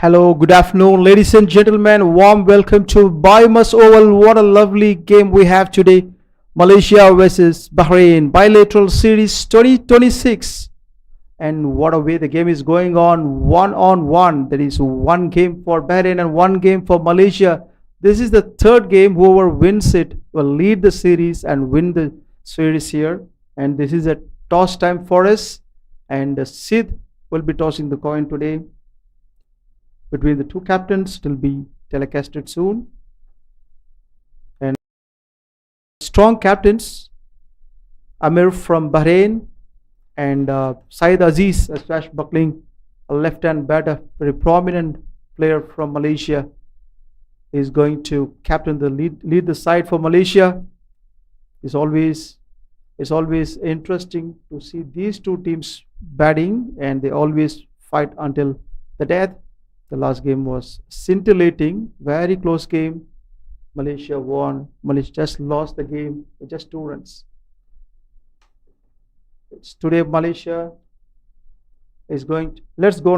Hello, good afternoon, ladies and gentlemen. Warm welcome to BAYUEMAS Oval. What a lovely game we have today. Malaysia versus Bahrain bilateral series 2026. And what a way the game is going on one. There is one game for Bahrain and one game for Malaysia. This is the third game. Whoever wins it will lead the series and win the series here. And this is a toss time for us. And Sid will be tossing the coin today between the two captains. It will be telecasted soon. And strong captains, Amir from Bahrain and Saeed Aziz, a swashbuckling left-hand batter, very prominent player from Malaysia, is going to captain the lead the side for Malaysia. It's always interesting to see these two teams batting, and they always fight until the death. The last game was scintillating, very close game. Malaysia won. Malaysia just lost the game with just 2 runs. It's today Malaysia is going to, let's go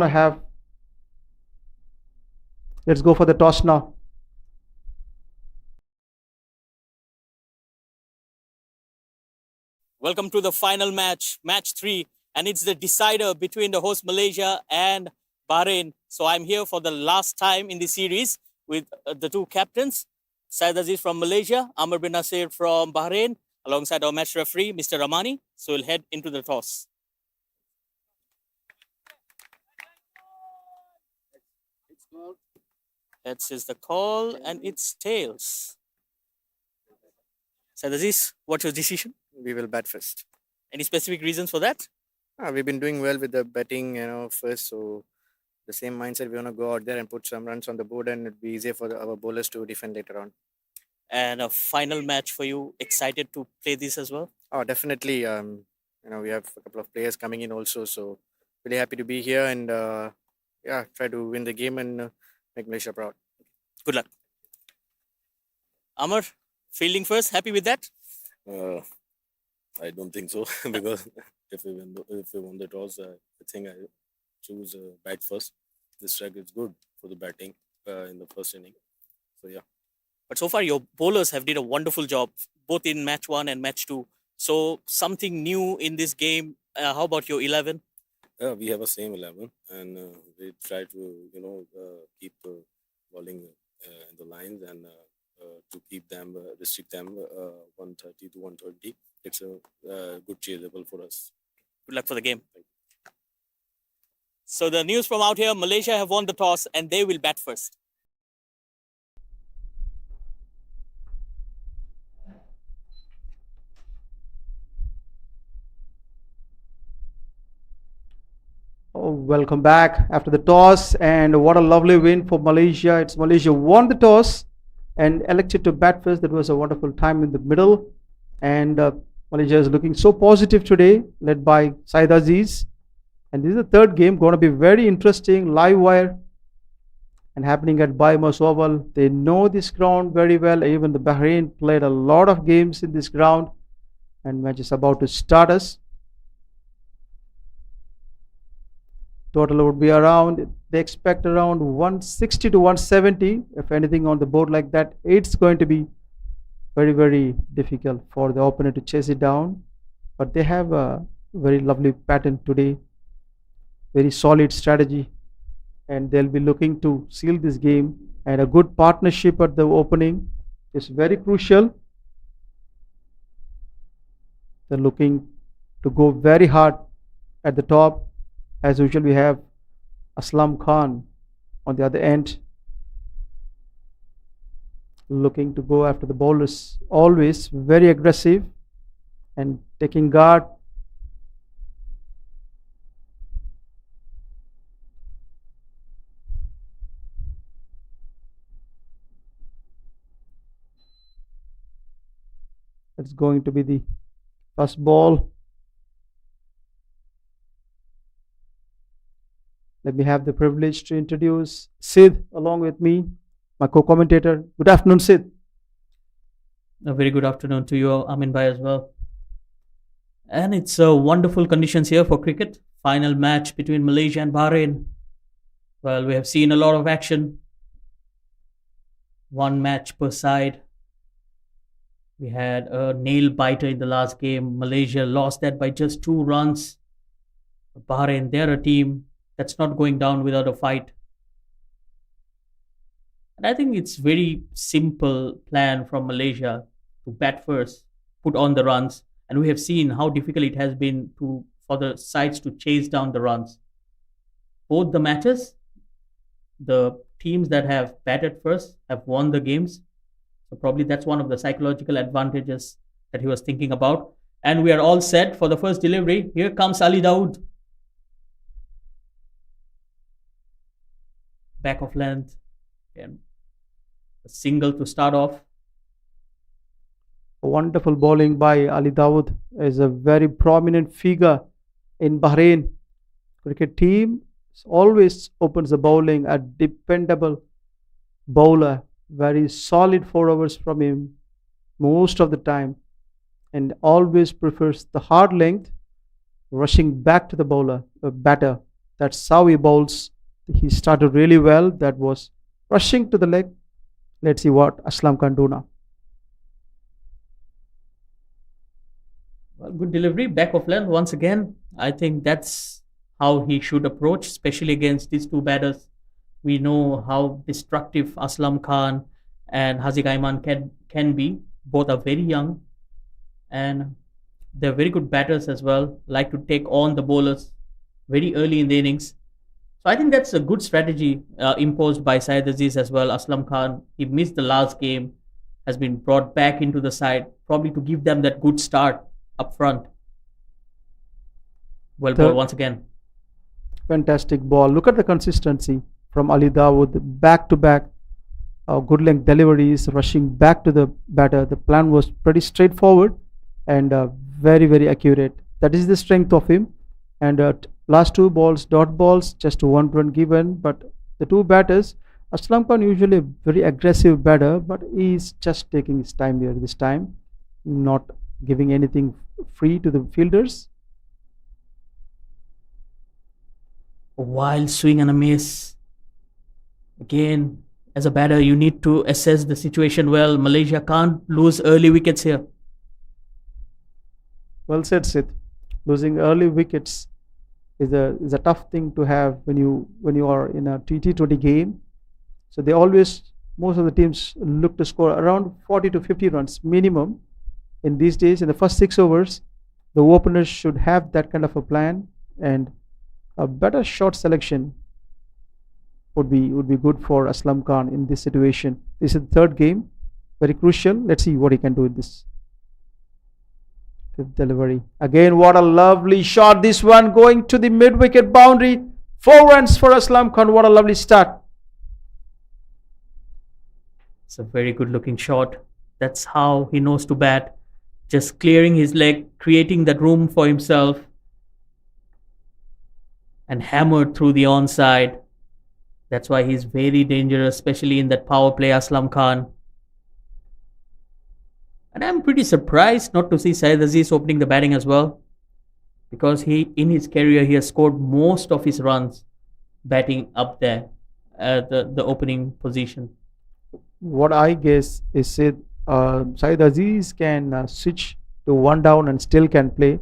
for the toss now. Welcome to the final match, match 3, and it's the decider between the host Malaysia and Bahrain. So I'm here for the last time in the series with the two captains, Saeed Aziz from Malaysia, Amr bin Nasir from Bahrain, alongside our match referee, Mr. Ramani. So we'll head into the toss. That is the call, and it's tails. Saeed Aziz, what's your decision? We will bat first. Any specific reasons for that? We've been doing well with the batting, first. So the same mindset, we want to go out there and put some runs on the board, and it'd be easier for our bowlers to defend later on. And a final match for you. Excited to play this as well? Oh, definitely. We have a couple of players coming in also, so really happy to be here and try to win the game and make Malaysia proud. Good luck. Amar, fielding first. Happy with that? I don't think so because if we won the toss, I think I choose bat first. This track is good for the batting in the first inning. So yeah. But so far your bowlers have did a wonderful job both in match 1 and match 2. So something new in this game. How about your 11? We have a same 11 and we try to keep bowling in the lines and to keep them restrict them 130 to 120. It's a good chaseable for us. Good luck for the game. So the news from out here, Malaysia have won the toss and they will bat first. Oh, welcome back after the toss, and what a lovely win for Malaysia. It's Malaysia won the toss and elected to bat first. That was a wonderful time in the middle, and Malaysia is looking so positive today, led by Saeed Aziz. And this is the third game, going to be very interesting, live wire, and happening at BAYUEMAS Oval. They know this ground very well. Even the Bahrain played a lot of games in this ground, and match is about to start us. Total would be around, they expect around 160 to 170. If anything on the board like that, it's going to be very, very difficult for the opponent to chase it down. But they have a very lovely pattern today, very solid strategy, and they'll be looking to seal this game. And a good partnership at the opening is very crucial. They're looking to go very hard at the top. As usual, we have Imran Khan on the other end, looking to go after the bowlers, always very aggressive and taking guard. It's going to be the first ball. Let me have the privilege to introduce Sid along with me, my co-commentator. Good afternoon, Sid. A very good afternoon to you, Amin Bhai, as well. And it's wonderful conditions here for cricket. Final match between Malaysia and Bahrain. Well, we have seen a lot of action. One match per side. We had a nail biter in the last game. Malaysia lost that by just 2 runs. Bahrain, they're a team that's not going down without a fight. And I think it's very simple plan from Malaysia to bat first, put on the runs, and we have seen how difficult it has been for the sides to chase down the runs. Both the matches, the teams that have batted first have won the games. So probably that's one of the psychological advantages that he was thinking about. And we are all set for the first delivery. Here comes Ali Dawood. Back of length. And a single to start off. Wonderful bowling by Ali Dawood, is a very prominent figure in Bahrain cricket team. Always opens the bowling, a dependable bowler, very solid 4 overs from him most of the time, and always prefers the hard length, rushing back to the batter. That's how he bowls. He started really well. That was rushing to the leg. Let's see what Aslam can do now. Well, good delivery, back of length once again. I think that's how he should approach, especially against these two batters. We know how destructive Aslam Khan and Haziq Aiman can be. Both are very young and they're very good batters as well, like to take on the bowlers very early in the innings. So I think that's a good strategy imposed by Syed Aziz as well. Aslam Khan, he missed the last game, has been brought back into the side, probably to give them that good start up front. Well bowled once again. Fantastic ball. Look at the consistency from Ali Dawood, back to back. Good length deliveries, rushing back to the batter. The plan was pretty straightforward and very, very accurate. That is the strength of him. And last 2 balls, dot balls, just 1 run given. But the two batters, Aslam Khan usually a very aggressive batter, but he's just taking his time here this time, not giving anything free to the fielders. A wild swing and a miss. Again, as a batter, you need to assess the situation well. Malaysia can't lose early wickets here. Well said, Sid. Losing early wickets is a tough thing to have when you are in a T20 game. So most of the teams look to score around 40 to 50 runs minimum. In these days, in the first 6 overs, the openers should have that kind of a plan, and a better shot selection would be good for Aslam Khan in this situation. This is the third game, very crucial. Let's see what he can do with this. Fifth delivery. Again, what a lovely shot. This one going to the mid-wicket boundary. 4 runs for Aslam Khan. What a lovely start. It's a very good looking shot. That's how he knows to bat. Just clearing his leg, creating that room for himself, and hammered through the onside. That's why he's very dangerous, especially in that power play, Aslam Khan. And I'm pretty surprised not to see Syed Aziz opening the batting as well, because in his career, he has scored most of his runs batting up there at the opening position. What I guess is Syed Aziz can switch to 1 down and still can play,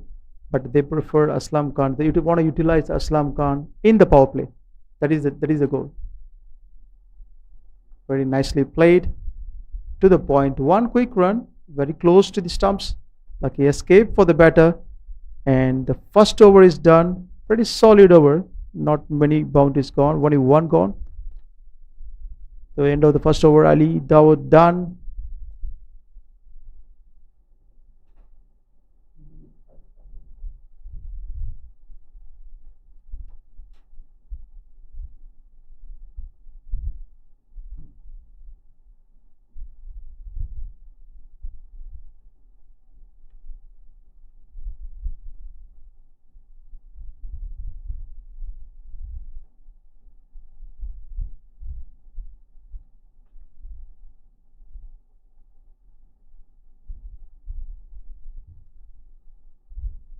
but they prefer Aslam Khan. They want to utilize Aslam Khan in the power play. That is the goal. Very nicely played, to the point. One quick run, very close to the stumps. Lucky escape for the batter, and the first over is done. Pretty solid over. Not many boundaries gone. Only one gone. The end of the first over. Ali Dawood done.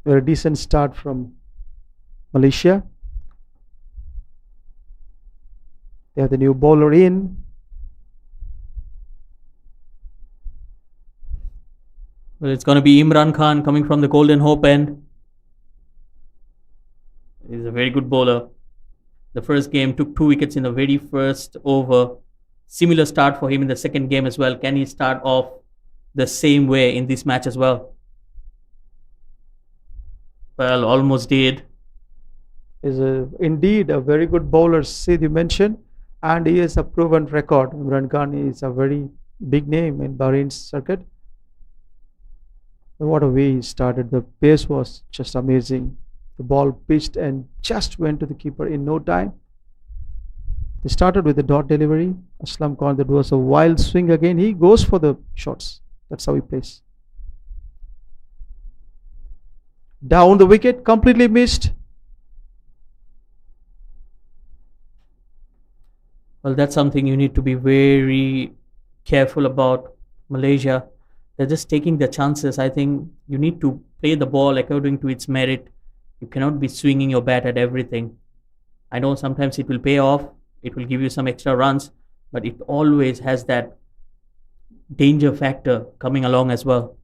Very decent start from Malaysia. They have the new bowler in. Well, it's going to be Imran Khan coming from the Golden Hope end. He's a very good bowler. The first game took 2 wickets in the very first over. Similar start for him in the second game as well. Can he start off the same way in this match as well? Well, almost did. Is indeed a very good bowler, Sid, you mentioned, and he has a proven record. Imran Khan is a very big name in Bahrain's circuit. What a way he started. The pace was just amazing. The ball pitched and just went to the keeper in no time. He started with the dot delivery. Aslam Khan, that was a wild swing again. He goes for the shots. That's how he plays. Down the wicket, completely missed. Well, that's something you need to be very careful about. Malaysia, they're just taking their chances. I think you need to play the ball according to its merit. You cannot be swinging your bat at everything. I know sometimes it will pay off, it will give you some extra runs, but it always has that danger factor coming along as well.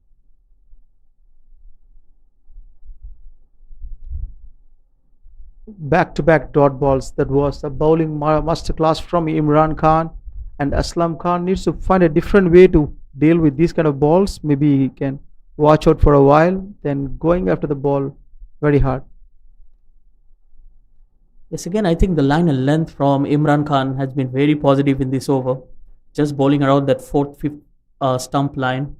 Back-to-back dot balls. That was a bowling masterclass from Imran Khan. And Aslam Khan needs to find a different way to deal with these kind of balls. Maybe he can watch out for a while, then going after the ball very hard. Yes, again, I think the line and length from Imran Khan has been very positive in this over. Just bowling around that fourth, fifth stump line.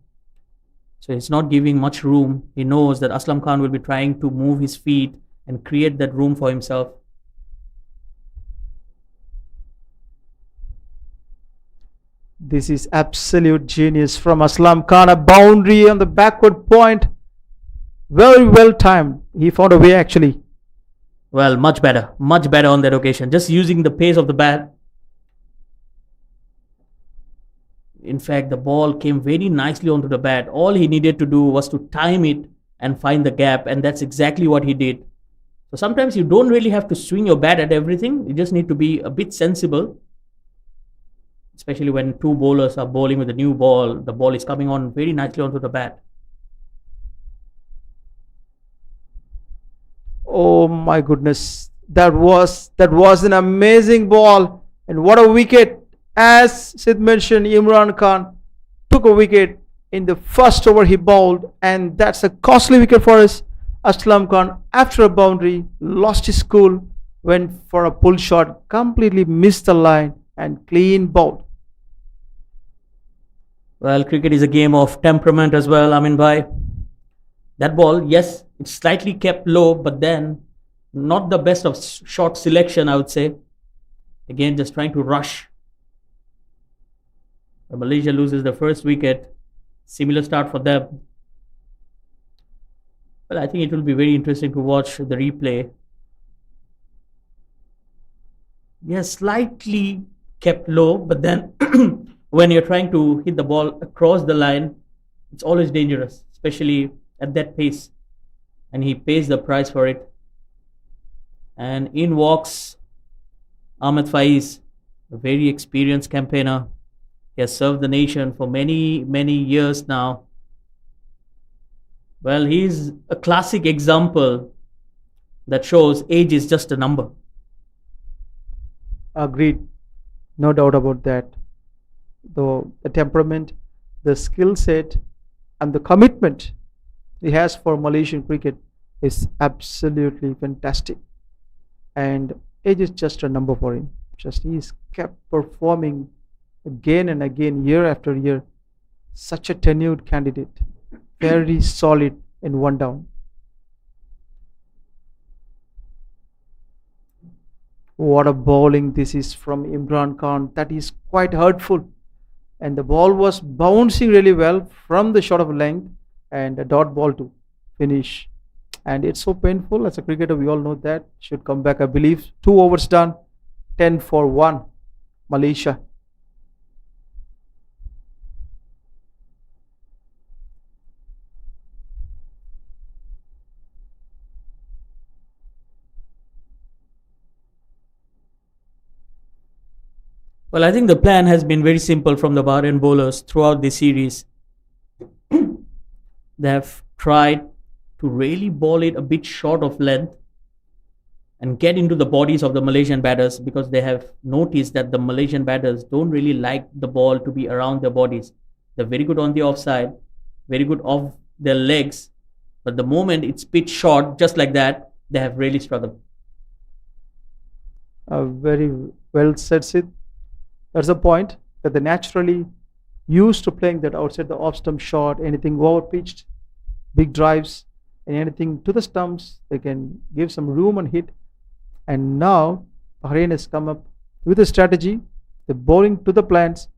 So he's not giving much room. He knows that Aslam Khan will be trying to move his feet and create that room for himself. This is absolute genius from Aslam Khan. A boundary on the backward point. Very well timed. He found a way actually. Well, much better on that occasion. Just using the pace of the bat. In fact, the ball came very nicely onto the bat. All he needed to do was to time it and find the gap, and that's exactly what he did. So sometimes you don't really have to swing your bat at everything. You just need to be a bit sensible. Especially when two bowlers are bowling with a new ball. The ball is coming on very nicely onto the bat. Oh my goodness. That was an amazing ball. And what a wicket. As Sid mentioned, Imran Khan took a wicket in the first over he bowled. And that's a costly wicket for us. Aslam Khan, after a boundary, lost his cool, went for a pull shot, completely missed the line and clean bowled. Well, cricket is a game of temperament as well, Amin bhai. That ball, yes, it's slightly kept low, but then not the best of shot selection, I would say. Again, just trying to rush. Malaysia loses the first wicket. Similar start for them. Well, I think it will be very interesting to watch the replay. Yes, slightly kept low, but then when you're trying to hit the ball across the line, it's always dangerous, especially at that pace. And he pays the price for it. And in walks Ahmed Faiz, a very experienced campaigner. He has served the nation for many, many years now. Well, he's a classic example that shows age is just a number. Agreed. No doubt about that. Though the temperament, the skill set, and the commitment he has for Malaysian cricket is absolutely fantastic. And age is just a number for him. Just he's kept performing again and again, year after year. Such a tenured candidate. Very solid in one down. What a bowling this is from Imran Khan. That is quite hurtful. And the ball was bouncing really well from the shot of length and a dot ball to finish. And it's so painful. As a cricketer, we all know that. Should come back, I believe. 2 overs done. 10 for 1. Malaysia. Well, I think the plan has been very simple from the Bahrain bowlers throughout the series. They have tried to really bowl it a bit short of length and get into the bodies of the Malaysian batters, because they have noticed that the Malaysian batters don't really like the ball to be around their bodies. They're very good on the offside, very good off their legs, but the moment it's pitched short, just like that, they have really struggled. Very well said, Sid. That's the point, that they naturally used to playing that outside the off stump shot, anything over pitched, big drives, and anything to the stumps, they can give some room and hit. And now Bahrain has come up with a strategy, the bowling to the plants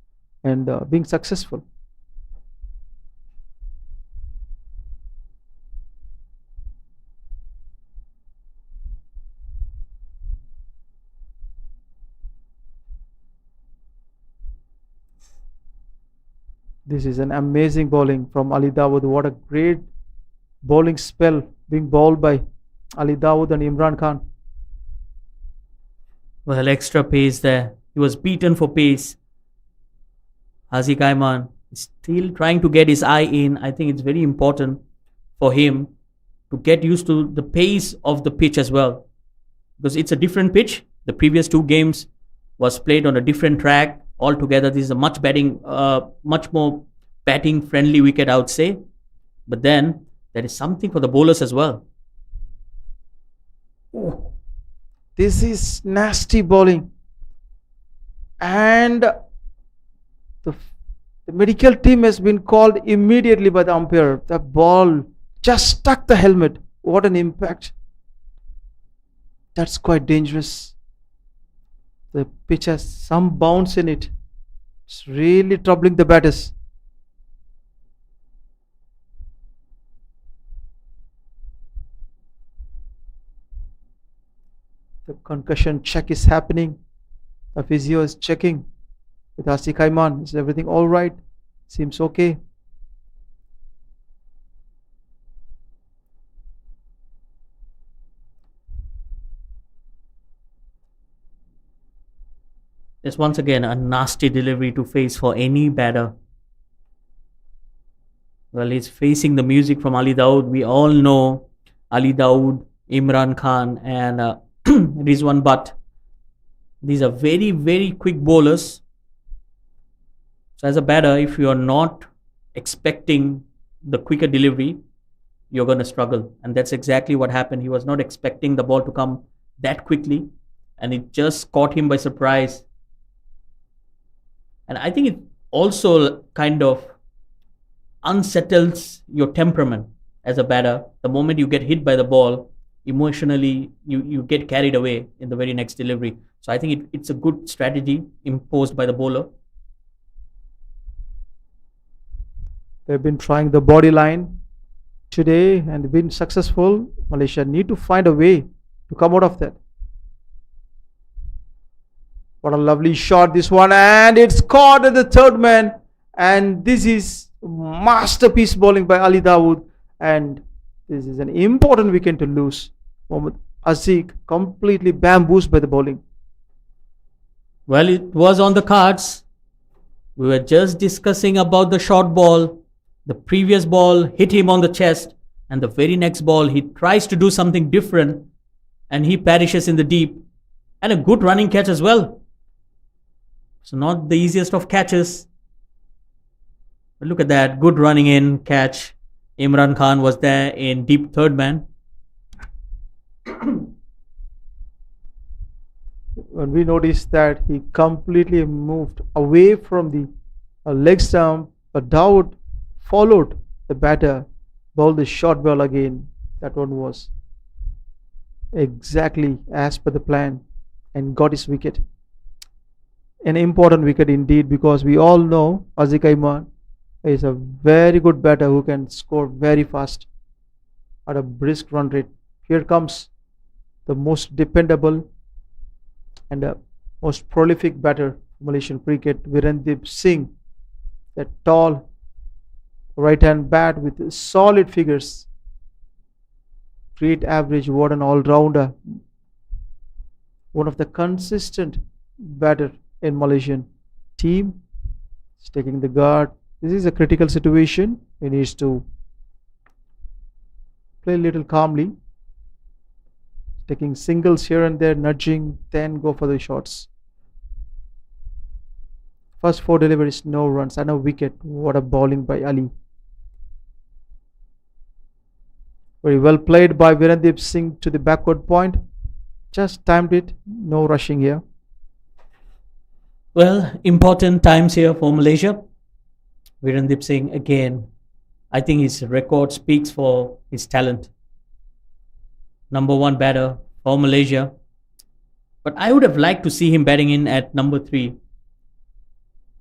and being successful. This is an amazing bowling from Ali Dawood. What a great bowling spell being bowled by Ali Dawood and Imran Khan. Well, extra pace there. He was beaten for pace. Haziq Aiman is still trying to get his eye in. I think it's very important for him to get used to the pace of the pitch as well, because it's a different pitch. The previous two games was played on a different track altogether. This is a much more batting friendly wicket, I would say. But then there is something for the bowlers as well. Oh, this is nasty bowling. And the medical team has been called immediately by the umpire. The ball just struck the helmet. What an impact. That's quite dangerous. The pitch has some bounce in it. It's really troubling the batters. The concussion check is happening. The physio is checking with Haziq Aiman. Is everything all right? Seems okay. It's once again a nasty delivery to face for any batter. Well, he's facing the music from Ali Dawood. We all know Ali Dawood, Imran Khan, and Rizwan Butt. These are very, very quick bowlers. So, as a batter, if you are not expecting the quicker delivery, you're going to struggle. And that's exactly what happened. He was not expecting the ball to come that quickly, and it just caught him by surprise. And I think it also kind of unsettles your temperament as a batter. The moment you get hit by the ball, emotionally, you get carried away in the very next delivery. So I think it's a good strategy imposed by the bowler. They've been trying the body line today and been successful. Malaysia need to find a way to come out of that. What a lovely shot this one, and it's caught at the third man. And this is masterpiece bowling by Ali Dawood, and this is an important wicket to lose. Mohammad Haziq completely bamboozled by the bowling. Well, it was on the cards. We were just discussing about the short ball. The previous ball hit him on the chest, and the very next ball he tries to do something different, and he perishes in the deep. And a good running catch as well. So not the easiest of catches. But look at that, good running in catch. Imran Khan was there in deep third man. When we noticed that he completely moved away from the leg stump, but Dawood followed the batter, bowled the short ball again. That one was exactly as per the plan and got his wicket. An important wicket indeed, because we all know Haziq Aiman is a very good batter who can score very fast at a brisk run rate. Here comes the most dependable and most prolific batter Malaysian cricket, Virandeep Singh. That tall right hand bat with solid figures. Great average, what an all rounder. One of the consistent batter in Malaysian team. He's taking the guard. This is a critical situation. He needs to play a little calmly. Taking singles here and there, nudging, then go for the shots. First 4 deliveries, no runs, and a wicket. What a bowling by Ali. Very well played by Virandeep Singh to the backward point. Just timed it, no rushing here. Well, important times here for Malaysia. Virandeep Singh again. I think his record speaks for his talent. Number 1 batter for Malaysia. But I would have liked to see him batting in at number 3.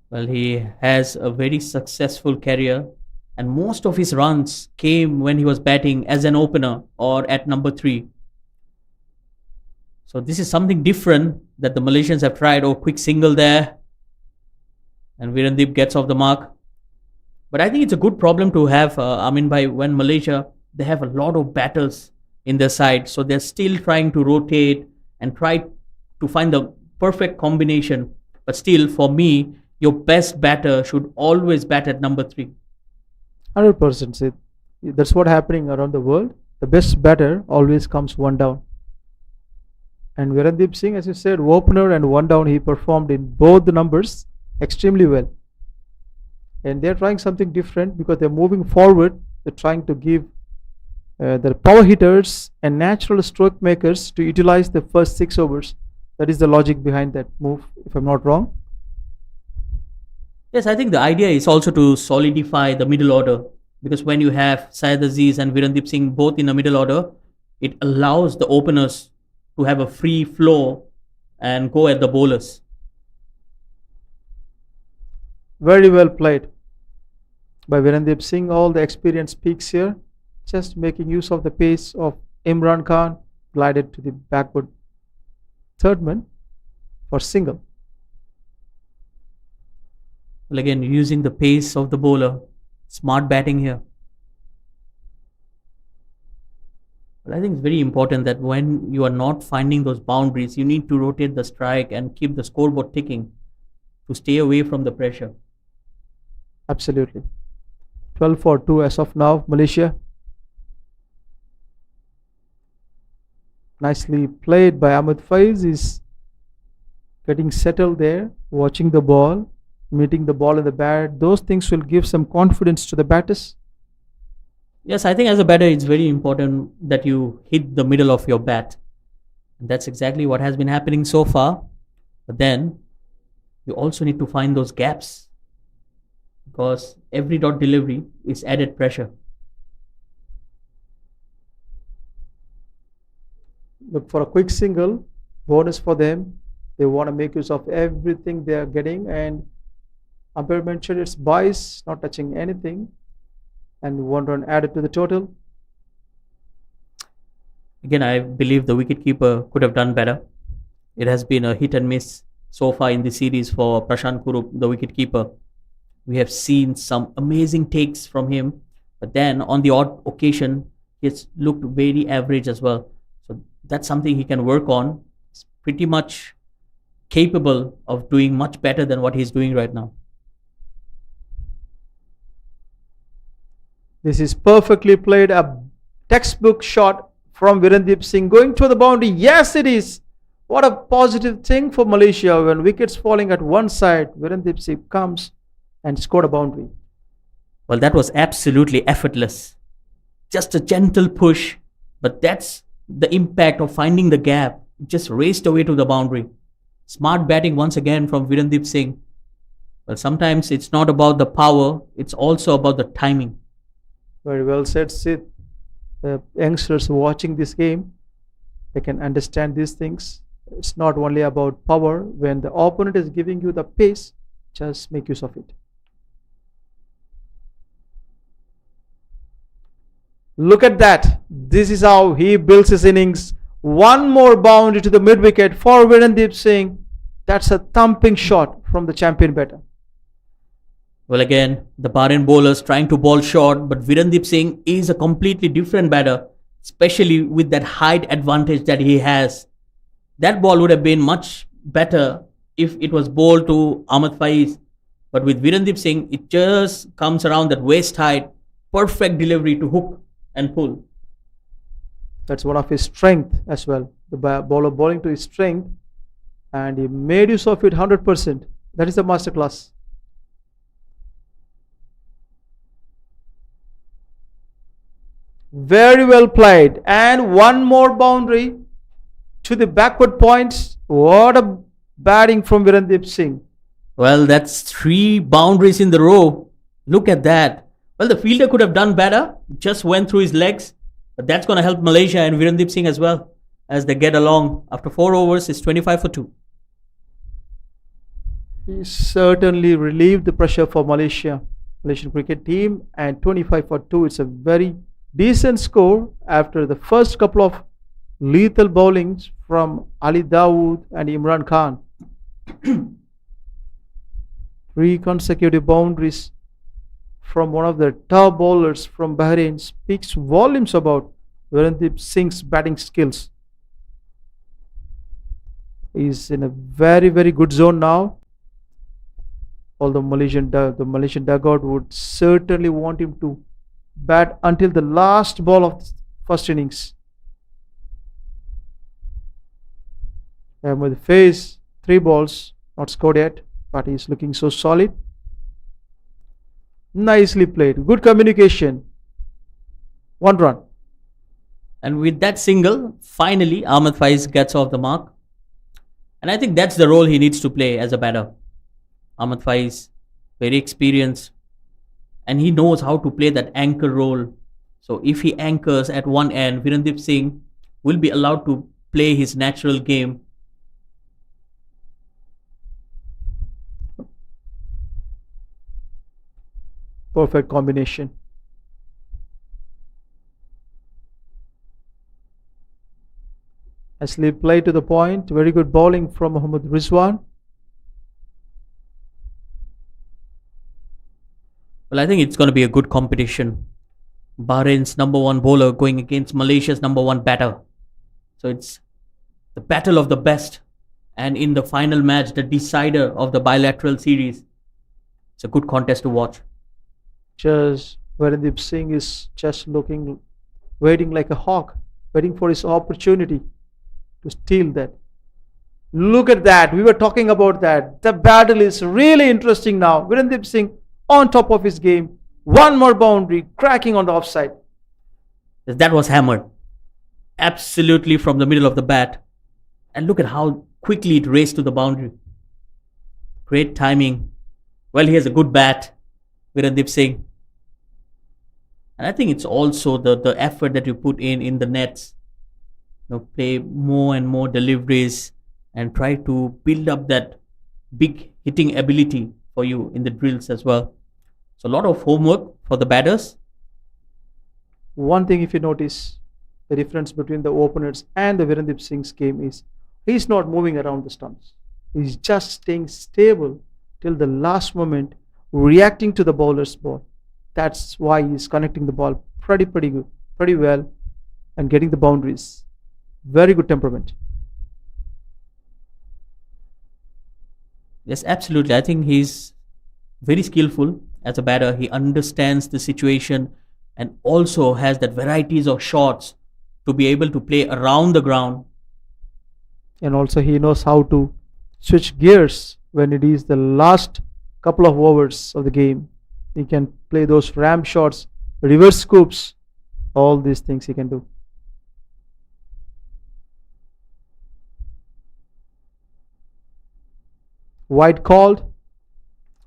Well, he has a very successful career, and most of his runs came when he was batting as an opener or at number 3. So this is something different that the Malaysians have tried. Oh, quick single there. And Virandeep gets off the mark. But I think it's a good problem to have. By when Malaysia, they have a lot of batters in their side. So they're still trying to rotate and try to find the perfect combination. But still, for me, your best batter should always bat at number 3. 100%. Sid. That's what happening around the world. The best batter always comes 1 down. And Virandeep Singh, as you said, opener and 1 down, he performed in both the numbers extremely well. And they're trying something different because they're moving forward. They're trying to give the power hitters and natural stroke makers to utilize the first 6 overs. That is the logic behind that move, if I'm not wrong. Yes, I think the idea is also to solidify the middle order, because when you have Syed Aziz and Virandeep Singh both in the middle order, it allows the openers to have a free flow and go at the bowlers. Very well played by Virandeep Singh. All the experience peaks here. Just making use of the pace of Imran Khan. Glided to the backward third man for single. Well, again, using the pace of the bowler. Smart batting here. But I think it's very important that when you are not finding those boundaries, you need to rotate the strike and keep the scoreboard ticking to stay away from the pressure. Absolutely. 12 for 2 as of now, Malaysia. Nicely played by Ahmed Faiz. Is getting settled there, watching the ball, meeting the ball in the bat. Those things will give some confidence to the batters. Yes, I think as a batter, it's very important that you hit the middle of your bat. And that's exactly what has been happening so far. But then, you also need to find those gaps, because every dot delivery is added pressure. Look for a quick single, bonus for them. They want to make use of everything they are getting, and umpire mentioned it's bias, not touching anything, and 1 run added to the total. Again, I believe the wicketkeeper could have done better. It has been a hit and miss so far in the series for Prashant Kurup, the wicketkeeper. We have seen some amazing takes from him, but then on the odd occasion, he's looked very average as well. So that's something he can work on. He's pretty much capable of doing much better than what he's doing right now. This is perfectly played, a textbook shot from Virandeep Singh going to the boundary. Yes, it is. What a positive thing for Malaysia. When wickets falling at one side, Virandeep Singh comes and scored a boundary. Well, that was absolutely effortless. Just a gentle push, but that's the impact of finding the gap. It just raced away to the boundary. Smart batting once again from Virandeep Singh. Well, sometimes it's not about the power, it's also about the timing. Very well said, Sid. The youngsters watching this game, they can understand these things. It's not only about power. When the opponent is giving you the pace, just make use of it. Look at that. This is how he builds his innings. 1 more boundary to the mid wicket for Virandeep Singh. That's a thumping shot from the champion batter. Well, again, the Bahrain bowlers trying to bowl short, but Virandeep Singh is a completely different batter, especially with that height advantage that he has. That ball would have been much better if it was bowled to Ahmed Faiz. But with Virandeep Singh, it just comes around that waist height, perfect delivery to hook and pull. That's one of his strength as well. The bowler bowling to his strength, and he made use of it 100%. That is a masterclass. Very well played, and one more boundary to the backward points. What a batting from Virandeep Singh. Well, that's 3 boundaries in the row. Look at that. Well, the fielder could have done better. Just went through his legs. But that's going to help Malaysia and Virandeep Singh as well as they get along. After 4 overs, it's 25 for 2. He certainly relieved the pressure for Malaysian cricket team, and 25 for 2. It's a very decent score after the first couple of lethal bowlings from Ali Dawood and Imran Khan. 3 consecutive boundaries from one of the top bowlers from Bahrain speaks volumes about Virandeep Singh's batting skills. He's in a very, very good zone now. Although the Malaysian dugout would certainly want him to bat until the last ball of the first innings. And with Faiz, 3 balls, not scored yet, but he's looking so solid. Nicely played. Good communication. 1 run. And with that single, finally, Ahmed Faiz gets off the mark. And I think that's the role he needs to play as a batter. Ahmed Faiz, very experienced. And he knows how to play that anchor role. So if he anchors at one end, Virandeep Singh will be allowed to play his natural game. Perfect combination. Nicely played to the point. Very good bowling from Mohammad Rizwan. Well, I think it's going to be a good competition. Bahrain's #1 bowler going against Malaysia's #1 batter. So it's the battle of the best. And in the final match, the decider of the bilateral series. It's a good contest to watch. Just Virandeep Singh is just waiting like a hawk, waiting for his opportunity to steal that. Look at that. We were talking about that. The battle is really interesting now. Virandeep Singh on top of his game. One more boundary, cracking on the offside. That was hammered. Absolutely from the middle of the bat. And look at how quickly it raced to the boundary. Great timing. Well, he has a good bat, Virandeep Singh. And I think it's also the effort that you put in the nets. Play more and more deliveries and try to build up that big hitting ability for you in the drills as well. So a lot of homework for the batters. One thing, if you notice, the difference between the openers and the Virandeep Singh's game is he's not moving around the stumps. He's just staying stable till the last moment, reacting to the bowler's ball. That's why he's connecting the ball pretty good, pretty well, and getting the boundaries. Very good temperament. Yes, absolutely. I think he's very skillful as a batter. He understands the situation and also has that varieties of shots to be able to play around the ground. And also he knows how to switch gears when it is the last couple of overs of the game. He can play those ram shots, reverse scoops, all these things he can do. Wide called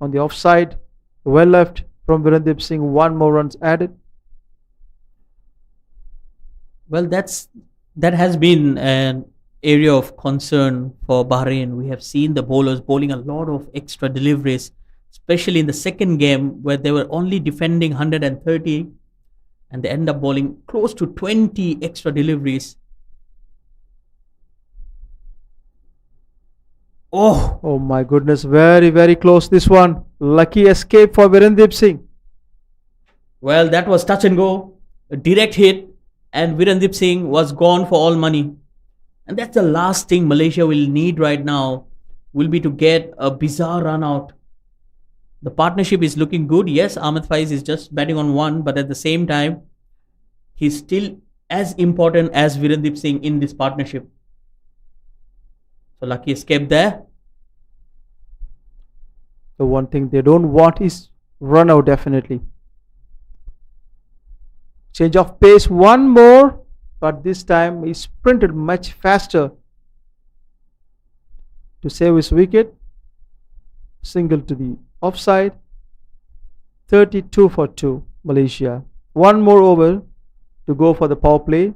on the offside, well left from Virandeep Singh, 1 more runs added. Well, that has been an area of concern for Bahrain. We have seen the bowlers bowling a lot of extra deliveries, especially in the second game where they were only defending 130 and they end up bowling close to 20 extra deliveries. Oh my goodness, very close this one. Lucky escape for Virandeep Singh. Well, that was touch and go, a direct hit, and Virandeep Singh was gone for all money. And that's the last thing Malaysia will need right now will be to get a bizarre run out. The partnership is looking good. Yes, Ahmed Faiz is just batting on one, but at the same time, he's still as important as Virandeep Singh in this partnership. So lucky escape there. The one thing they don't want is run out, definitely. Change of pace, one more, but this time he sprinted much faster to save his wicket. Single to the offside. 32 for 2, Malaysia. One more over to go for the power play.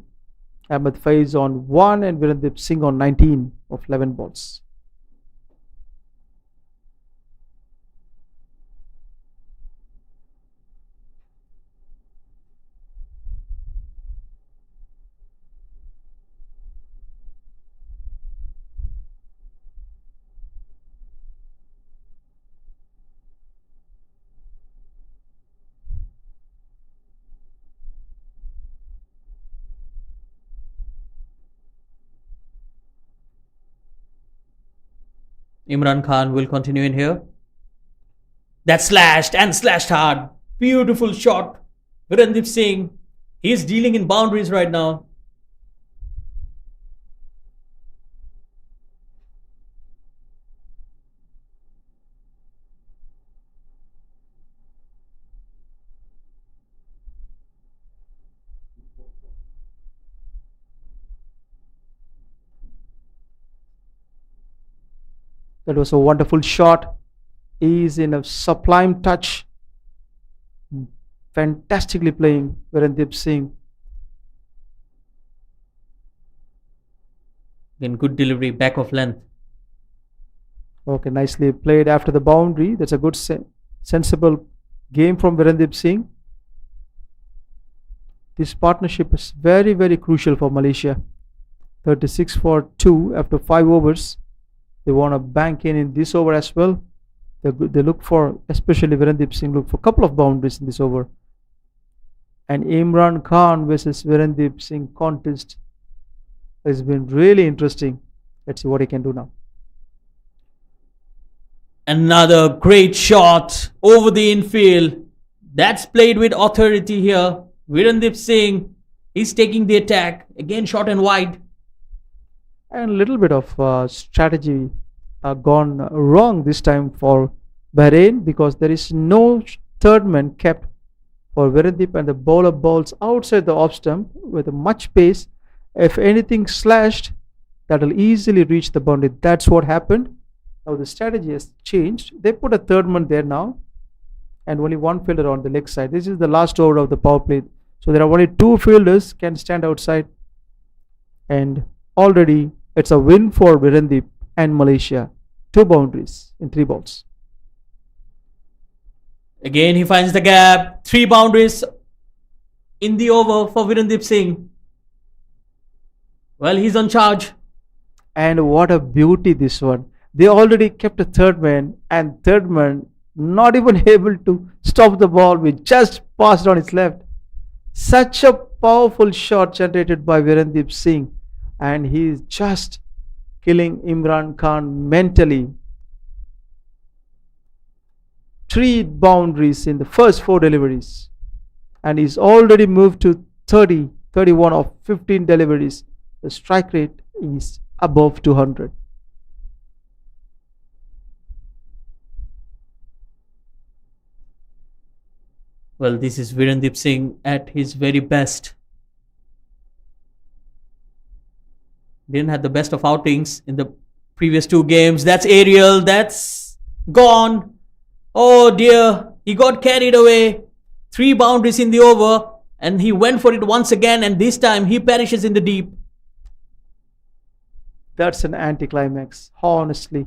Ahmed Faiz on 1 and Virandeep Singh on 19 of 11 balls. Imran Khan will continue in here. That slashed and slashed hard. Beautiful shot. Virandeep Singh. He's dealing in boundaries right now. That was a wonderful shot. He's in a sublime touch. Fantastically playing, Virandeep Singh. Then good delivery, back of length. Okay, nicely played after the boundary. That's a good, sensible game from Virandeep Singh. This partnership is very, very crucial for Malaysia. 36 for 2 after 5 overs. They want to bank in this over as well. They look for, especially Virandeep Singh, look for a couple of boundaries in this over. And Imran Khan versus Virandeep Singh contest has been really interesting. Let's see what he can do now. Another great shot over the infield. That's played with authority here. Virandeep Singh is taking the attack. Again, short and wide. And a little bit of strategy gone wrong this time for Bahrain, because there is no third man kept for Virandeep, and the bowler bowls outside the off stump with much pace. If anything slashed, that will easily reach the boundary. That's what happened. Now the strategy has changed. They put a third man there now and only one fielder on the leg side. This is the last over of the power play. So there are only 2 fielders can stand outside, and already it's a win for Virandeep and Malaysia. 2 boundaries in 3 balls. Again, he finds the gap. 3 boundaries in the over for Virandeep Singh. Well, he's on charge. And what a beauty this one. They already kept a third man, and third man not even able to stop the ball, which just passed on his left. Such a powerful shot generated by Virandeep Singh, and he is just killing Imran Khan mentally. 3 boundaries in the first 4 deliveries, and he's already moved to 31 of 15 deliveries. The strike rate is above 200. Well, this is Virandeep Singh at his very best. Didn't have the best of outings in the previous 2 games. That's aerial. That's gone. Oh dear. He got carried away. 3 boundaries in the over, and he went for it once again, and this time he perishes in the deep. That's an anticlimax, honestly.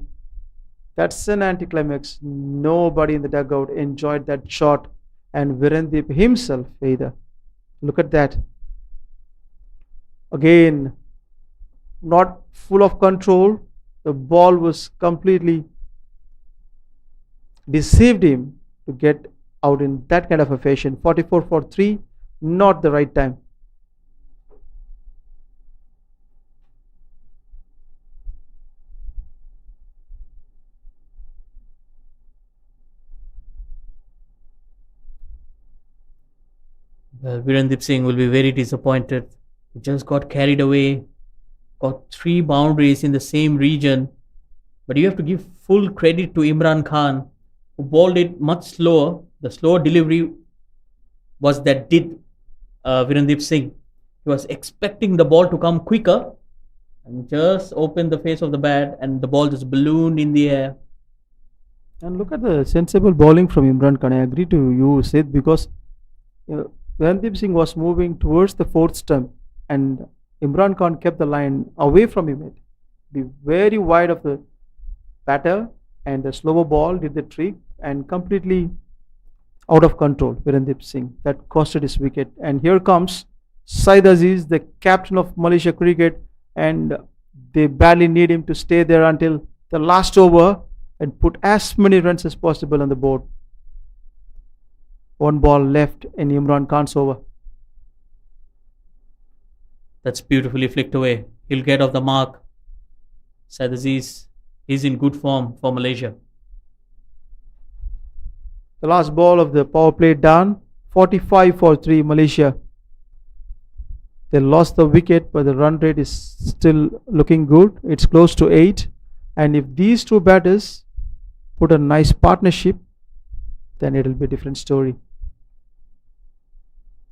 That's an anticlimax. Nobody in the dugout enjoyed that shot, and Virandeep himself either. Look at that. Again, not full of control. The ball was completely deceived him to get out in that kind of a fashion. 44 for 3, not the right time. Well, Virandeep Singh will be very disappointed. He just got carried away, got 3 boundaries in the same region. But you have to give full credit to Imran Khan, who bowled it much slower. The slower delivery was that did Virandeep Singh. He was expecting the ball to come quicker and just opened the face of the bat, and the ball just ballooned in the air. And look at the sensible bowling from Imran Khan. I agree to you, Sid, because uh, Virandeep Singh was moving towards the fourth stump, and Imran Khan kept the line away from him. It be very wide of the batter, and the slower ball did the trick and completely out of control. Virandeep Singh that costed his wicket. And here comes Saeed Aziz, the captain of Malaysia cricket, and they badly need him to stay there until the last over and put as many runs as possible on the board. One ball left in Imran Khan's over. That's beautifully flicked away. He'll get off the mark. Said Aziz, he's in good form for Malaysia. The last ball of the power play done. 45 for 3 Malaysia. They lost the wicket, but the run rate is still looking good. It's close to 8. And if these two batters put a nice partnership, then it will be a different story.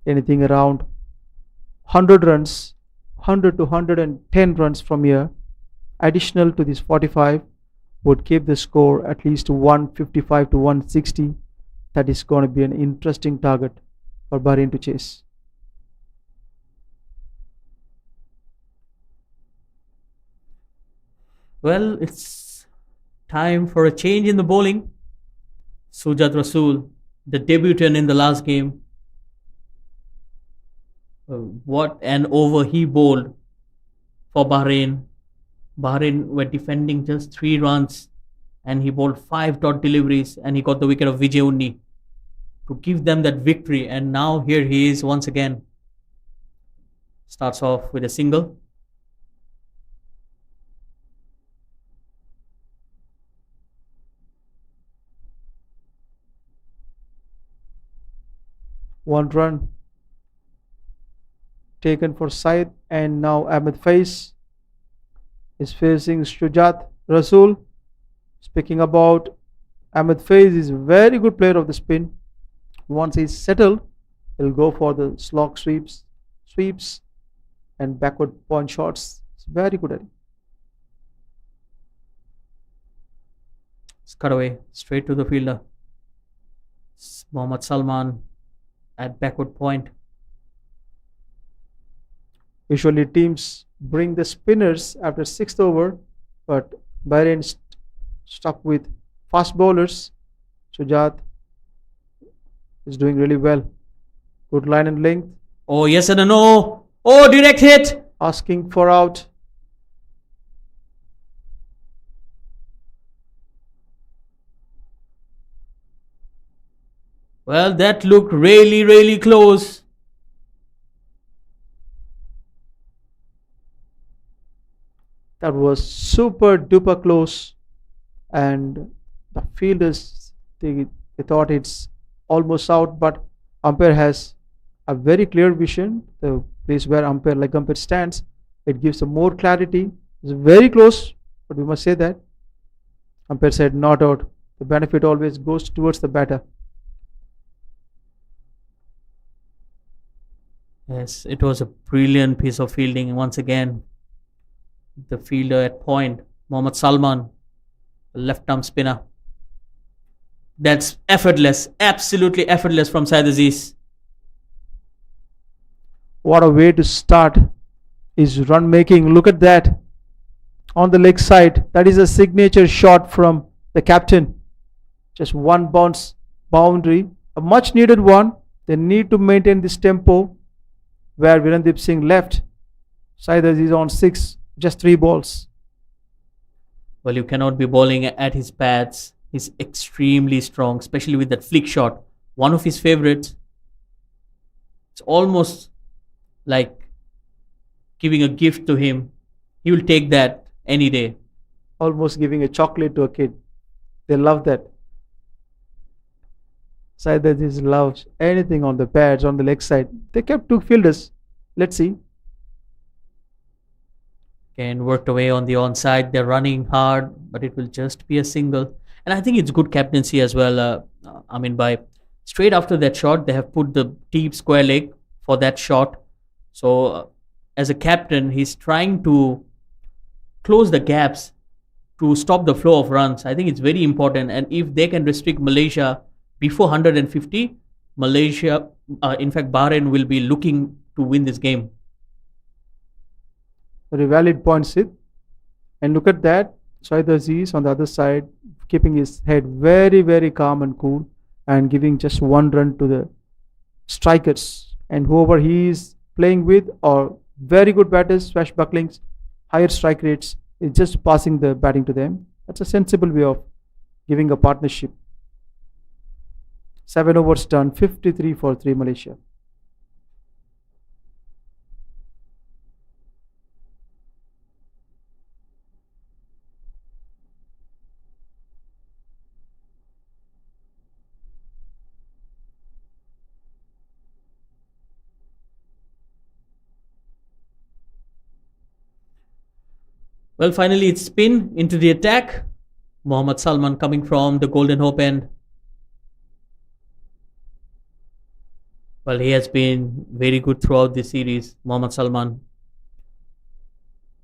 Anything around 100 runs, 100 to 110 runs from here, additional to this 45, would keep the score at least 155 to 160. That is going to be an interesting target for Bahrain to chase. Well, it's time for a change in the bowling. Sujat Rasool, the debutant in the last game. What an over he bowled for Bahrain. Bahrain were defending just 3 runs, and he bowled 5 dot deliveries, and he got the wicket of Vijay Unni to give them that victory. And now here he is once again. Starts off with a single. One run taken for Said, and now Ahmed Faiz is facing Shujat Rasool. Speaking about Ahmed Faiz, is a very good player of the spin. Once he's settled, he'll go for the slog sweeps and backward point shots. It's very good at it. It's cut away straight to the fielder. It's Mohammad Salman at backward point. Usually teams bring the spinners after 6th over, but Bahrain stuck with fast bowlers. Shujat is doing really well. Good line and length. Oh, yes and a no. Oh, direct hit. Asking for out. Well, that looked really, really close. That was super duper close, and the fielders they thought it's almost out, but umpire has a very clear vision. The place where umpire stands, it gives some more clarity. It's very close, but we must say that umpire said not out. The benefit always goes towards the batter. Yes, it was a brilliant piece of fielding once again. The fielder at point, Mohammad Salman, left arm spinner. That's effortless, absolutely effortless from Saeed Aziz. What a way to start his run making. Look at that on the leg side. That is a signature shot from the captain. Just one bounce boundary, a much needed one. They need to maintain this tempo where Virandeep Singh left. Saeed Aziz on 6, just 3 balls. Well, you cannot be bowling at his pads. He's extremely strong, especially with that flick shot. One of his favorites. It's almost like giving a gift to him. He will take that any day. Almost giving a chocolate to a kid. They love that. Said that he loves anything on the pads, on the leg side. They kept two fielders. Let's see. Again, worked away on the onside. They're running hard, but it will just be a single. And I think it's good captaincy as well. I mean, by straight after that shot, they have put the deep square leg for that shot. So, as a captain, he's trying to close the gaps to stop the flow of runs. I think it's very important. And if they can restrict Malaysia before 150, Malaysia, in fact, Bahrain will be looking to win this game. Very valid point, Sid. And look at that. Said Aziz on the other side, keeping his head very, very calm and cool and giving just one run to the strikers. And whoever he is playing with or very good batters, swashbucklings, higher strike rates, is just passing the batting to them. That's a sensible way of giving a partnership. 7 overs done, 53 for 3 Malaysia. Well, finally, it's spin into the attack. Mohammad Salman coming from the Golden Hope end. Well, he has been very good throughout this series. Mohammad Salman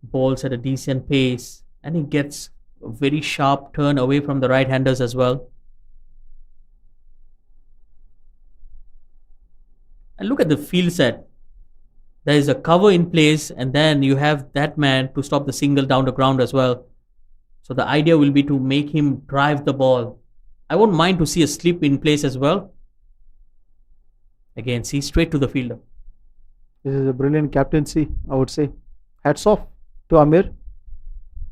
bowls at a decent pace and he gets a very sharp turn away from the right-handers as well. And look at the field set. There is a cover in place and then you have that man to stop the single down the ground as well. So the idea will be to make him drive the ball. I won't mind to see a slip in place as well. Again, see straight to the fielder. This is a brilliant captaincy, I would say. Hats off to Amir,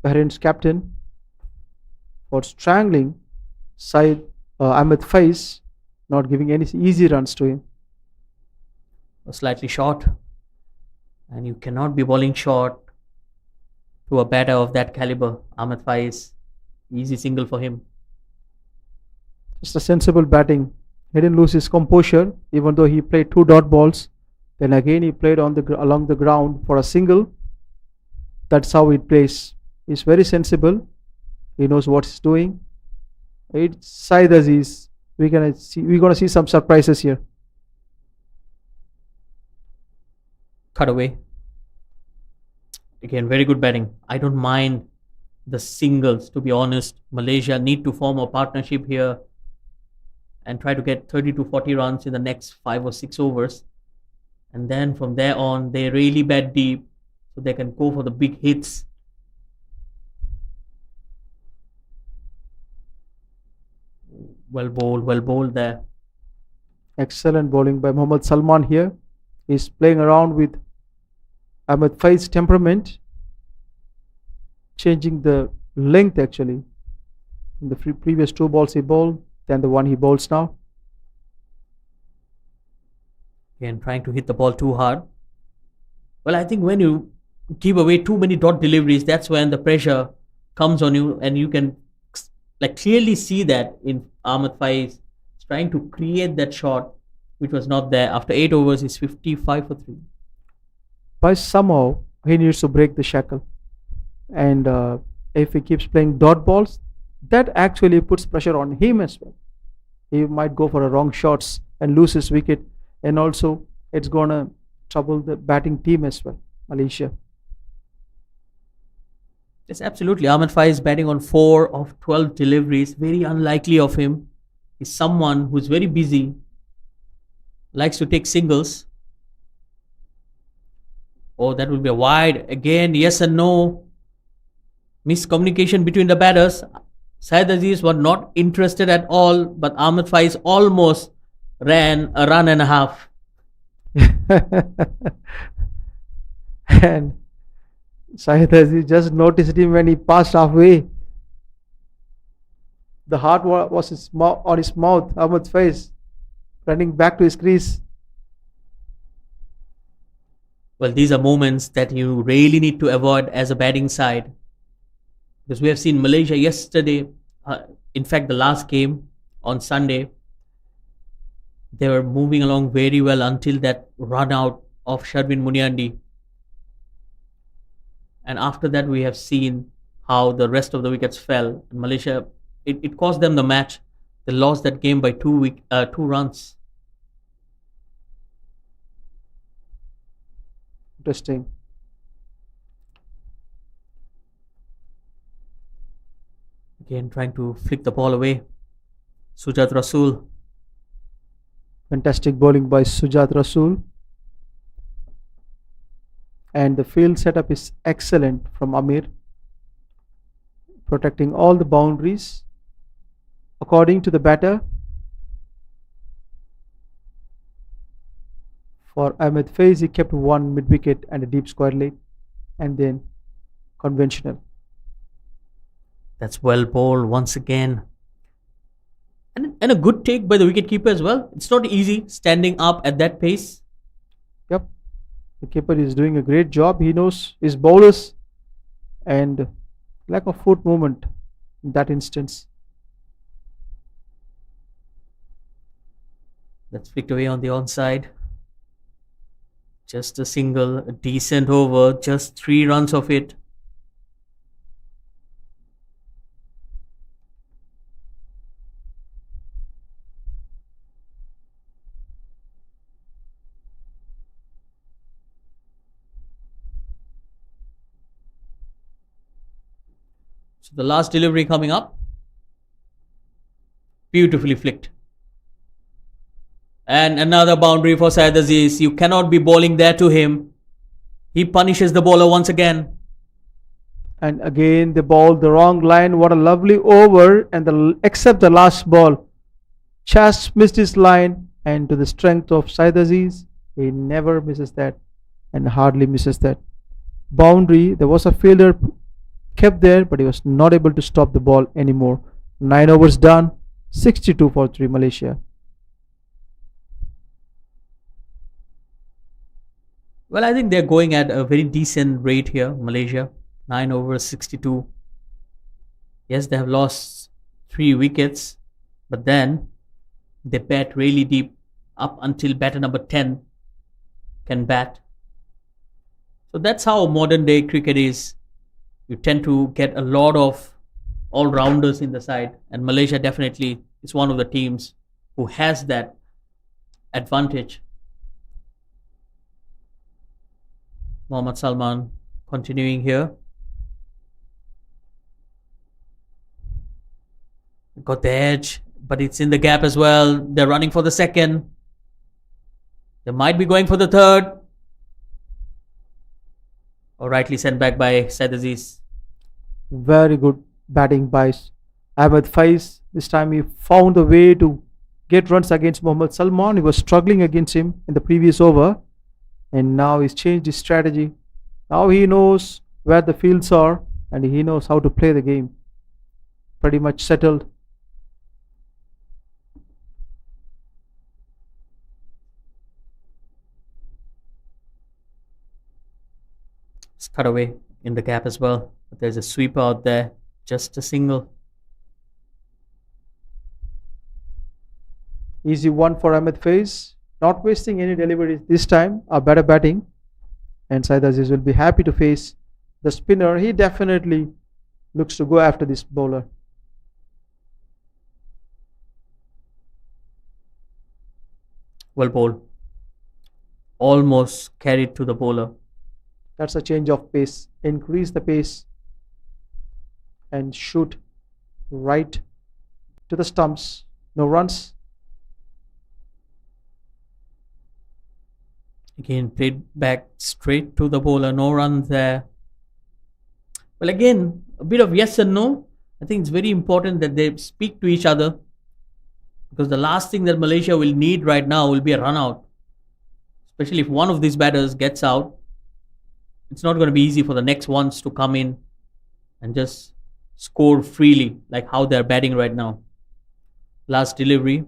Bahrain's captain, for strangling Ahmed Faiz, not giving any easy runs to him. Slightly short. And you cannot be bowling short to a batter of that caliber. Ahmed Faiz, easy single for him. Just a sensible batting. He didn't lose his composure, even though he played 2 dot balls. Then again he played on along the ground for a single. That's how he plays. He's very sensible. He knows what he's doing. It's Saeed Aziz. We're gonna see some surprises here. Cut away. Again, very good batting. I don't mind the singles, to be honest. Malaysia need to form a partnership here and try to get 30 to 40 runs in the next 5 or 6 overs. And then from there on, they really bat deep so they can go for the big hits. Well bowled there. Excellent bowling by Mohammad Salman here. He's playing around with Ahmed Faiz's temperament, changing the length actually. In the previous 2 balls he bowled, then the one he bowls now. Again, trying to hit the ball too hard. Well, I think when you give away too many dot deliveries, that's when the pressure comes on you, and you can clearly see that in Ahmed Faiz trying to create that shot, which was not there. After 8 overs, he's 55 for 3. But somehow he needs to break the shackle, and if he keeps playing dot balls, that actually puts pressure on him as well. He might go for a wrong shots and lose his wicket, and also it's gonna trouble the batting team as well, Malaysia. Yes, absolutely. Ahmed Faiz batting on 4 of 12 deliveries. Very unlikely of him. He's someone who's very busy, likes to take singles. Oh, that will be a wide. Again, yes and no. Miscommunication between the batters. Saeed Aziz was not interested at all, but Ahmed Faiz almost ran a run and a half. And Saeed Aziz just noticed him when he passed halfway. The heart was on his mouth, Ahmed Faiz, running back to his crease. Well, these are moments that you really need to avoid as a batting side. Because we have seen Malaysia yesterday, in fact the last game on Sunday, They were moving along very well until that run out of Sharvin Muniandi. And after that, we have seen how the rest of the wickets fell. And Malaysia, it cost them the match. They lost that game by two runs. Interesting. Again, trying to flick the ball away. Sujat Rasul. Fantastic bowling by Sujat Rasul. And the field setup is excellent from Amir, protecting all the boundaries. According to the batter, for Ahmed Faiz, he kept one mid wicket and a deep square leg, and then conventional. That's well bowled once again. And a good take by the wicketkeeper as well. It's not easy standing up at that pace. Yep, the keeper is doing a great job. He knows his bowlers and lack of foot movement in that instance. That's flicked away on the onside. Just a single, a decent over, just 3 runs of it. So the last delivery coming up. Beautifully flicked. And another boundary for Syed Aziz. You cannot be bowling there to him. He punishes the bowler once again. And again, they bowled the wrong line. What a lovely over. And except the last ball, Chas missed his line. And to the strength of Syed Aziz, he never misses that and hardly misses that. Boundary, there was a fielder kept there, but he was not able to stop the ball anymore. 9 overs done, 62 for 3 Malaysia. Well, I think they're going at a very decent rate here, Malaysia. 9 overs, 62. Yes, they have lost 3 wickets, but then they bat really deep up until batter number 10 can bat. So that's how modern day cricket is. You tend to get a lot of all-rounders in the side, and Malaysia definitely is one of the teams who has that advantage. Mohammad Salman continuing here. Got the edge, but it's in the gap as well. They're running for the second. They might be going for the third. Or rightly sent back by Syed Aziz. Very good batting by Ahmed Faiz. This time he found a way to get runs against Mohammad Salman. He was struggling against him in the previous over. And now he's changed his strategy. Now he knows where the fields are and he knows how to play the game. Pretty much settled. It's cut away in the gap as well. But there's a sweep out there. Just a single. Easy one for Ahmed Faiz. Not wasting any deliveries this time. A better batting. And Syed Aziz will be happy to face the spinner. He definitely looks to go after this bowler. Well bowled. Almost carried to the bowler. That's a change of pace. Increase the pace and shoot right to the stumps. No runs. Again, played back straight to the bowler. No run there. Well, again, a bit of yes and no. I think it's very important that they speak to each other, because the last thing that Malaysia will need right now will be a run out. Especially if one of these batters gets out. It's not going to be easy for the next ones to come in and just score freely like how they're batting right now. Last delivery.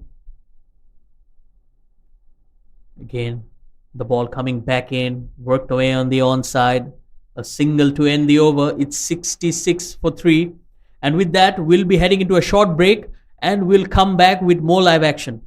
Again, the ball coming back in, worked away on the onside. A single to end the over. It's 66 for 3. And with that, we'll be heading into a short break and we'll come back with more live action.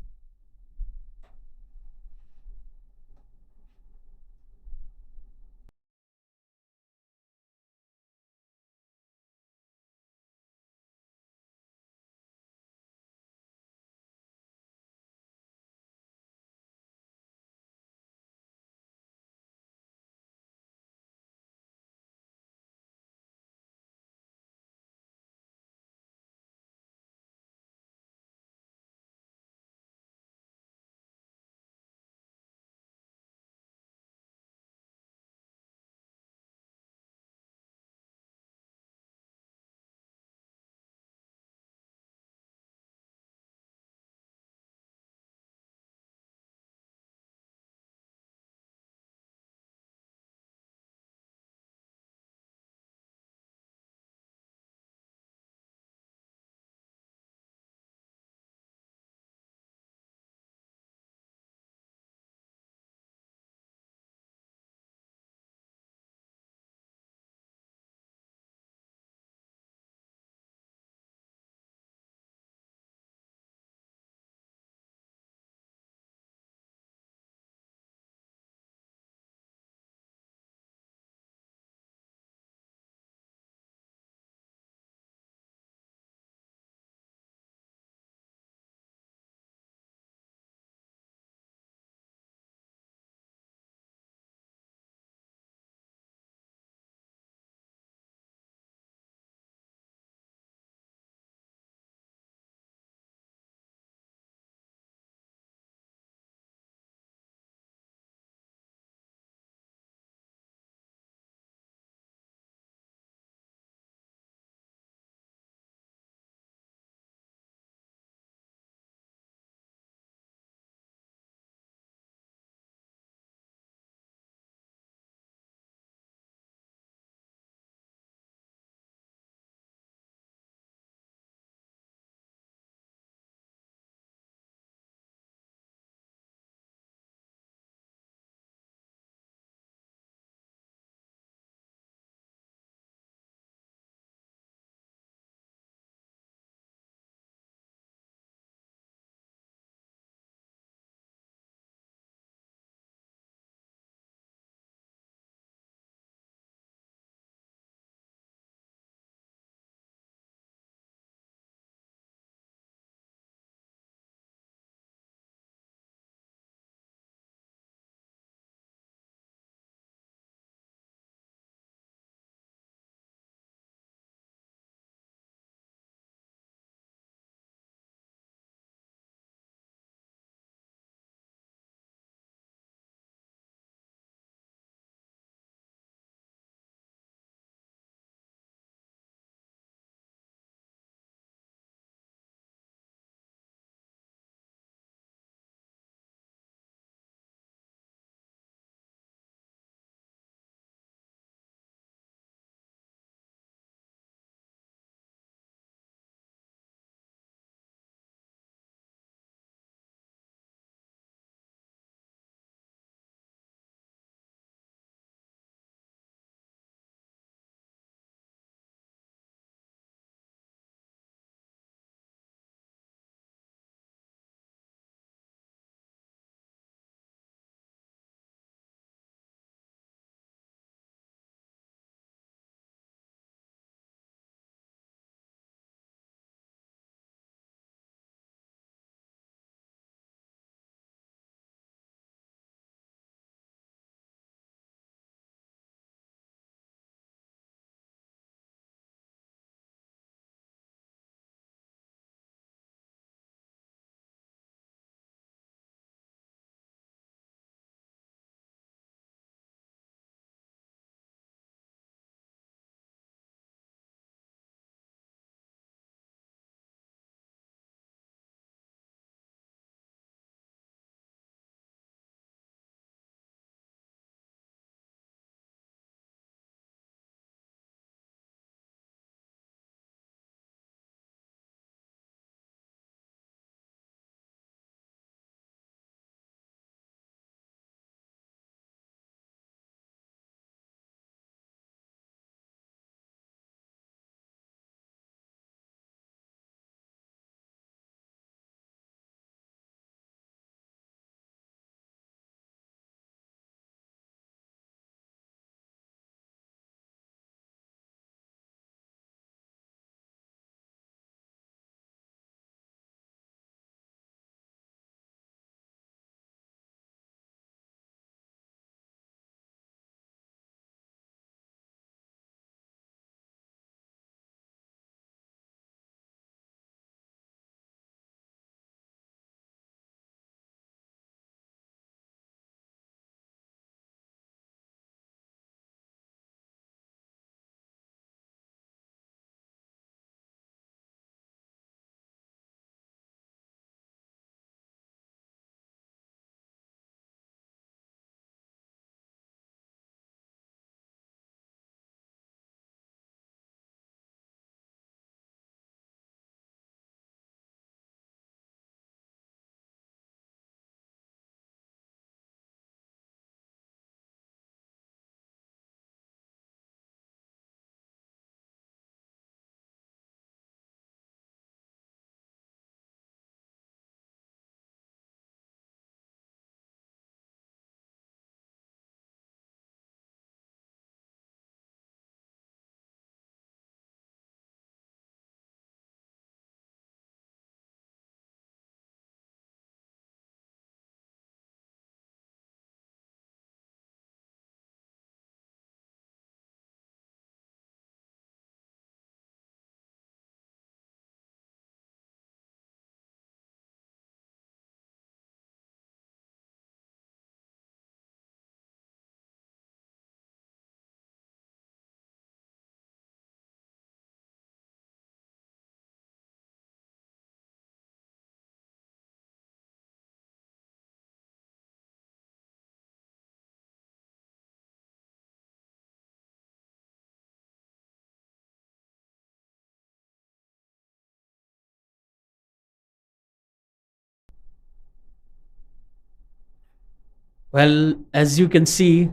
Well, as you can see,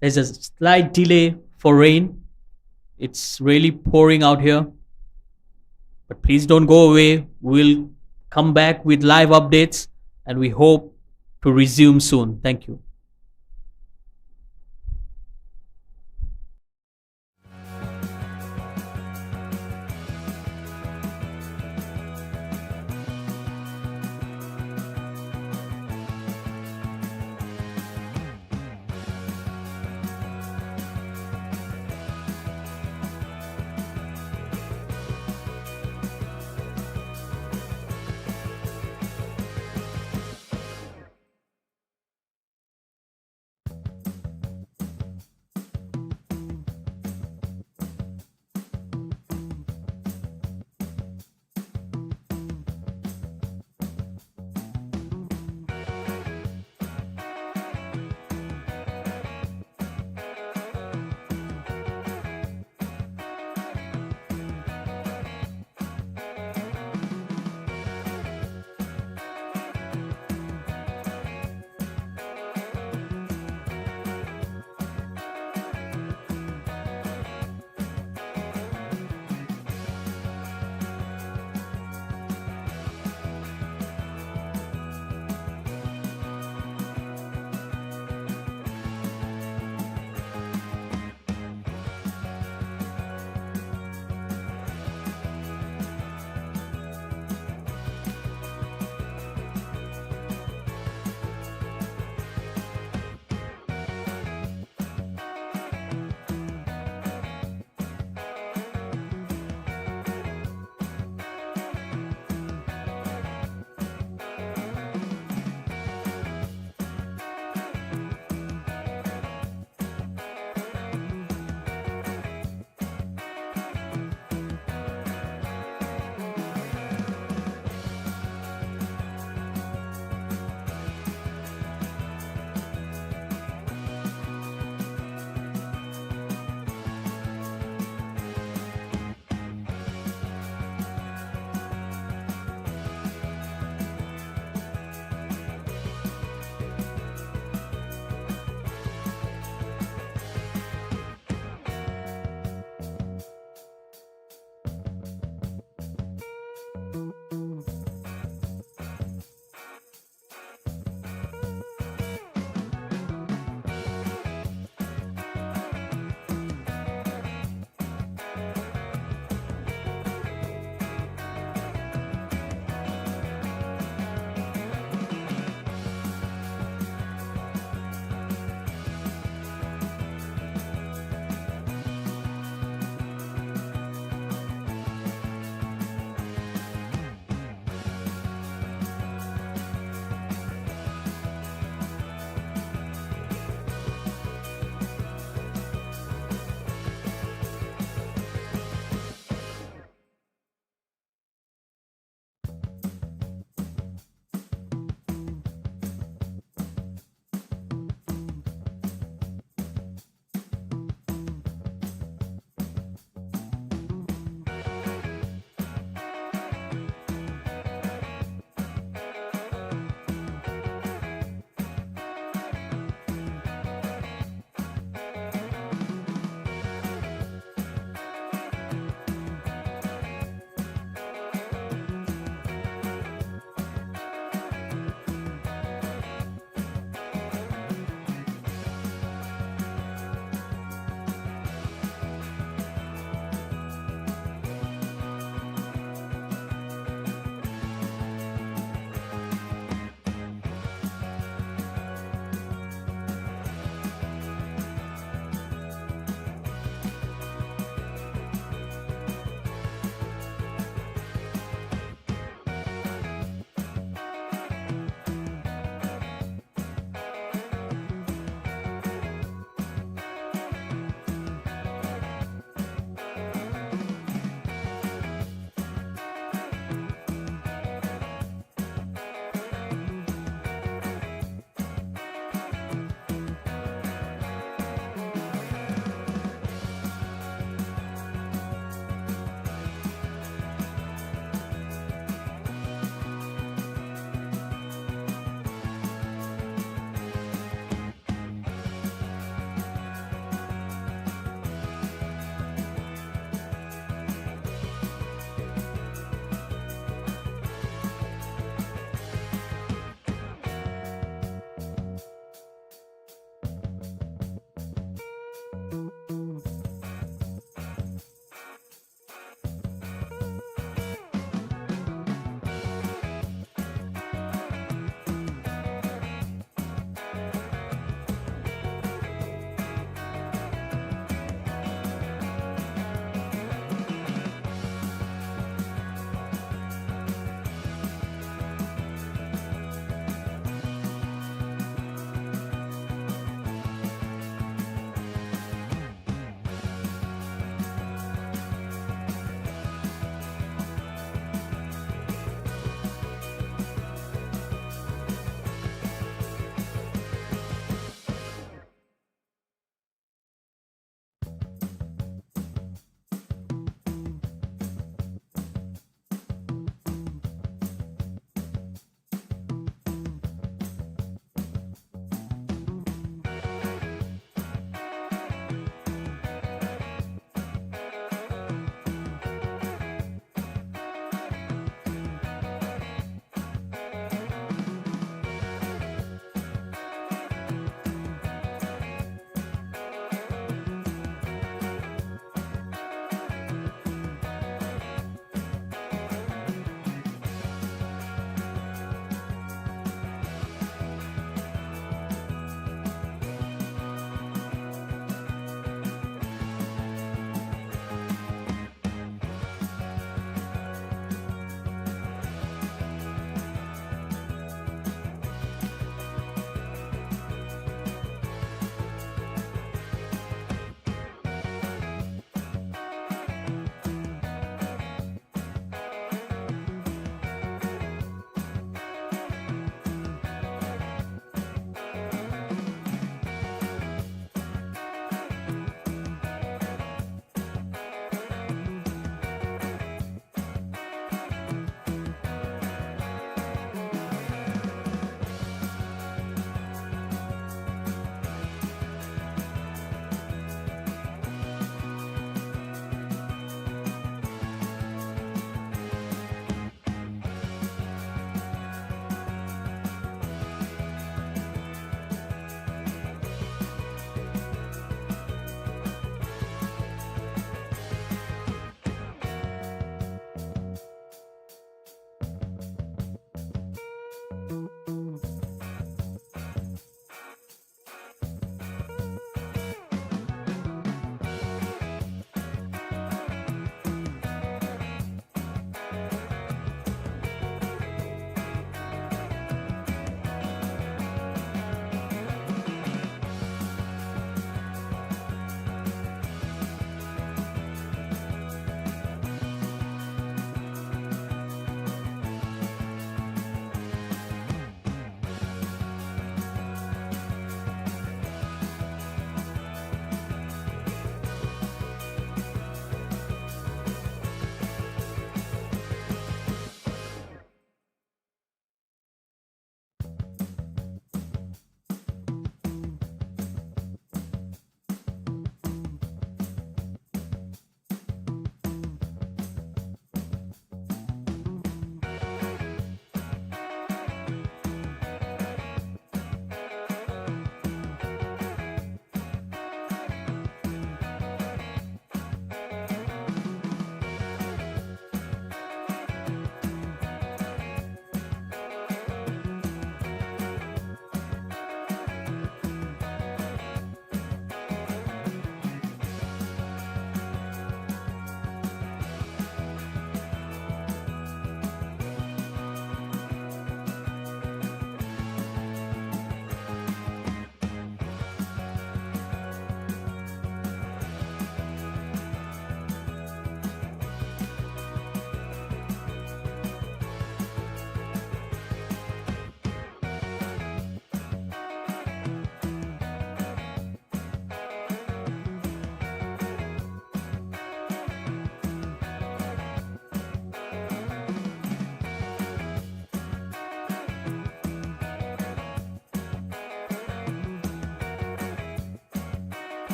there's a slight delay for rain. It's really pouring out here. But please don't go away. We'll come back with live updates and we hope to resume soon. Thank you.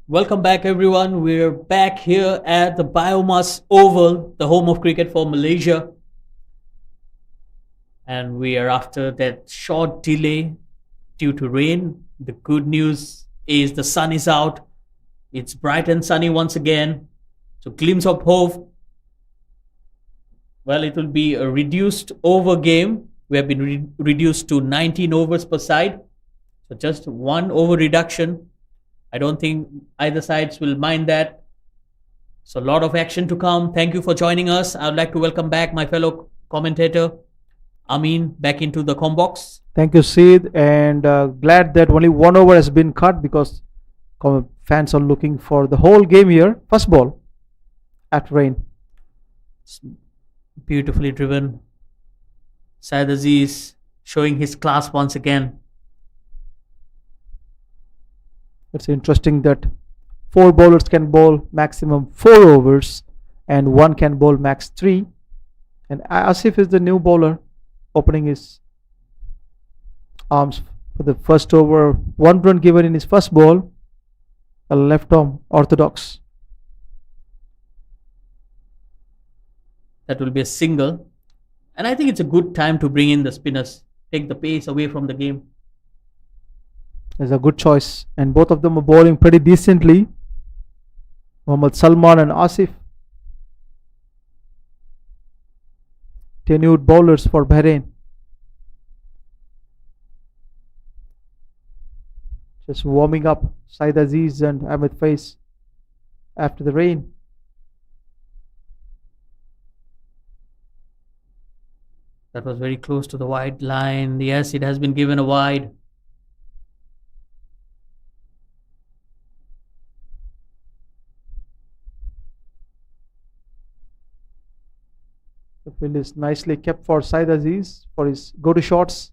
Welcome back, everyone. We're back here at the BAYUEMAS Oval, the home of cricket for Malaysia. And we are after that short delay due to rain. The good news is the sun is out. It's bright and sunny once again. So, glimpse of hope. Well, it will be a reduced over game. We have been reduced to 19 overs per side. So, just one over reduction. I don't think either sides will mind that. So, a lot of action to come. Thank you for joining us. I would like to welcome back my fellow commentator, Amin, back into the combox. Thank you, Sid, and glad that only 1 over has been cut because fans are looking for the whole game here. First ball at rain. Beautifully driven. Syed Aziz showing his class once again. It's interesting that 4 bowlers can bowl maximum 4 overs and one can bowl max 3. And Asif is the new bowler opening his arms for the first over. 1 run given in his first ball. A left arm orthodox. That will be a single. And I think it's a good time to bring in the spinners, take the pace away from the game. Is a good choice, and both of them are bowling pretty decently. Mohammad Salman and Asif, tenured bowlers for Bahrain. Just warming up Syed Aziz and Ahmed Faiz after the rain. That was very close to the wide line. Yes, it has been given a wide. The field is nicely kept for Syed Aziz for his go-to shots.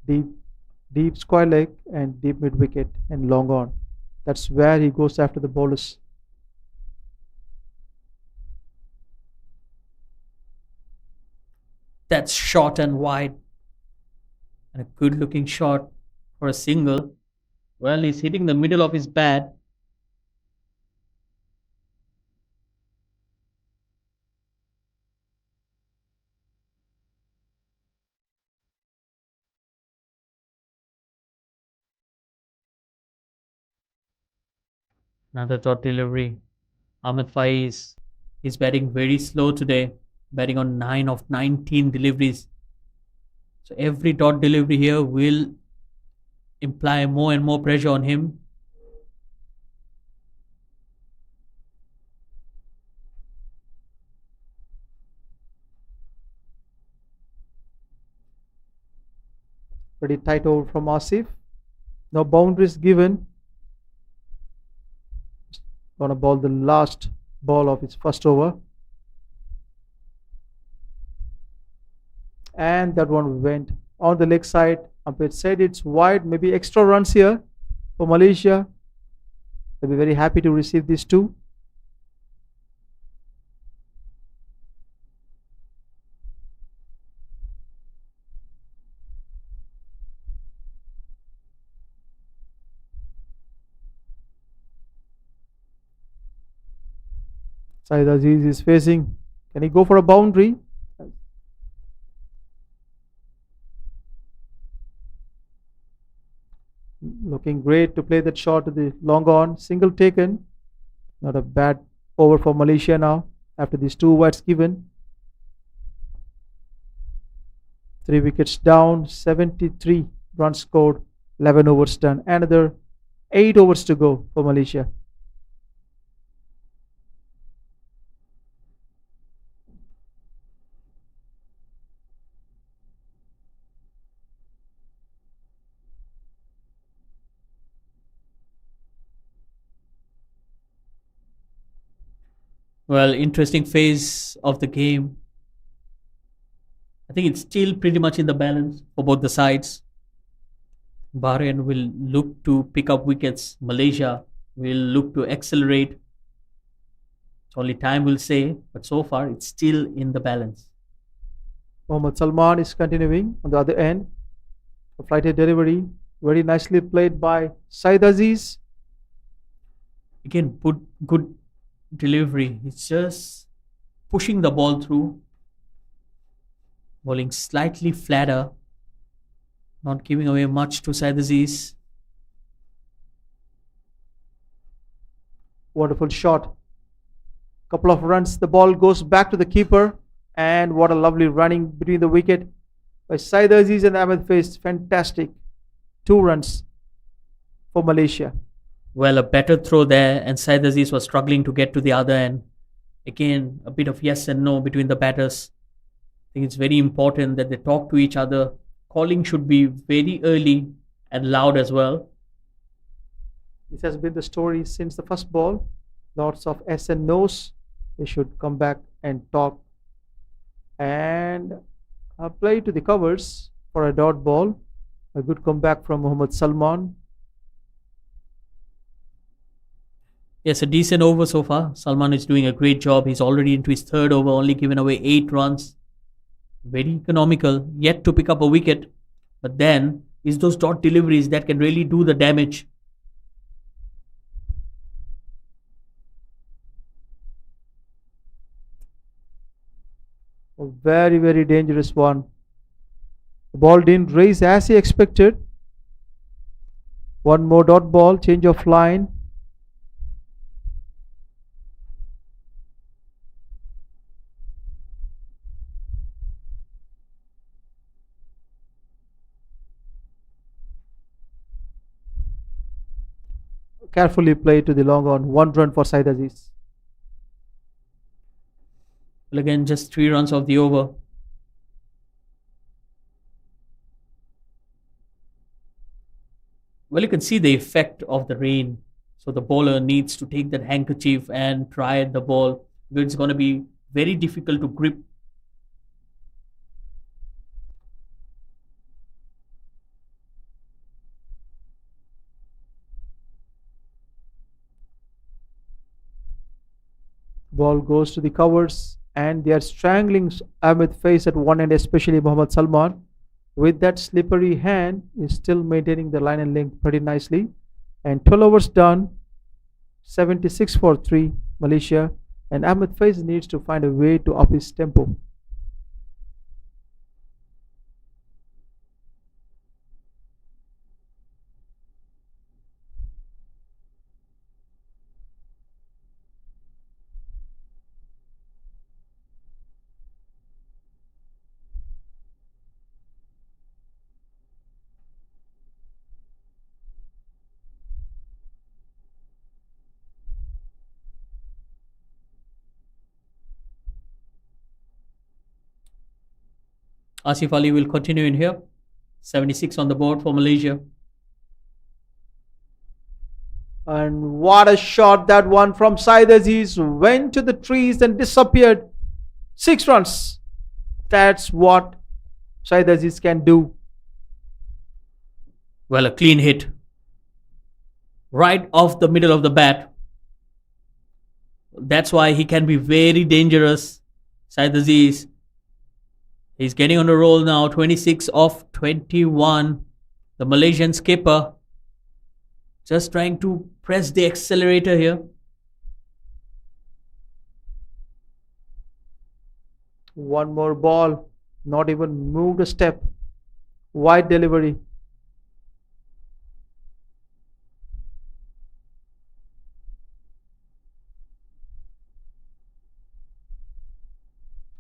Deep square leg and deep mid wicket and long on. That's where he goes after the bowlers. That's short and wide. And a good looking shot for a single. Well, he's hitting the middle of his bat. Another dot delivery. Ahmed Faiz is batting very slow today, batting on 9 of 19 deliveries. So every dot delivery here will imply more and more pressure on him. Pretty tight over from Asif. No boundaries given. Gonna bowl the last ball of his first over. And that one went on the leg side. Umpire said it's wide, maybe extra runs here for Malaysia. They'll be very happy to receive these two. Syed Aziz is facing. Can he go for a boundary? Looking great to play that shot to the long on. Single taken. Not a bad over for Malaysia now after these 2 wides given. 3 wickets down. 73 runs scored. 11 overs done. Another 8 overs to go for Malaysia. Well, interesting phase of the game. I think it's still pretty much in the balance for both the sides. Bahrain will look to pick up wickets. Malaysia will look to accelerate. Only time will say, but so far it's still in the balance. Mohammad Salman is continuing on the other end. A flighted delivery. Very nicely played by Said Aziz. Again, put good delivery. It's just pushing the ball through, bowling slightly flatter, not giving away much to Said Aziz. Wonderful shot. Couple of runs. The ball goes back to the keeper. And what a lovely running between the wicket by Said Aziz and Ahmed Faiz. Fantastic. 2 runs for Malaysia. Well, a better throw there, and Said Aziz was struggling to get to the other end. Again, a bit of yes and no between the batters. I think it's very important that they talk to each other. Calling should be very early and loud as well. This has been the story since the first ball. Lots of S and no's. They should come back and talk. And a play to the covers for a dot ball. A good comeback from Mohammad Salman. Yes, a decent over so far. Salman is doing a great job. He's already into his third over, only given away 8 runs. Very economical, yet to pick up a wicket. But then, it's those dot deliveries that can really do the damage. A very, very dangerous one. The ball didn't raise as he expected. One more dot ball, change of line. Carefully played to the long on. 1 run for Said Aziz. Well, again, just 3 runs of the over. Well, you can see the effect of the rain. So the bowler needs to take that handkerchief and try at the ball. It's going to be very difficult to grip. Ball goes to the covers and they are strangling Ahmed Faiz at one end, especially Mohammad Salman. With that slippery hand, is still maintaining the line and length pretty nicely. And 12 overs done, 76 for 3, Malaysia. And Ahmed Faiz needs to find a way to up his tempo. Asif Ali will continue in here. 76 on the board for Malaysia. And what a shot that one from Said Aziz. Went to the trees and disappeared. 6 runs. That's what Said Aziz can do. Well, a clean hit. Right off the middle of the bat. That's why he can be very dangerous. Said Aziz. He's getting on a roll now. 26 of 21. The Malaysian skipper just trying to press the accelerator here. One more ball. Not even moved a step. Wide delivery.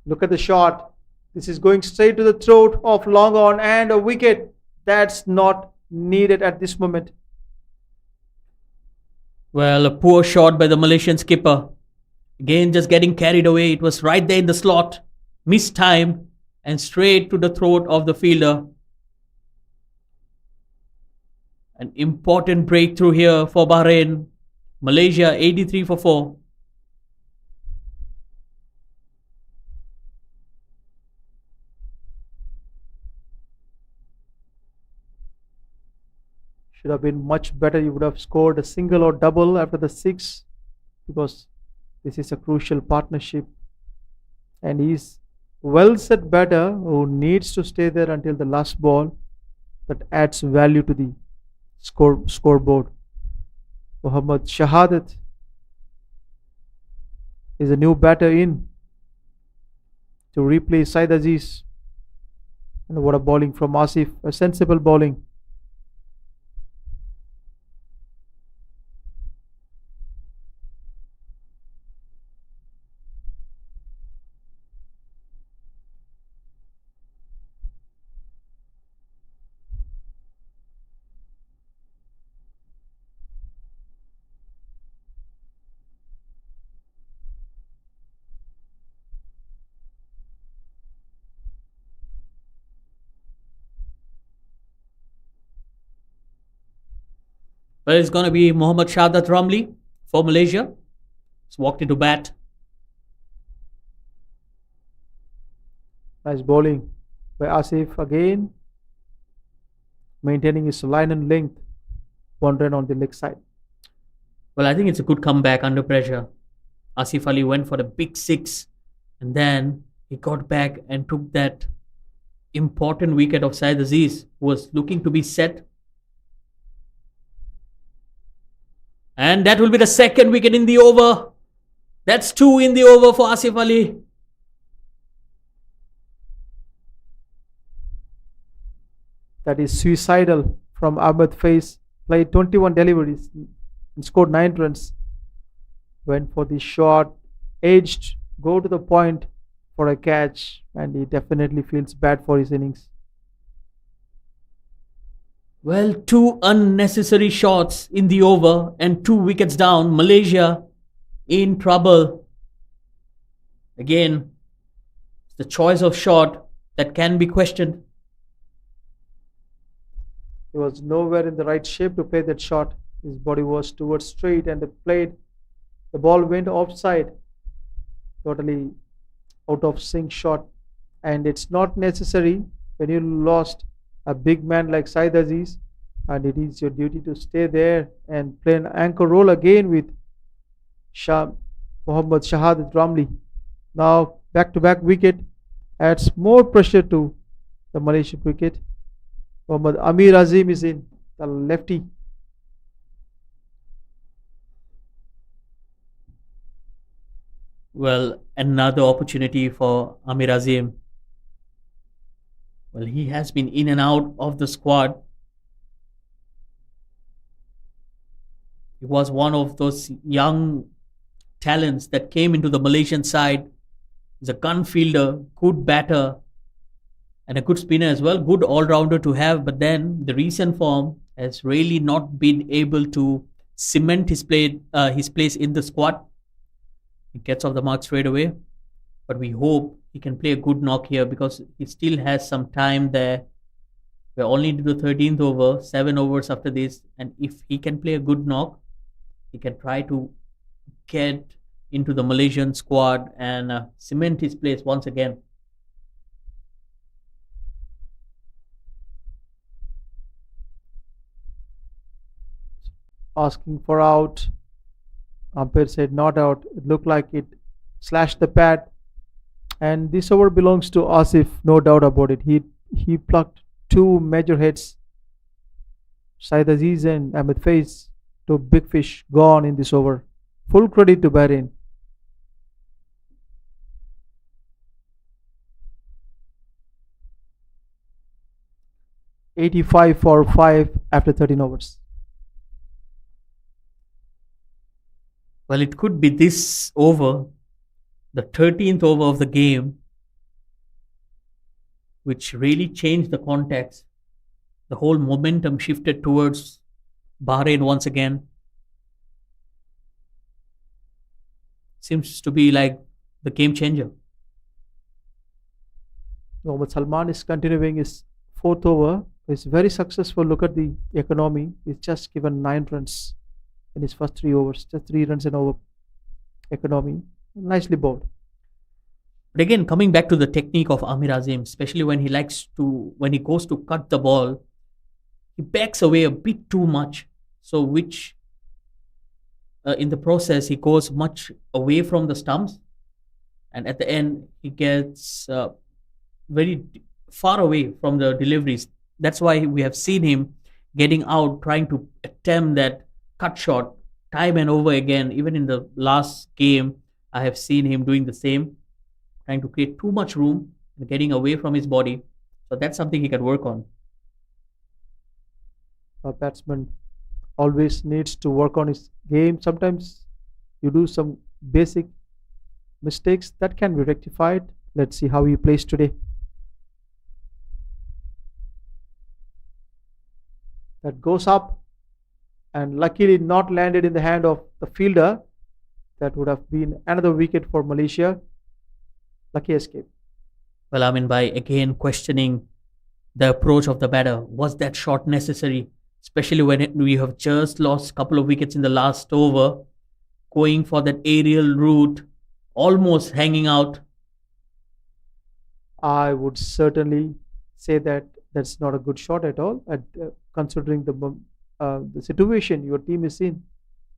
Look at the shot. This is going straight to the throat of long on and a wicket. That's not needed at this moment. Well, a poor shot by the Malaysian skipper. Again, just getting carried away. It was right there in the slot. Missed time and straight to the throat of the fielder. An important breakthrough here for Bahrain. Malaysia 83 for 4. Should have been much better. You would have scored a single or double after the 6, because this is a crucial partnership. And he's well set batter who needs to stay there until the last ball. That adds value to the scoreboard. Mohammad Shahadat is a new batter in to replace Said Aziz. And what a bowling from Asif, a sensible bowling. Well, it's going to be Mohammad Shahadat Ramli for Malaysia. He's walked into bat. Nice bowling by Asif again, maintaining his line and length. 1 run on the leg side. Well, I think it's a good comeback under pressure. Asif Ali went for the big six and then he got back and took that important wicket of Said Aziz, who was looking to be set. And that will be the second wicket in the over. That's 2 in the over for Asif Ali. That is suicidal from Ahmed Faiz. Played 21 deliveries and scored 9 runs. Went for the short, edged, go to the point for a catch, and he definitely feels bad for his innings. Well, 2 unnecessary shots in the over and 2 wickets down. Malaysia in trouble. Again, the choice of shot that can be questioned. He was nowhere in the right shape to play that shot. His body was towards straight and the ball went offside. Totally out of sync shot. And it's not necessary when you lost a big man like Said Aziz, and it is your duty to stay there and play an anchor role again with Mohammad Shahadat Ramli. Now back-to-back wicket adds more pressure to the Malaysian cricket. Mohammad Amir Azim is in, the lefty. Well, another opportunity for Amir Azim. Well, he has been in and out of the squad. He was one of those young talents that came into the Malaysian side. He's a gun fielder, good batter, and a good spinner as well. Good all-rounder to have, but then the recent form has really not been able to cement his place in the squad. He gets off the mark straight away, but we hope he can play a good knock here because he still has some time there. We're only into the 13th over, 7 overs after this, and if he can play a good knock, he can try to get into the Malaysian squad and cement his place once again. Asking for out. Umpire said not out. It looked like it slashed the pad. And this over belongs to Asif, no doubt about it. He plucked 2 major hits. Said Aziz and Ahmed Faiz, 2 big fish gone in this over. Full credit to Bahrain. $85 for 5 after 13 overs. Well, it could be this over, the 13th over of the game, which really changed the context. The whole momentum shifted towards Bahrain once again. Seems to be like the game changer. Mohammad Salman is continuing his 4th over. He's very successful. Look at the economy. He's just given 9 runs in his first 3 overs. Just 3 runs and over economy. Nicely bowled. But again, coming back to the technique of Amir Azim, especially when he goes to cut the ball, he backs away a bit too much. So which in the process, he goes much away from the stumps. And at the end, he gets very far away from the deliveries. That's why we have seen him getting out, trying to attempt that cut shot time and over again. Even in the last game, I have seen him doing the same, trying to create too much room and getting away from his body. So that's something he can work on. A batsman always needs to work on his game. Sometimes you do some basic mistakes that can be rectified. Let's see how he plays today. That goes up and luckily not landed in the hand of the fielder. That would have been another wicket for Malaysia. Lucky escape. Well, I mean, by again questioning the approach of the batter, was that shot necessary? Especially when we have just lost a couple of wickets in the last over, going for that aerial route, almost hanging out. I would certainly say that that's not a good shot at all. Considering the situation your team is in,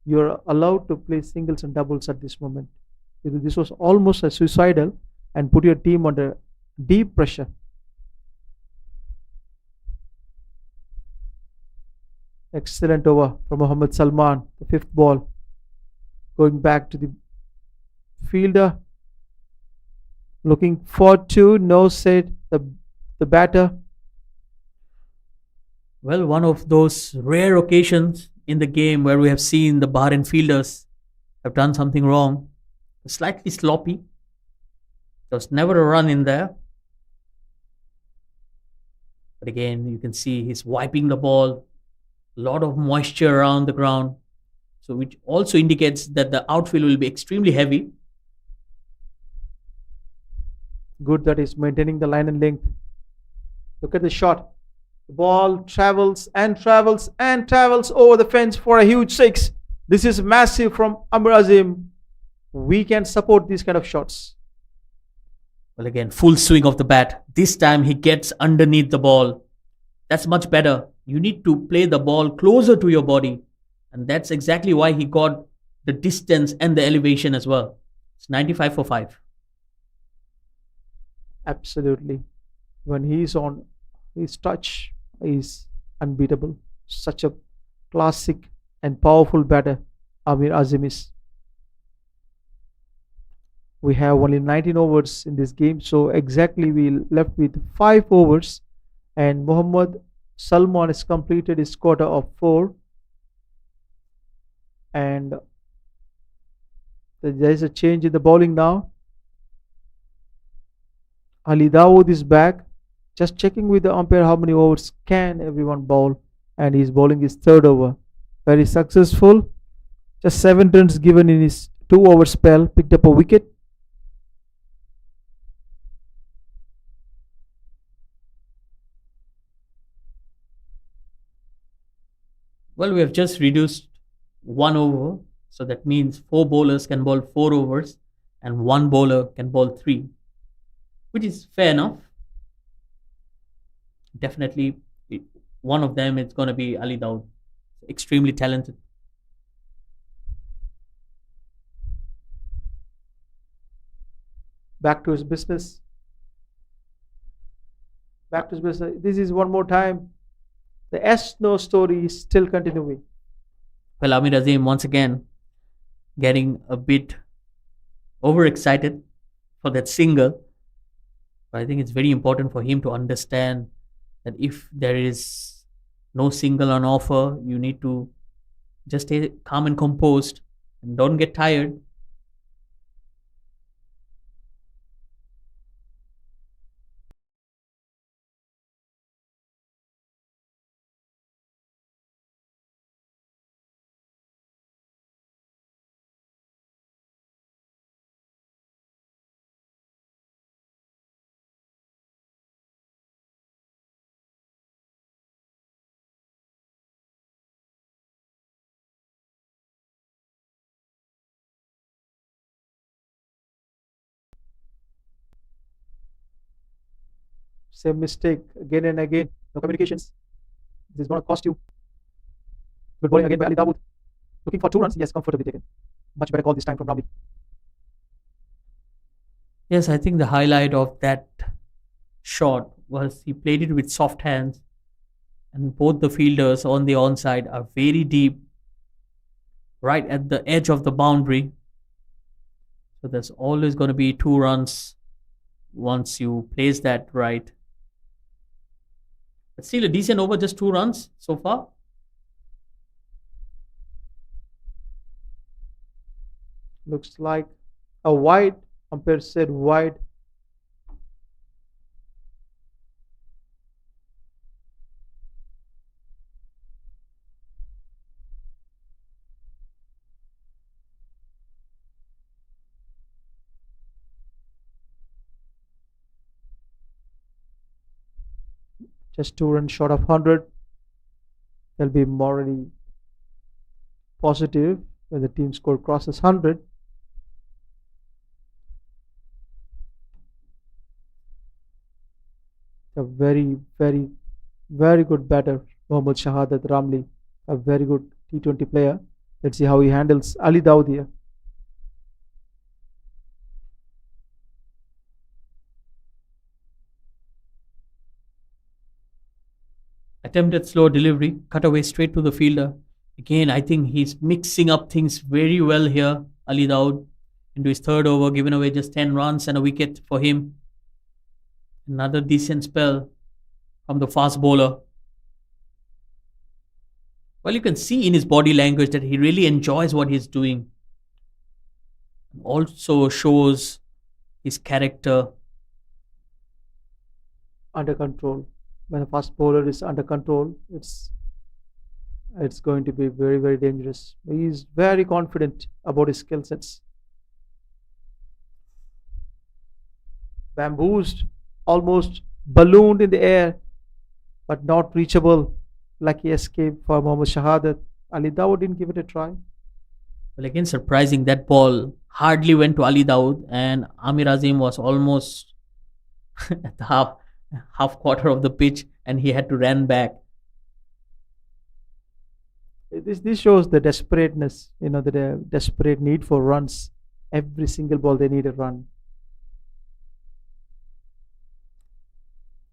you're allowed to play singles and doubles at this moment. This was almost a suicidal and put your team under deep pressure. Excellent over from Mohammad Salman, the fifth ball. Going back to the fielder, looking for two, no said the batter. Well, one of those rare occasions in the game where we have seen the Bahrain fielders have done something wrong. Slightly sloppy. There was never a run in there. But again, you can see he's wiping the ball. A lot of moisture around the ground. So which also indicates that the outfield will be extremely heavy. Good that he's maintaining the line and length. Look at the shot. The ball travels and travels and travels over the fence for a huge six. This is massive from Amr Azim. We can support these kind of shots. Well, again, full swing of the bat. This time he gets underneath the ball. That's much better. You need to play the ball closer to your body. And that's exactly why he got the distance and the elevation as well. It's 95 for 5. Absolutely. When he's on his touch, is unbeatable. Such a classic and powerful batter, Amir Azim is. We have only 19 overs in this game, so exactly we left with 5 overs, and Mohammad Salman has completed his quota of 4, and there is a change in the bowling now. Ali Dawood is back. Just checking with the umpire how many overs can everyone bowl, and he's bowling his 3rd over. Very successful. Just 7 runs given in his 2-over spell. Picked up a wicket. Well, we have just reduced 1 over. So that means 4 bowlers can bowl 4 overs and 1 bowler can bowl 3, which is fair enough. Definitely, one of them is going to be Ali Dawood. Extremely talented. Back to his business. Back to his business. This is one more time. The S-No story is still continuing. Well, Amir Azim once again getting a bit overexcited for that single. But I think it's very important for him to understand that if there is no single on offer, you need to just stay calm and composed and don't get tired. Same mistake again and again. No communications. This is going to cost you. Good bowling again by Ali Dawood. Looking for 2 runs. Yes, comfortably taken. Much better call this time from Ravi. Yes, I think the highlight of that shot was he played it with soft hands. And both the fielders on the onside are very deep, right at the edge of the boundary. So there's always going to be 2 runs once you place that right. But still a decent over, just 2 runs so far. Looks like a wide. Umpire said wide. Just 2 runs short of 100. They'll be morally positive when the team score crosses 100. A very, very, very good batter, Mohammad Shahadat Ramli, a very good T20 player. Let's see how he handles Ali Dawood here. Attempted slow delivery, cut away straight to the fielder. Again, I think he's mixing up things very well here, Ali Dawood, into his third over, giving away just 10 runs and a wicket for him. Another decent spell from the fast bowler. Well, you can see in his body language that he really enjoys what he's doing. Also shows his character. Under control. When a fast bowler is under control, it's going to be very, very dangerous. He's very confident about his skill sets. Bamboozled, almost ballooned in the air, but not reachable. Lucky escape for Mohammad Shahadat. Ali Dawood didn't give it a try. Well, again, surprising, that ball hardly went to Ali Dawood, and Amir Azim was almost at the half quarter of the pitch, and he had to run back. This shows the desperateness, the desperate need for runs. Every single ball they need a run.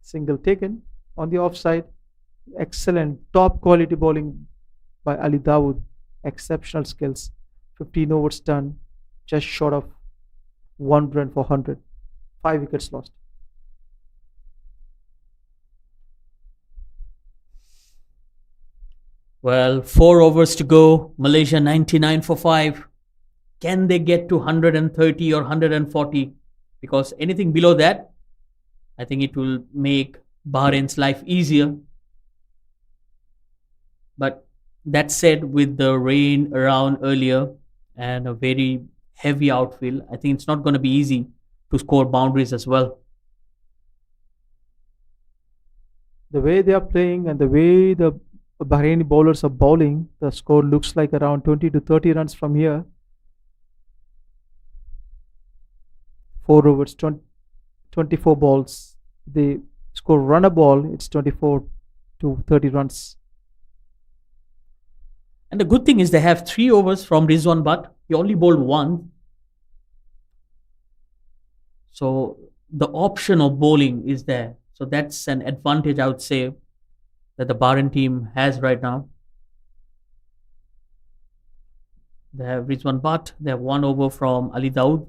Single taken on the offside. Excellent, top quality bowling by Ali Dawood. Exceptional skills. 15 overs done, just short of 1 run for 100. 5 wickets lost. Well, 4 overs to go. Malaysia 99 for 5. Can they get to 130 or 140? Because anything below that, I think it will make Bahrain's life easier. But that said, with the rain around earlier and a very heavy outfield, I think it's not going to be easy to score boundaries as well. The way they are playing and the way the Bahraini bowlers are bowling, the score looks like around 20 to 30 runs from here. 4 overs, 24 balls. They score run a ball, it's 24 to 30 runs. And the good thing is they have 3 overs from Rizwan Butt. He only bowled 1. So the option of bowling is there. So that's an advantage, I would say, that the Bahrain team has right now. They have Rizwan Butt. They have 1 over from Ali Dawood.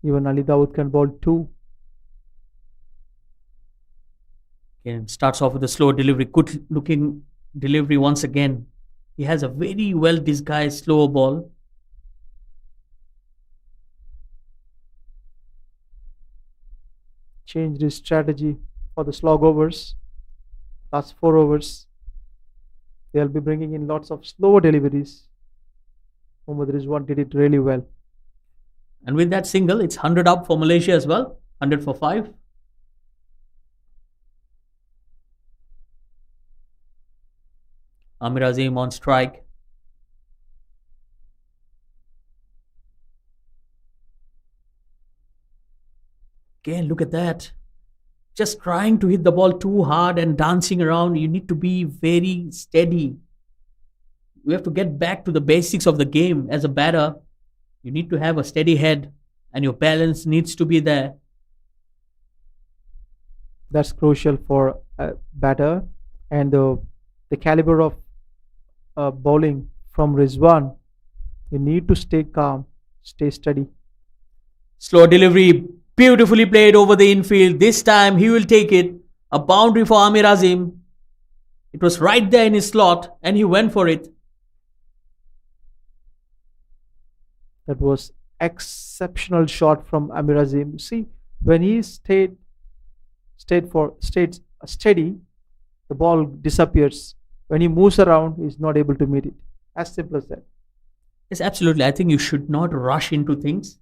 Even Ali Dawood can bowl 2. Again, starts off with a slow delivery. Good looking delivery once again. He has a very well disguised slower ball. Changed his strategy for the slog overs. Last 4 overs, they'll be bringing in lots of slower deliveries. Mohammad Rizwan did it really well. And with that single, it's 100 up for Malaysia as well. 100 for 5. Amir Azim on strike. Again, look at that. Just trying to hit the ball too hard and dancing around. You need to be very steady. We have to get back to the basics of the game. As a batter, you need to have a steady head and your balance needs to be there. That's crucial for a batter. And the caliber of bowling from Rizwan, you need to stay calm, stay steady. Slow delivery, beautifully played over the infield. This time he will take it. A boundary for Amir Azim. It was right there in his slot and he went for it. That was exceptional shot from Amir Azim. See, when he stayed steady, the ball disappears. When he moves around, he's not able to meet it. As simple as that. Yes, absolutely. I think you should not rush into things.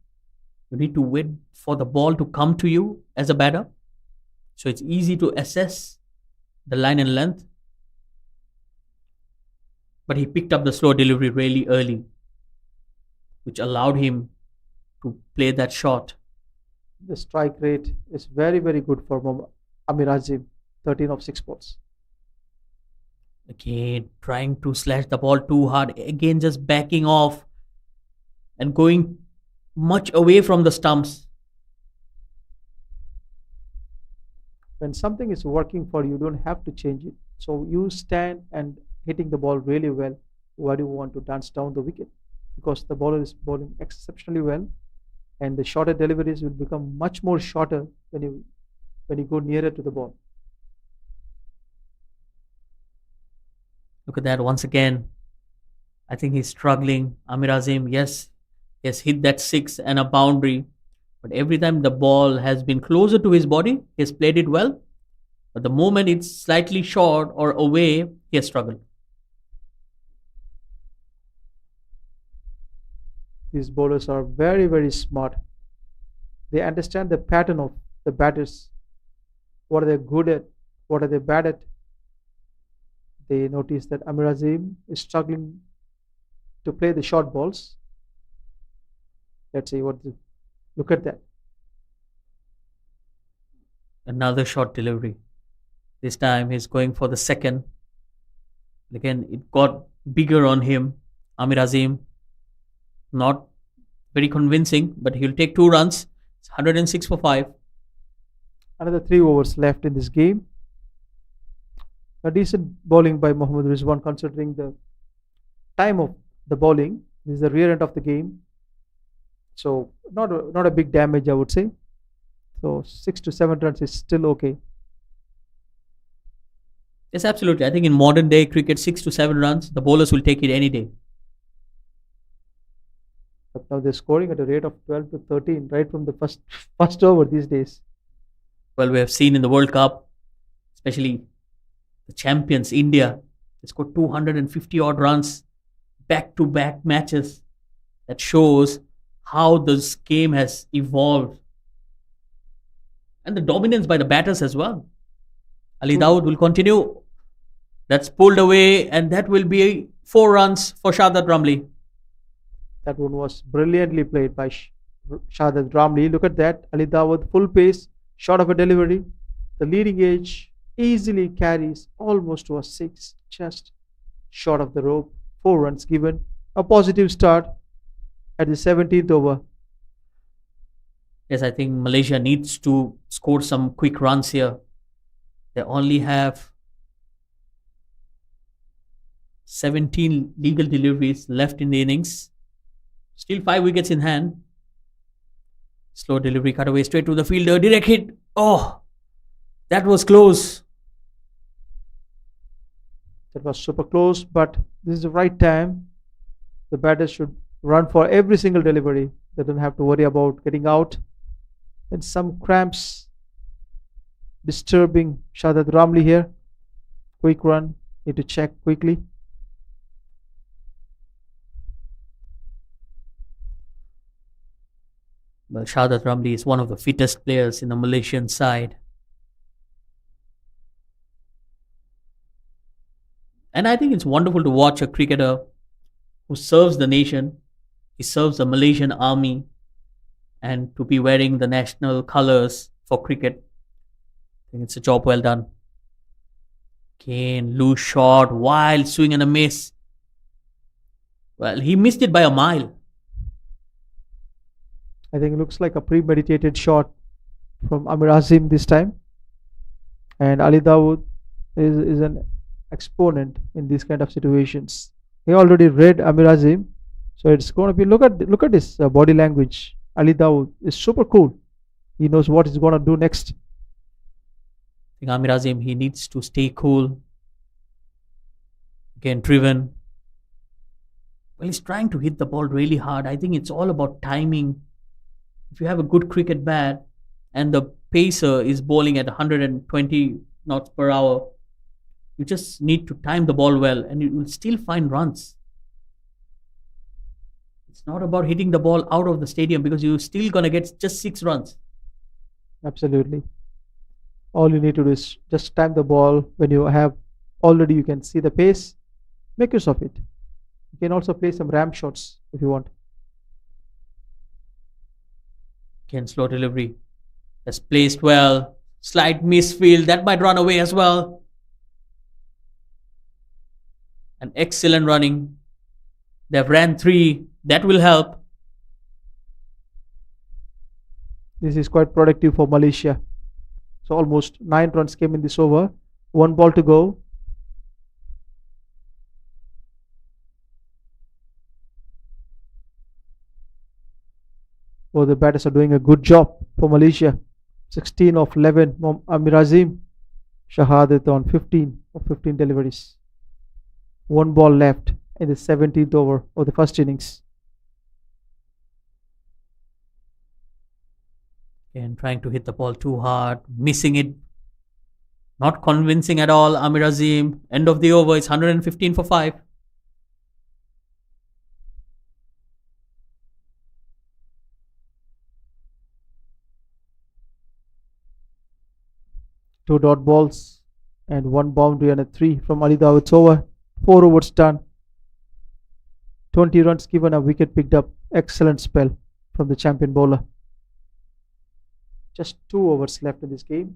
You need to wait for the ball to come to you as a batter. So it's easy to assess the line and length. But he picked up the slow delivery really early, which allowed him to play that shot. The strike rate is very, very good for Amir Azim, 13 of 6 balls. Again, trying to slash the ball too hard. Again, just backing off and going much away from the stumps. When something is working for you, you don't have to change it. So you stand and hitting the ball really well. Why do you want to dance down the wicket? Because the bowler is bowling exceptionally well, and the shorter deliveries will become much more shorter when you go nearer to the ball. Look at that once again. I think he's struggling. Amir Azim, yes, he has hit that six and a boundary. But every time the ball has been closer to his body, he has played it well. But the moment it's slightly short or away, he has struggled. These bowlers are very, very smart. They understand the pattern of the batters. What are they good at? What are they bad at? They notice that Amir Azim is struggling to play the short balls. Let's see look at that. Another short delivery. This time he's going for the second. Again, it got bigger on him. Amir Azim, not very convincing, but he'll take 2 runs. It's 106 for 5. Another 3 overs left in this game. A decent bowling by Mohammad Rizwan considering the time of the bowling. This is the rear end of the game. So not a big damage, I would say. So 6 to 7 runs is still okay. Yes, absolutely. I think in modern day cricket, 6 to 7 runs, the bowlers will take it any day. But now they're scoring at a rate of 12 to 13 right from the first over these days. Well, we have seen in the World Cup, especially the champions, India, they scored 250 odd runs back to back matches. That shows how this game has evolved. And the dominance by the batters as well. Ali Dawood will continue. That's pulled away, and that will be 4 runs for Shahzad Ramli. That one was brilliantly played by Shahzad Ramli. Look at that. Ali Dawood, full pace, short of a delivery. The leading edge easily carries almost to a 6, just short of the rope. 4 runs given. A positive start at the 17th over. Yes, I think Malaysia needs to score some quick runs here. They only have 17 legal deliveries left in the innings. Still 5 wickets in hand. Slow delivery cut away straight to the fielder. Direct hit. Oh, that was close. That was super close, but this is the right time. The batters should run for every single delivery. They don't have to worry about getting out. And some cramps disturbing Shahzad Ramli here. Quick run. Need to check quickly. Well, Shahzad Ramli is one of the fittest players in the Malaysian side. And I think it's wonderful to watch a cricketer who serves the nation. He serves the Malaysian army, and to be wearing the national colours for cricket. I think it's a job well done. Again, loose shot, wild swing and a miss. Well, he missed it by a mile. I think it looks like a premeditated shot from Amir Azim this time. And Ali Dawood is an exponent in these kind of situations. He already read Amir Azim, so it's going to be look at his body language. Ali Dawood is super cool. He knows what he's going to do next. I think Amir Azim, he needs to stay cool, again driven. Well, he's trying to hit the ball really hard. I think it's all about timing. If you have a good cricket bat and the pacer is bowling at 120 knots per hour, you just need to time the ball well and you will still find runs. It's not about hitting the ball out of the stadium because you're still going to get just 6 runs. Absolutely. All you need to do is just time the ball when you have already you can see the pace. Make use of it. You can also play some ram shots if you want. Again, slow delivery. That's placed well. Slight misfield. That might run away as well. An excellent running. They've ran 3. That will help. This is quite productive for Malaysia. So almost 9 runs came in this over. 1 ball to go. The batters are doing a good job for Malaysia. 16 of 11, Amir Azim. Shahadat on 15 of 15 deliveries. 1 ball left in the 17th over of the first innings. Again, trying to hit the ball too hard, missing it. Not convincing at all, Amir Azim. End of the over, it's 115 for 5. Two dot balls and 1 boundary and a 3 from Ali Dawood's over. 4 overs done. 20 runs given, a wicket picked up. Excellent spell from the champion bowler. Just 2 overs left in this game.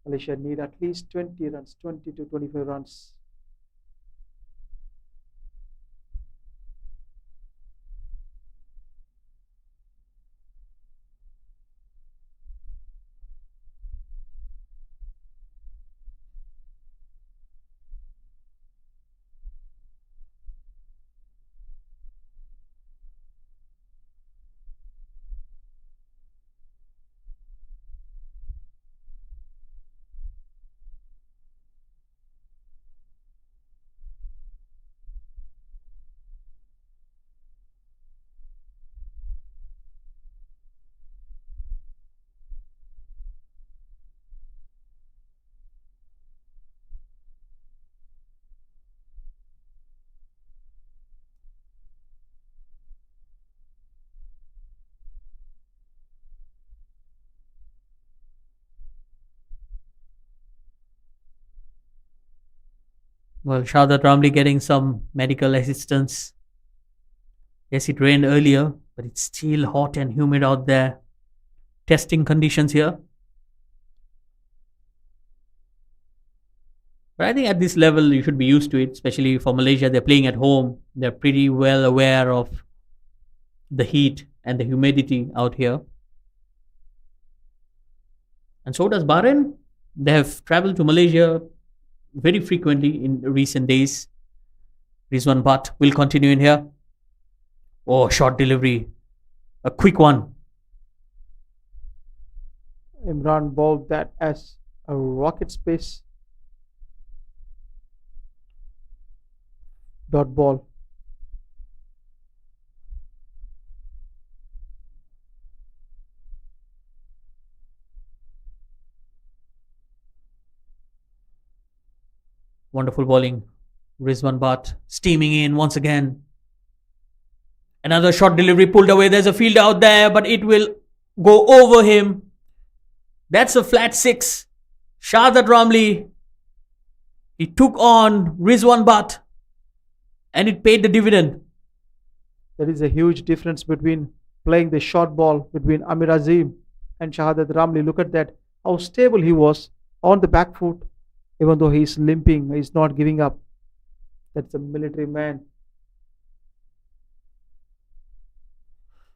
Malaysia need at least 20 runs, 20 to 25 runs. Well, Shahzad Ramli getting some medical assistance. Yes, it rained earlier, but it's still hot and humid out there. Testing conditions here. But I think at this level, you should be used to it, especially for Malaysia. They're playing at home. They're pretty well aware of the heat and the humidity out here. And so does Bahrain. They have traveled to Malaysia very frequently in recent days. Rizwan Butt will continue in here. Oh, short delivery. A quick one. Imran bowled that as a rocket space. Dot ball. Wonderful bowling. Rizwan Butt steaming in once again. Another short delivery pulled away. There's a fielder out there, but it will go over him. That's a flat 6. Shahzad Ramli. He took on Rizwan Butt and it paid the dividend. There is a huge difference between playing the short ball between Amir Azim and Shahadat Ramli. Look at that. How stable he was on the back foot. Even though he's limping, he's not giving up. That's a military man.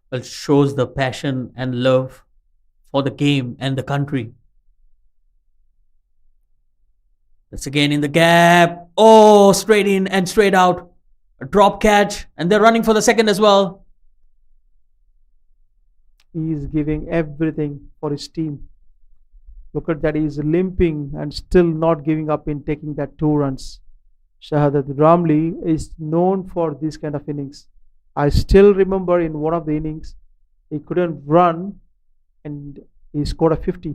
Well, shows the passion and love for the game and the country. That's again in the gap. Oh, straight in and straight out. A drop catch. And they're running for the second as well. He is giving everything for his team. Look at that, he is limping and still not giving up in taking that 2 runs. Shahadat Ramli is known for this kind of innings. I still remember in one of the innings, he couldn't run and he scored a 50.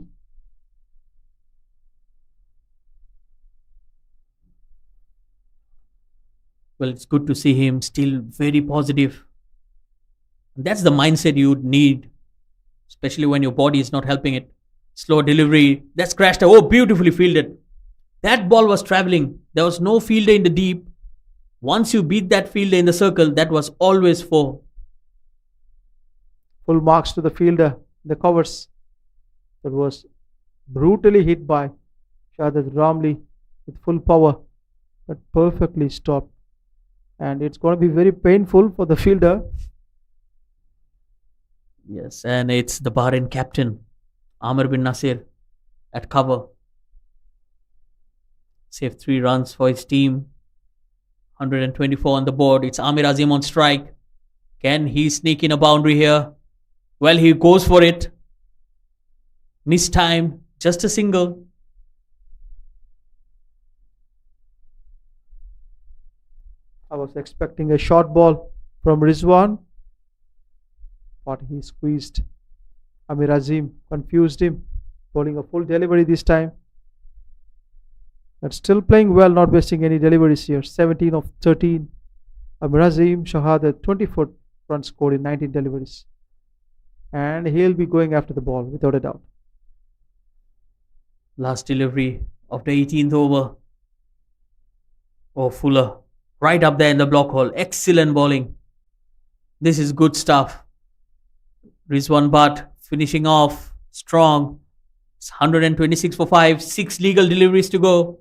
Well, it's good to see him still very positive. That's the mindset you would need, especially when your body is not helping it. Slow delivery. That's crashed. Oh, beautifully fielded. That ball was traveling. There was no fielder in the deep. Once you beat that fielder in the circle, that was always 4. Full marks to the fielder, the covers. That was brutally hit by Shahadat Ramli with full power, but perfectly stopped. And it's going to be very painful for the fielder. Yes, and it's the Bahrain captain, Amir bin Nasir, at cover. Saved 3 runs for his team. 124 on the board. It's Amir Azim on strike. Can he sneak in a boundary here? Well, he goes for it. Missed time. Just a single. I was expecting a short ball from Rizwan, but he squeezed. Amir Azim confused him, bowling a full delivery this time. But still playing well, not wasting any deliveries here. 17 of 13. Amir Azim Shahadat 24 runs scored in 19 deliveries. And he'll be going after the ball without a doubt. Last delivery of the 18th over. Oh, Fuller. Right up there in the block hole. Excellent bowling. This is good stuff. Rizwan Butt finishing off strong. It's 126 for 5. 6 legal deliveries to go.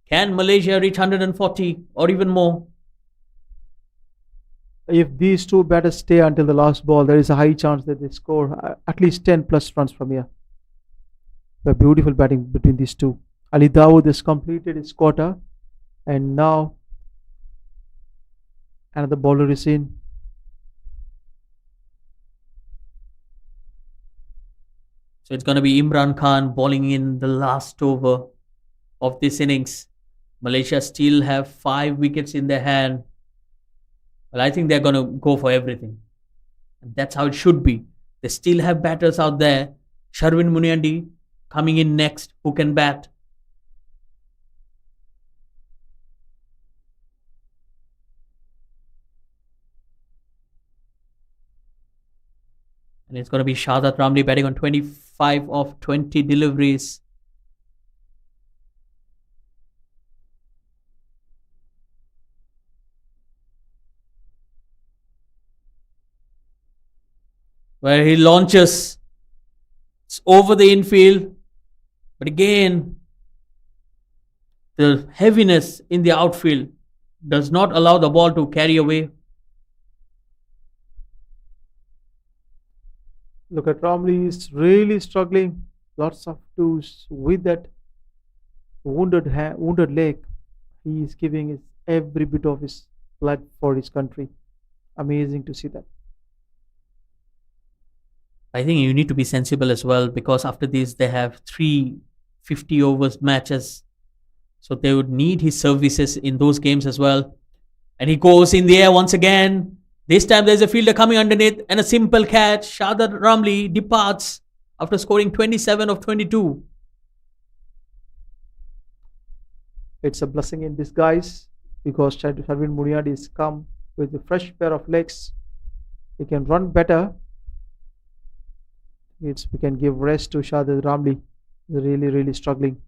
Can Malaysia reach 140 or even more? If these two batters stay until the last ball, there is a high chance that they score at least 10 plus runs from here. A beautiful batting between these two. Ali Dawood has completed his quarter, and now another bowler is in. So it's going to be Imran Khan bowling in the last over of this innings. Malaysia still have 5 wickets in their hand. Well, I think they're going to go for everything. And that's how it should be. They still have batters out there. Sharvin Muniandi coming in next, who can bat. And it's going to be Shahadat Ramli batting on 25 of 20 deliveries. Where he launches. It's over the infield. But again, the heaviness in the outfield does not allow the ball to carry away. Look at Ramli, is really struggling. Lots of twos with that wounded leg. He is giving his every bit of his blood for his country. Amazing to see that. I think you need to be sensible as well, because after this they have 3 50 overs matches. So they would need his services in those games as well. And he goes in the air once again. This time there's a fielder coming underneath and a simple catch. Shahadat Ramli departs after scoring 27 of 22. It's a blessing in disguise because Sharvin Muniadi has come with a fresh pair of legs. He can run better. We can give rest to Shahadat Ramli. He's really struggling.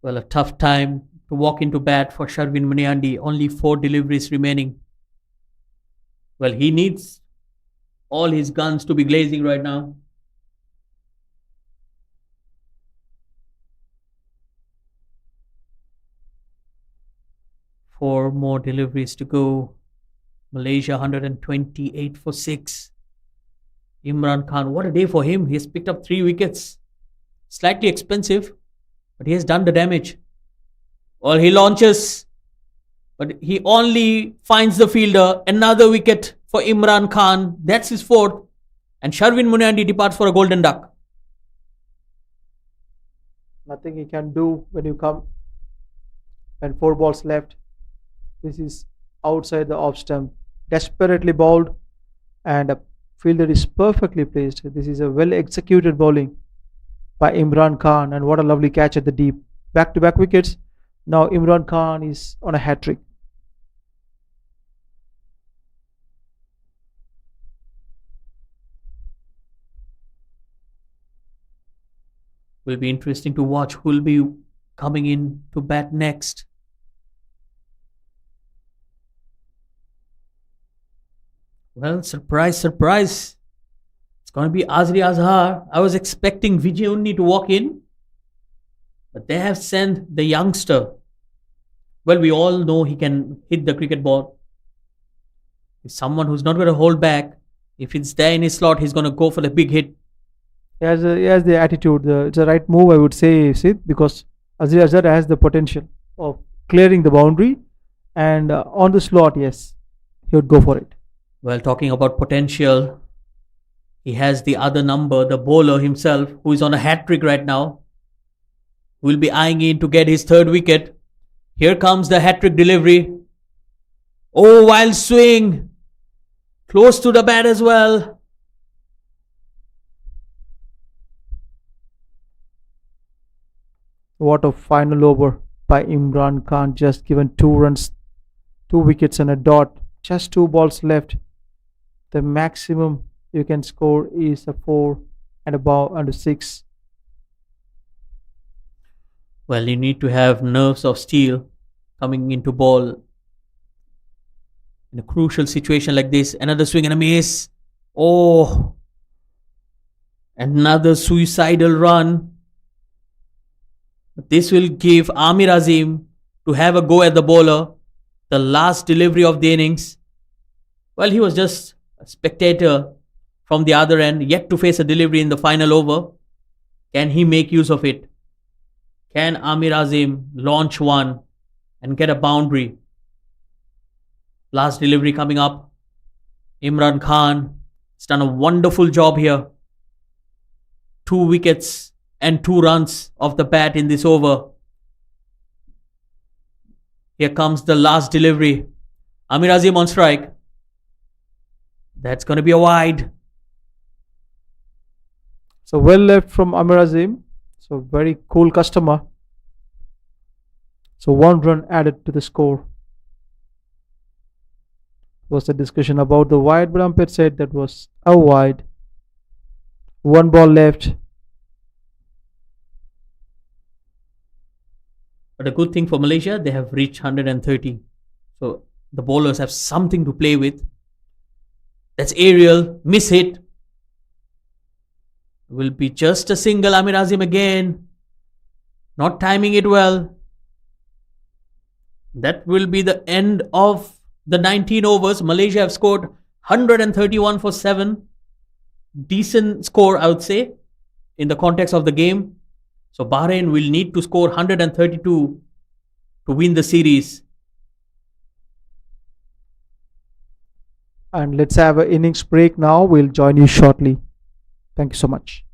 Well, a tough time to walk into bat for Sharvin Muniandi. Only 4 deliveries remaining. Well, he needs all his guns to be glazing right now. Four more deliveries to go. Malaysia 128 for 6. Imran Khan, what a day for him. He has picked up 3 wickets. Slightly expensive, but he has done the damage. Well, he launches, but he only finds the fielder. Another wicket for Imran Khan. That's his 4th. And Sharvin Munandi departs for a golden duck. Nothing he can do when you come when 4 balls left. This is outside the off stump. Desperately bowled, and a fielder is perfectly placed. This is a well executed bowling by Imran Khan, and what a lovely catch at the deep. Back to back wickets. Now Imran Khan is on a hat trick. Will be interesting to watch who will be coming in to bat next. Well, surprise, surprise. It's going to be Azri Azhar. I was expecting Vijay Unni to walk in, but they have sent the youngster. Well, we all know he can hit the cricket ball. He's someone who's not going to hold back. If it's there in his slot, he's going to go for the big hit. He has the attitude. It's the right move, I would say, Sid, because Azri Azhar has the potential of clearing the boundary, and on the slot, yes, he would go for it. Well, talking about potential, he has the other number, the bowler himself, who is on a hat trick right now. Will be eyeing in to get his 3rd wicket. Here comes the hat trick delivery. Oh, wild swing. Close to the bat as well. What a final over by Imran Khan. Just given 2 runs, 2 wickets and a dot. Just 2 balls left. The maximum you can score is a 4 and a 6. Well, you need to have nerves of steel coming into ball in a crucial situation like this. Another swing and a miss. Oh, another suicidal run. This will give Amir Azim to have a go at the bowler. The last delivery of the innings. Well, he was just a spectator from the other end, yet to face a delivery in the final over. Can he make use of it? Can Amir Azim launch one and get a boundary? Last delivery coming up. Imran Khan has done a wonderful job here. 2 wickets and 2 runs off the bat in this over. Here comes the last delivery. Amir Azim on strike. That's going to be a wide. So well left from Amir Azim. So very cool customer. So 1 run added to the score. Was the discussion about the wide, but umpire said that was a wide. 1 ball left. But a good thing for Malaysia, they have reached 130. So the bowlers have something to play with. That's aerial, miss hit. Will be just a single. Amir Azim again. Not timing it well. That will be the end of the 19 overs. Malaysia have scored 131 for 7. Decent score, I would say, in the context of the game. So Bahrain will need to score 132 to win the series. And let's have an innings break now. We'll join you shortly. Thank you so much.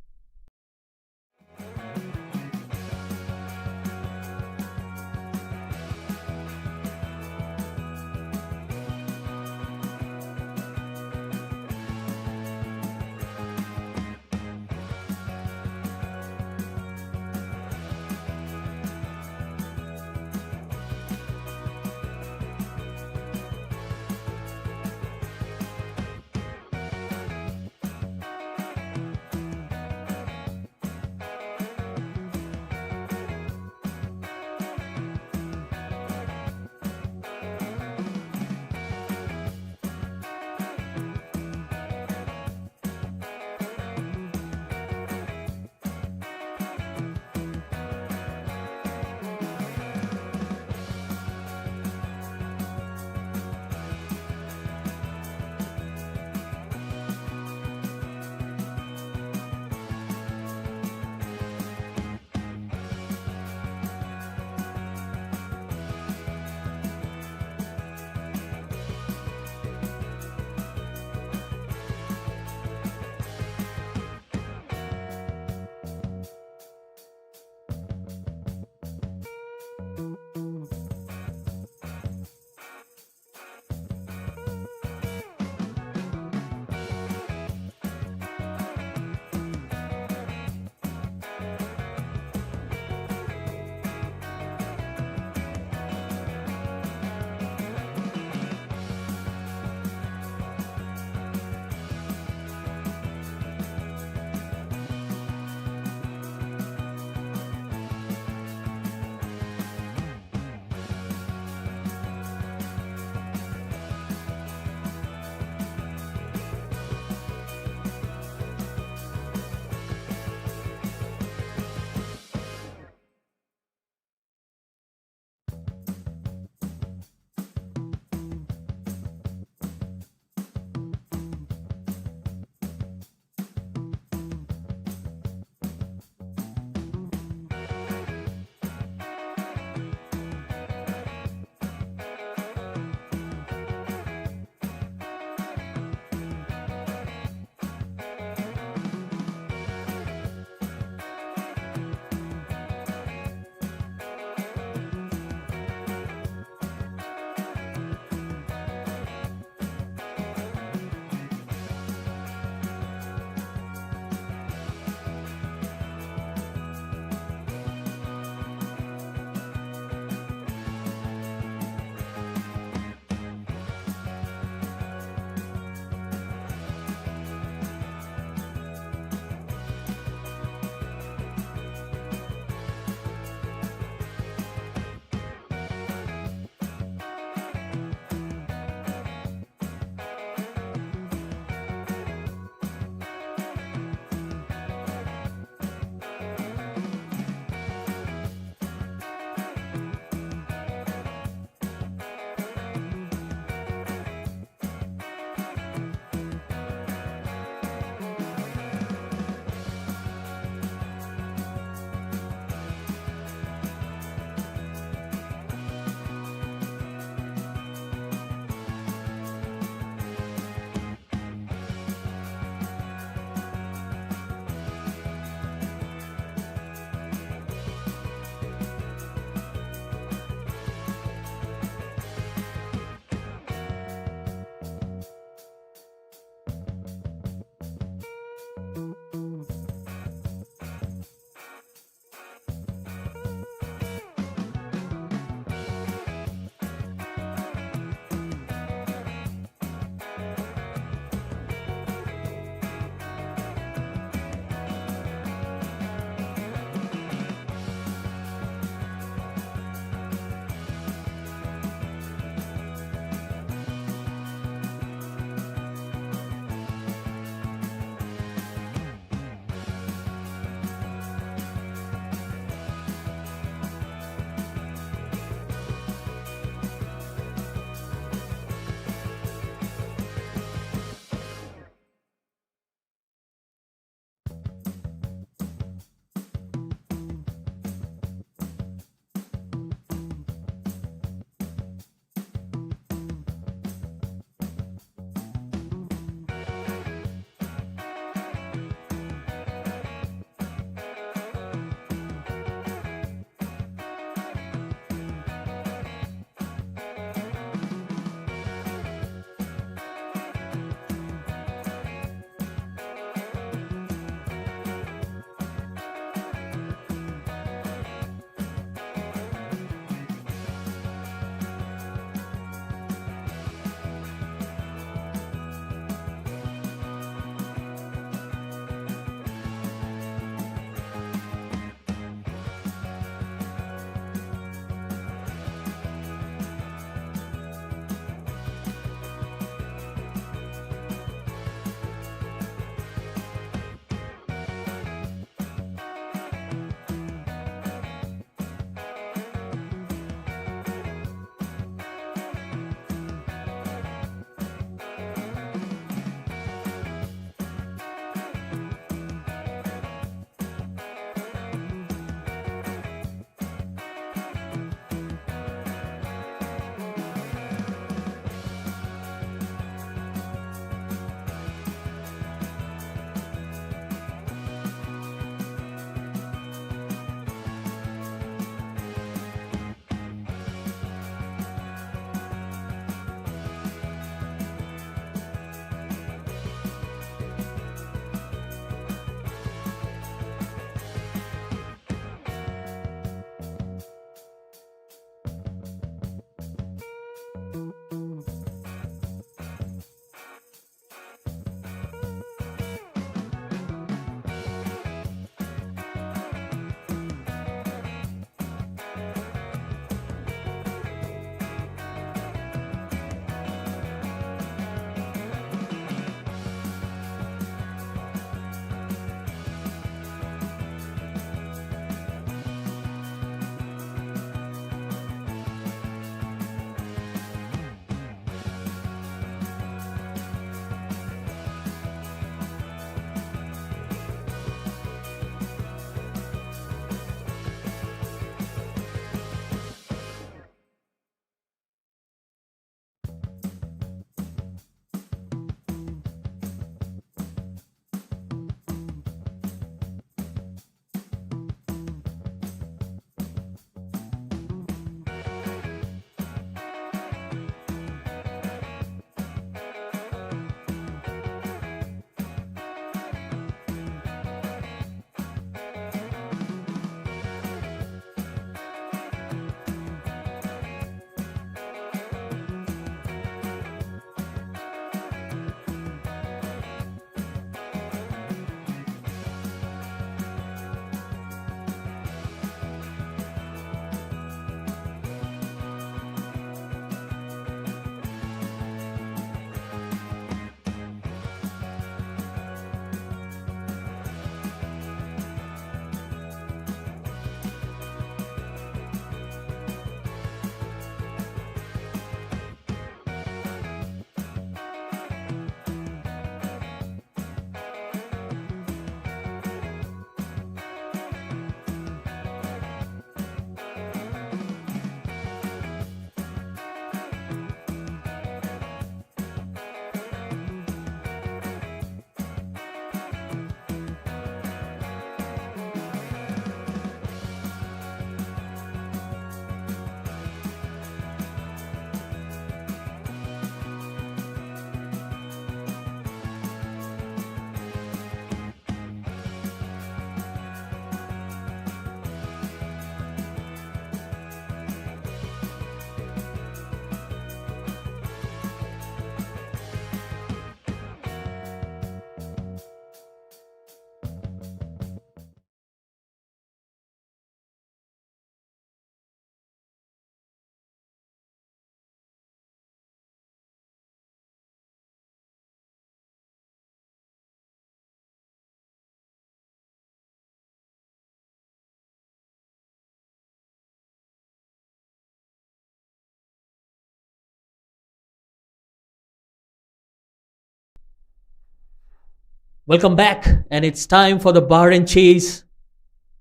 Welcome back, and it's time for the Bahrain chase.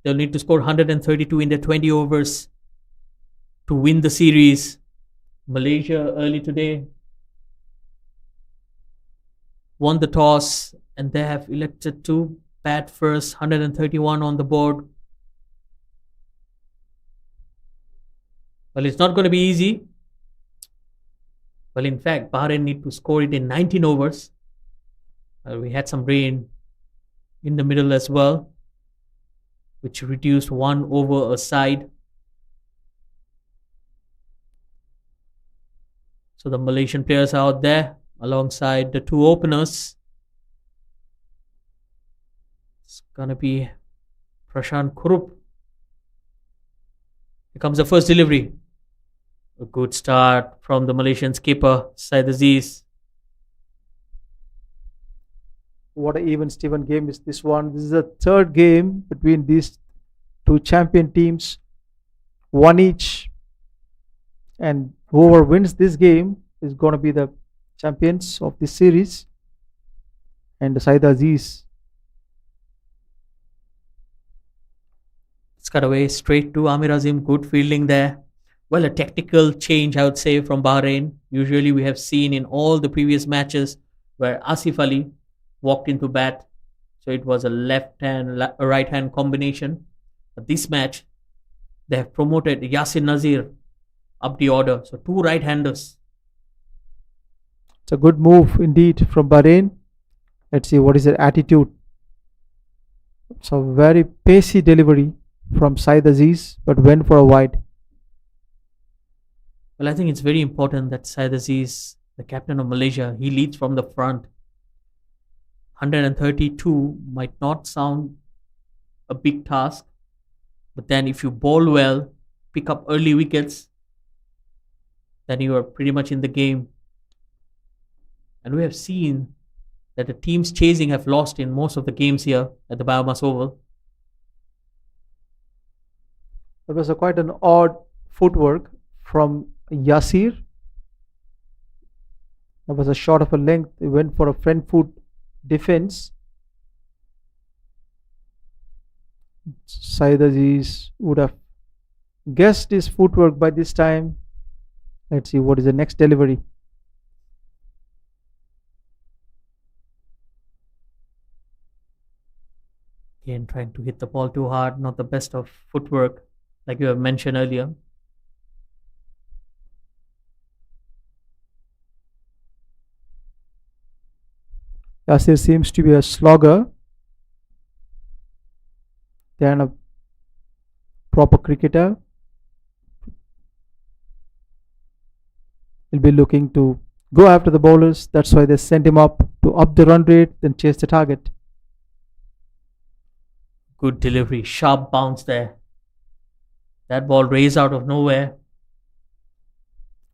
They'll need to score 132 in their 20 overs to win the series. Malaysia early today won the toss, and they have elected to bat first. 131 on the board. Well, it's not going to be easy. Well, in fact, Bahrain need to score it in 19 overs. We had some rain in the middle as well, which reduced 1 over a side. So the Malaysian players are out there alongside the two openers. It's going to be Prashant Kurup. Here comes the first delivery. A good start from the Malaysian skipper, Syed Aziz. What an even Steven game is this one. This is the third game between these two champion teams, one each, and whoever wins this game is going to be the champions of this series. And Syed Aziz, It's cut away straight to Amir Azim. Good fielding there. Well, a tactical change, I would say, from Bahrain. Usually we have seen in all the previous matches where Asif Ali walked into bat. So it was a left hand, a right hand combination. But this match, they have promoted Yasir Nazir up the order. So two right handers. it's a good move indeed from Bahrain. Let's see what is their attitude. It's a very pacey delivery from Syed Aziz, but went for a wide. Well, I think it's very important that Syed Aziz, the captain of Malaysia, he leads from the front. 132 might not sound a big task, but then if you bowl well, pick up early wickets, then you are pretty much in the game. And we have seen that the teams chasing have lost in most of the games here at the BAYUEMAS Oval. It was a quite an odd footwork from Yasir. That was a shot of a length. He went for a front foot defense. Syed Aziz would have guessed his footwork by this time. Let's see what is the next delivery. Again, trying to hit the ball too hard, not the best of footwork, like you have mentioned earlier. Yasir seems to be a slogger than a proper cricketer. He'll be looking to go after the bowlers. That's why they sent him up to up the run rate, then chase the target. Good delivery, sharp bounce there. That ball raised out of nowhere.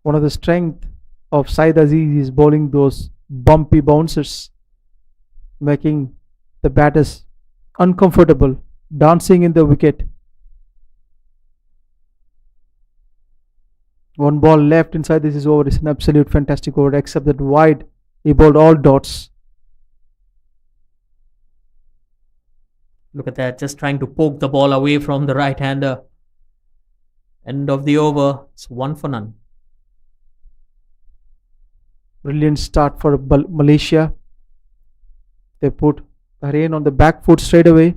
One of the strength of Syed Aziz is bowling those bumpy bouncers, making the batters uncomfortable, dancing in the wicket. One ball left inside, this is over. It's an absolute fantastic over, except that wide he bowled all dots. Look at that, just trying to poke the ball away from the right-hander. End of the over, it's 1 for none. Brilliant start for Malaysia. They put Bahrain on the back foot straight away.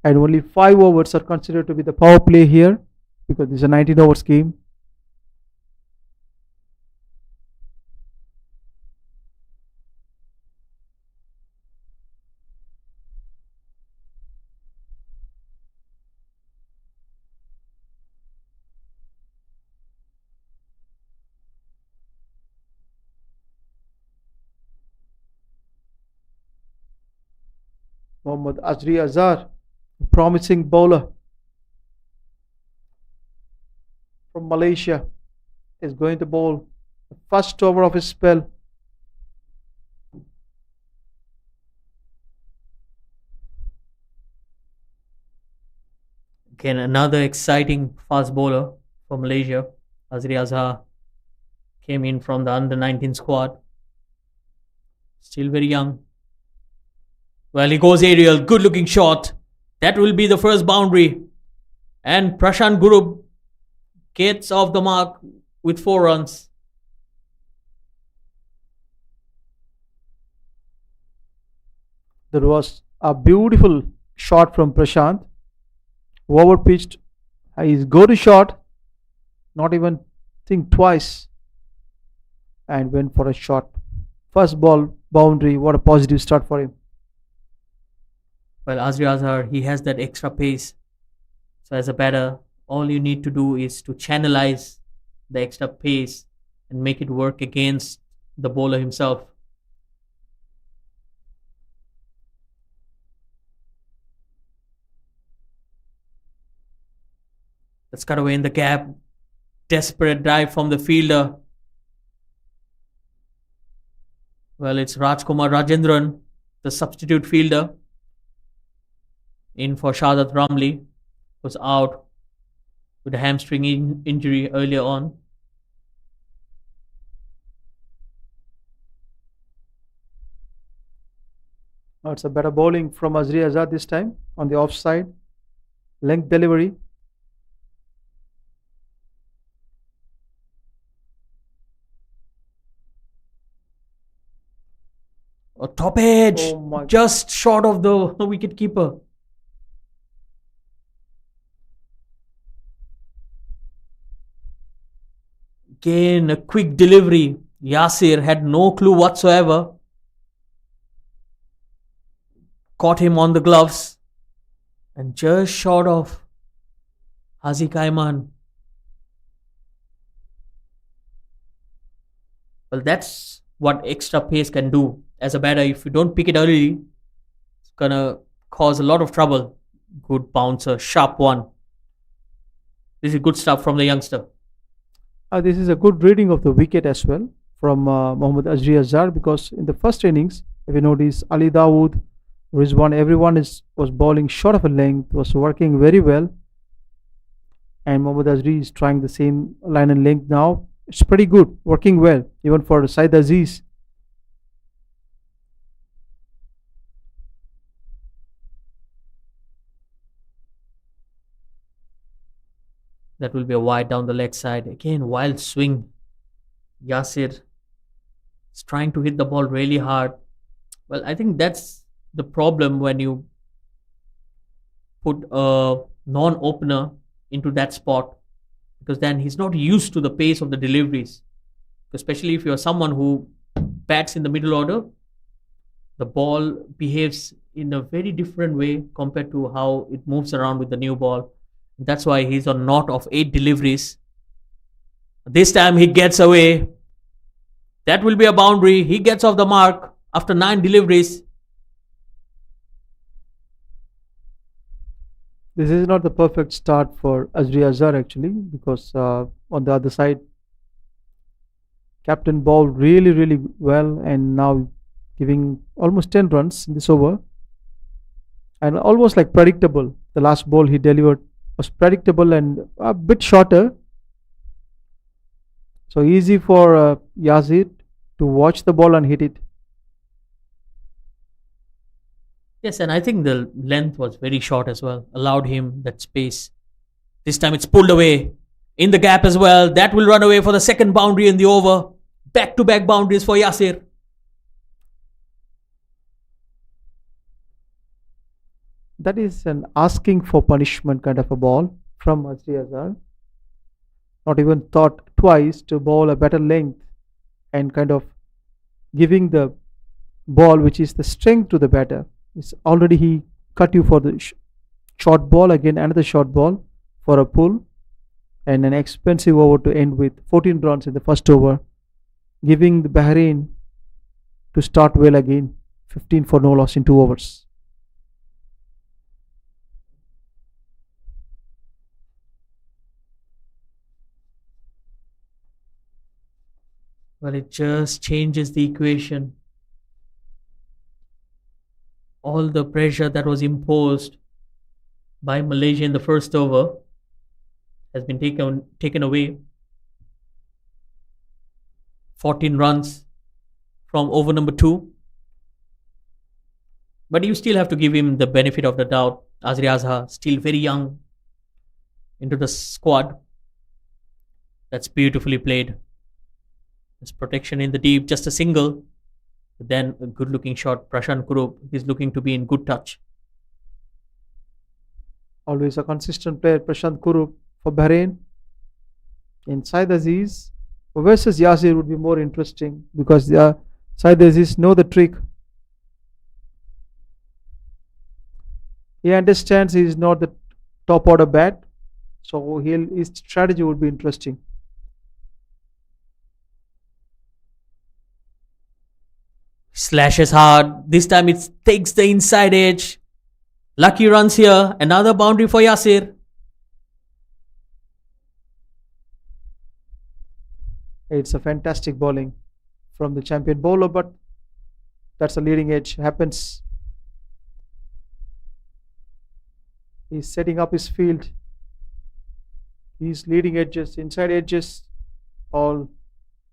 And only 5 overs are considered to be the power play here, because this is a 19 overs game. Mohammad Azri Azhar, promising bowler from Malaysia, is going to bowl the first over of his spell. Again, another exciting fast bowler for Malaysia. Azri Azhar came in from the under-19 squad. Still very young, Well, he goes aerial. Good looking shot. That will be the first boundary. And Prashant Guru gets off the mark with 4 runs. There was a beautiful shot from Prashant. Over pitched his go to shot, not even think twice, and went for a shot. First ball boundary. What a positive start for him. Well, Azhar, he has that extra pace. So as a batter, all you need to do is to channelize the extra pace and make it work against the bowler himself. Let's cut away in the gap. Desperate drive from the fielder. Well, it's Rajkumar Rajendran, the substitute fielder, in for Shadat Ramli, was out with a hamstring injury earlier on. Now it's a better bowling from Azri Azad this time on the offside. Length delivery. A top edge, Oh my- just short of the wicket keeper. Again, a quick delivery. Yasir had no clue whatsoever. Caught him on the gloves. And just short of Haziq Ayman. Well, that's what extra pace can do. As a batter, if you don't pick it early, it's gonna cause a lot of trouble. Good bouncer, sharp one. This is good stuff from the youngster. This is a good reading of the wicket as well from Mohammad Azri Azhar, because in the first innings, if you notice, Ali Dawood, Rizwan, everyone was bowling short of a length, was working very well. And Mohammad Azri is trying the same line and length now. It's pretty good, working well, even for Said Aziz. That will be a wide down the leg side. Again, wild swing. Yasir is trying to hit the ball really hard. Well, I think that's the problem when you put a non-opener into that spot, because then he's not used to the pace of the deliveries. Especially if you're someone who bats in the middle order, the ball behaves in a very different way compared to how it moves around with the new ball. That's why he's on naught of 8 deliveries. This time he gets away. That will be a boundary. He gets off the mark after 9 deliveries. This is not the perfect start for Azri Azhar actually, because on the other side, captain bowled really well and now giving almost 10 runs in this over. And almost like predictable. The last ball he delivered was predictable and a bit shorter. So easy for Yazid to watch the ball and hit it. Yes, and I think the length was very short as well. Allowed him that space. This time it's pulled away. In the gap as well. That will run away for the second boundary in the over. Back-to-back boundaries for Yasir. That is an asking for punishment kind of a ball from Azri Azhar. Not even thought twice to bowl a better length and kind of giving the ball which is the strength to the batter. It's already he cut you for the short ball, again another short ball for a pull, and an expensive over to end with 14 runs in the first over, giving the Bahrain to start well again, 15 for no loss in 2 overs. Well, it just changes the equation. All the pressure that was imposed by Malaysia in the first over has been taken away. 14 runs from over number 2. But you still have to give him the benefit of the doubt. Azri Azhar, still very young, into the squad. That's beautifully played. There's protection in the deep, just a single. Then a good looking shot. Prashant Kurup is looking to be in good touch. Always a consistent player, Prashant Kurup for Bahrain. Inside Aziz versus Yasir would be more interesting because Said Aziz know the trick. He understands he is not the top order bat, so his strategy would be interesting. Slashes hard. This time it takes the inside edge. Lucky runs here. Another boundary for Yasir. It's a fantastic bowling from the champion bowler, but that's a leading edge. Happens. He's setting up his field. These leading edges, inside edges, all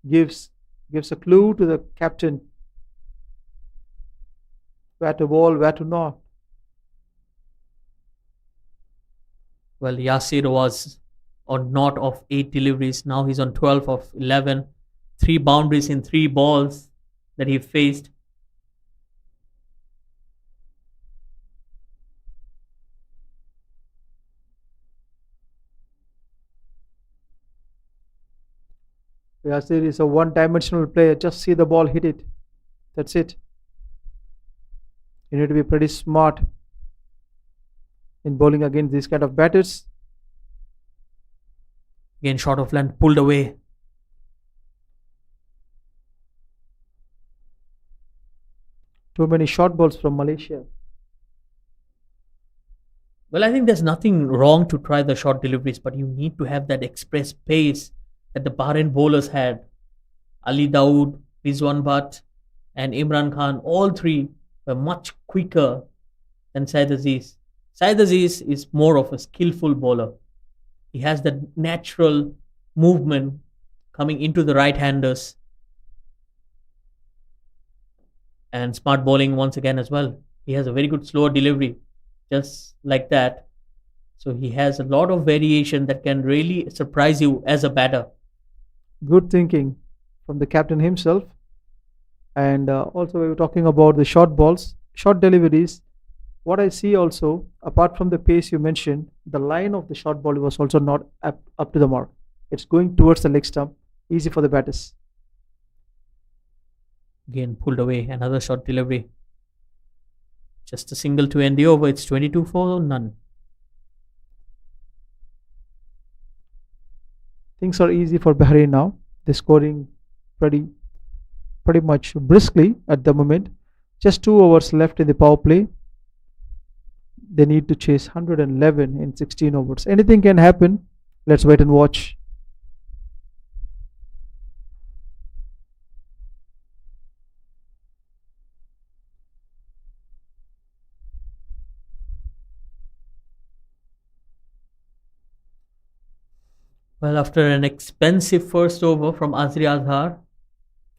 gives a clue to the captain where to bowl, where to not. Well, Yasir was on not of 8 deliveries. Now he's on 12 of 11. 3 boundaries in 3 balls that he faced. Yasir is a one-dimensional player. Just see the ball, hit it. That's it. You need to be pretty smart in bowling against these kind of batters. Again, short of length, pulled away. Too many short balls from Malaysia. Well, I think there's nothing wrong to try the short deliveries, but you need to have that express pace that the Bahrain bowlers had. Ali Dawood, Rizwan Butt, and Imran Khan, all 3 were much quicker than Said Aziz. Said Aziz is more of a skillful bowler. He has that natural movement coming into the right-handers. And smart bowling once again as well. He has a very good slower delivery, just like that. So he has a lot of variation that can really surprise you as a batter. Good thinking from the captain himself. And also we were talking about the short balls, short deliveries. What I see also, apart from the pace you mentioned, the line of the short ball was also not up to the mark. It's going towards the leg stump, easy for the batters. Again, pulled away, another short delivery. Just a single to end the over. It's 22 for none. Things are easy for Bahrain now. They're scoring pretty much briskly at the moment. Just 2 overs left in the power play. They need to chase 111 in 16 overs. Anything can happen. Let's wait and watch. Well, after an expensive first over from Azri Azhar,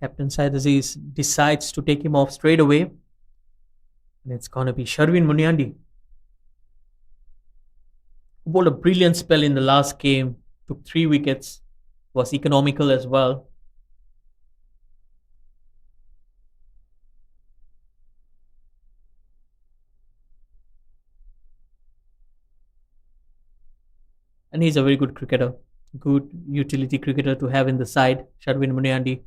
Captain Said Aziz decides to take him off straight away. And it's going to be Sharvin Muniandi, who bowled a brilliant spell in the last game, took 3 wickets, was economical as well. And he's a very good cricketer. Good utility cricketer to have in the side, Sharvin Muniandi.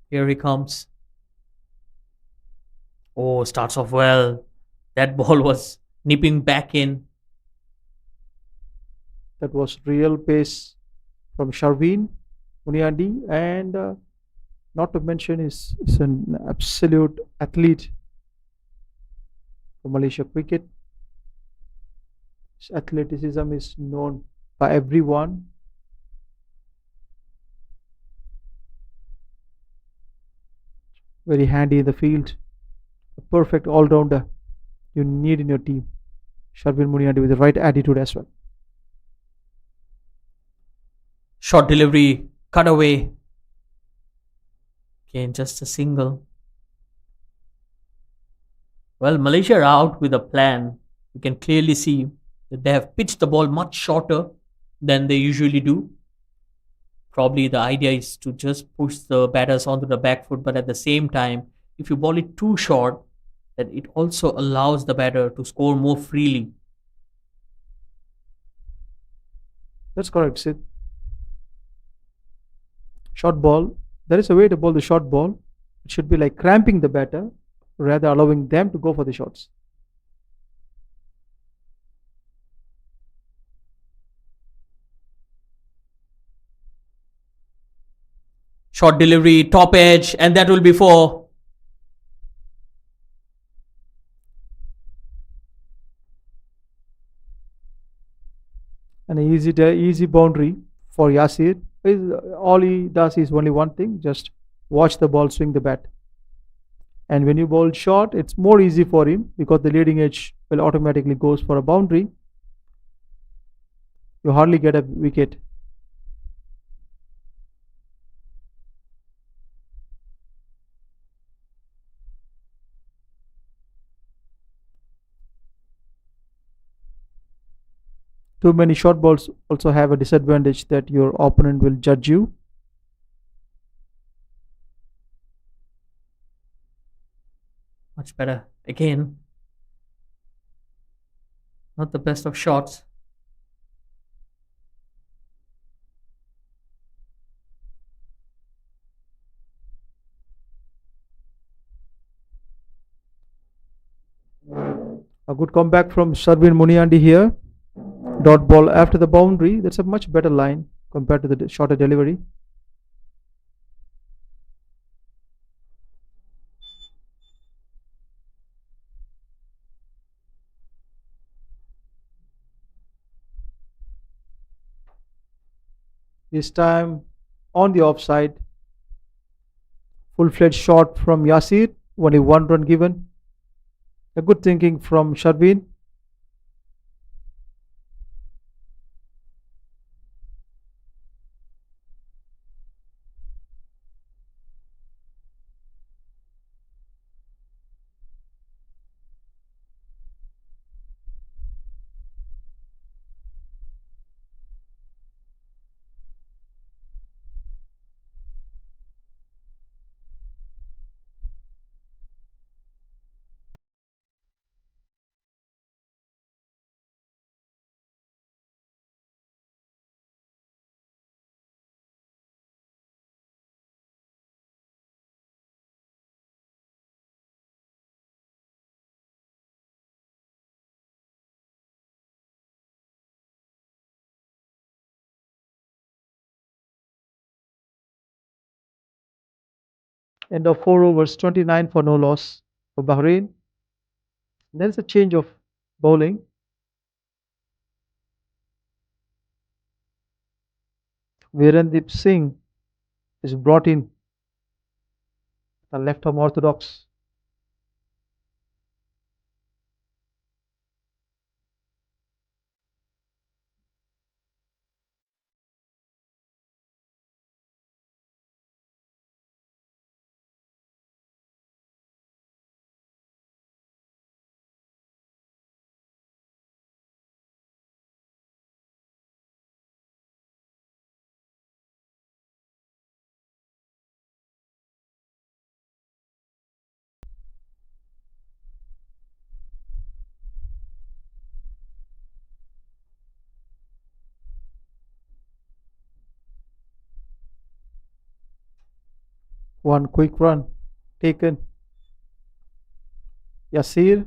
Here he comes. Oh, starts off well. That ball was nipping back in. That was real pace from Sharvin Muniandi, and not to mention is an absolute athlete for Malaysia cricket. His athleticism is known by everyone. Very handy in the field. A perfect all-rounder you need in your team. Sharvin Muniandi with the right attitude as well. Short delivery, cut away. Again, just a single. Well, Malaysia are out with a plan. You can clearly see that they have pitched the ball much shorter than they usually do. Probably the idea is to just push the batters onto the back foot, but at the same time, if you ball it too short, that it also allows the batter to score more freely. That's correct, Sid. Short ball. There is a way to bowl the short ball. It should be like cramping the batter rather allowing them to go for the shots. Short delivery, top edge, and that will be four. An easy boundary for Yasir. All he does is only one thing, just watch the ball swing the bat. And when you bowl short, it's more easy for him because the leading edge will automatically goes for a boundary. You hardly get a wicket. Too many short balls also have a disadvantage that your opponent will judge you. Much better. Again, not the best of shots. A good comeback from Sharvin Muniandi here. Dot ball after the boundary. That's a much better line compared to the shorter delivery. This time on the offside. Full-fledged shot from Yasir. Only one run given. A good thinking from Sharvin. End of 4 overs, 29 for no loss for Bahrain. There is a change of bowling. Virandeep Singh is brought in, the left arm orthodox. One quick run taken. Yasir.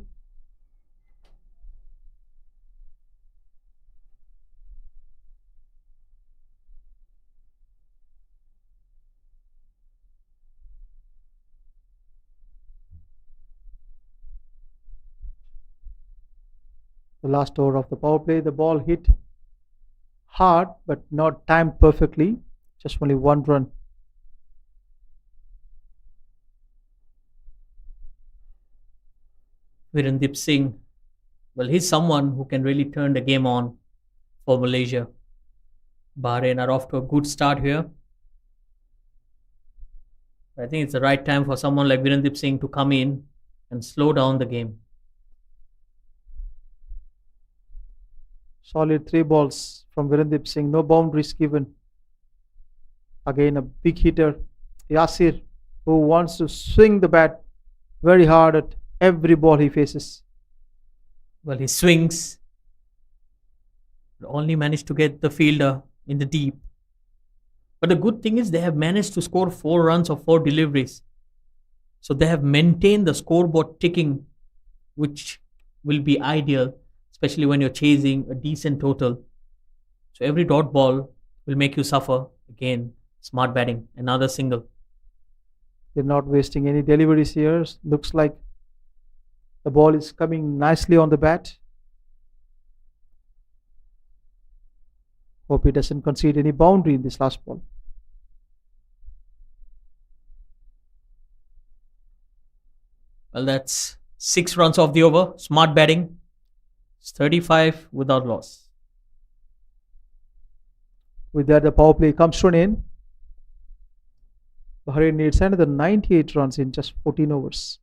The last over of the power play, the ball hit hard but not timed perfectly. Just only one run. Virandeep Singh, well, he's someone who can really turn the game on for Malaysia. Bahrain are off to a good start here. I think it's the right time for someone like Virandeep Singh to come in and slow down the game. Solid 3 balls from Virandeep Singh. No boundaries given. Again, a big hitter, Yasir, who wants to swing the bat very hard at every ball he faces. Well, he swings, but only managed to get the fielder in the deep. But the good thing is they have managed to score 4 runs of 4 deliveries. So they have maintained the scoreboard ticking, which will be ideal, especially when you're chasing a decent total. So every dot ball will make you suffer. Again, smart batting, another single. They're not wasting any deliveries here. Looks like the ball is coming nicely on the bat. Hope he doesn't concede any boundary in this last ball. Well, that's 6 runs off the over. Smart batting. It's 35 without loss. With that, the power play comes to an end. Bahrain needs another 98 runs in just 14 overs.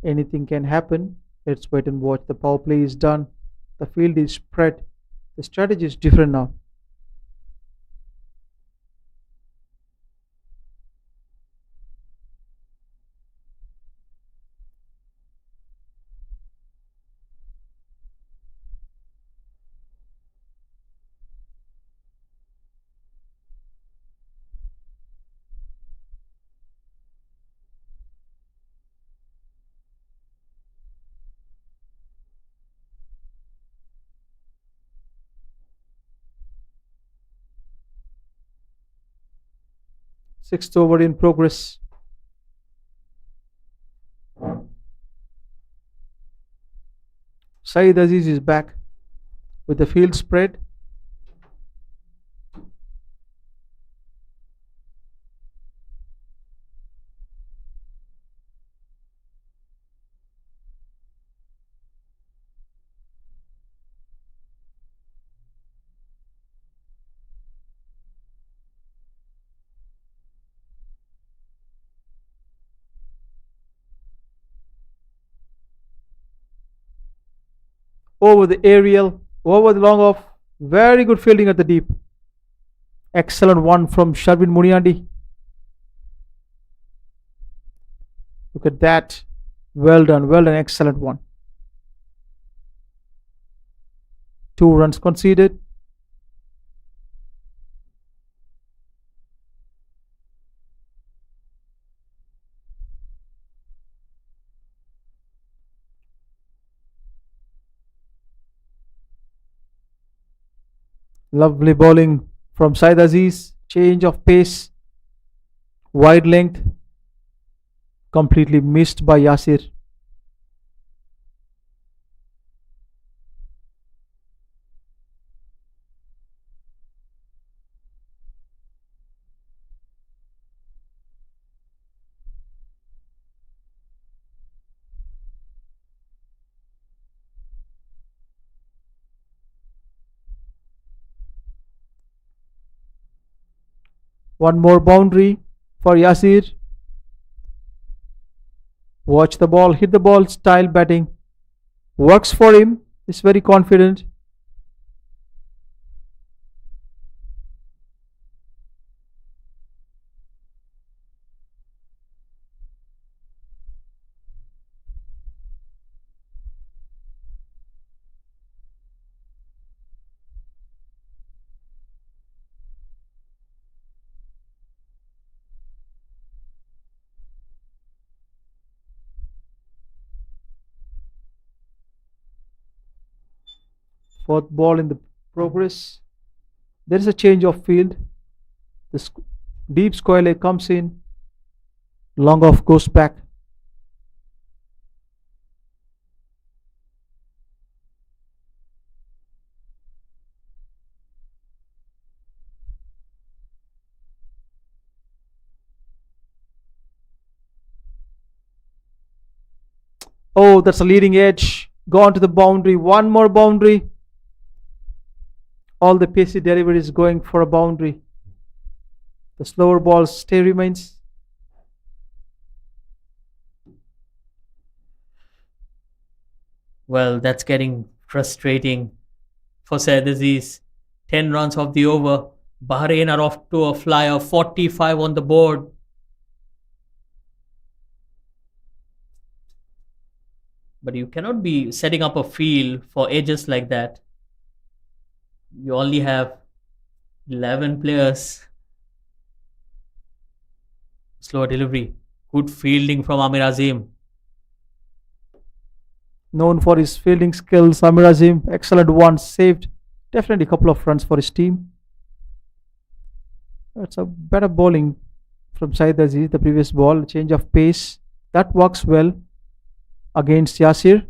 Anything can happen. Let's wait and watch. The power play is done. The field is spread. The strategy is different now. Sixth over in progress. Saeed Aziz is back with the field spread. Over the aerial, over the long off. Very good fielding at the deep. Excellent one from Sharvin Muniandi. Look at that. Well done, excellent one. 2 runs conceded. Lovely bowling from Saeed Aziz. Change of pace. Wide length. Completely missed by Yasir. One more boundary for Yasir. Watch the ball, hit the ball style batting. Works for him. He's very confident. Fourth ball in the progress. There is a change of field. The deep square leg comes in. Long off goes back. Oh, that's a leading edge. Gone to the boundary. One more boundary. All the pacey delivery is going for a boundary. The slower ball stay remains. Well, that's getting frustrating. for Said Aziz. 10 runs off the over. Bahrain are off to a flyer. 45 on the board. But you cannot be setting up a field for edges like that. You only have 11 players. Slower delivery. Good fielding from Amir Azim. Known for his fielding skills, Amir Azim, excellent one, saved definitely a couple of runs for his team. That's a better bowling from Saeed Aziz, the previous ball, change of pace. That works well against Yasir.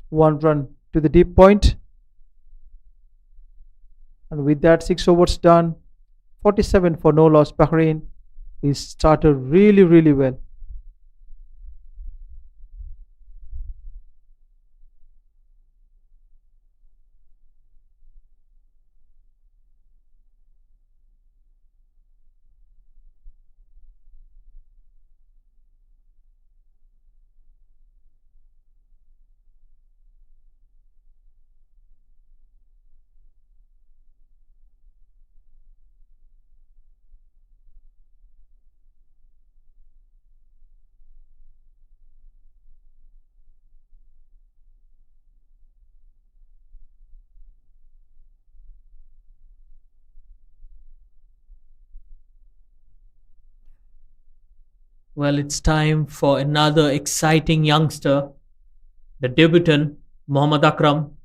One run to the deep point. And with that, 6 overs done. 47 for no loss. Bahrain is started really well. Well, it's time for another exciting youngster, the debutant Mohammad Akram,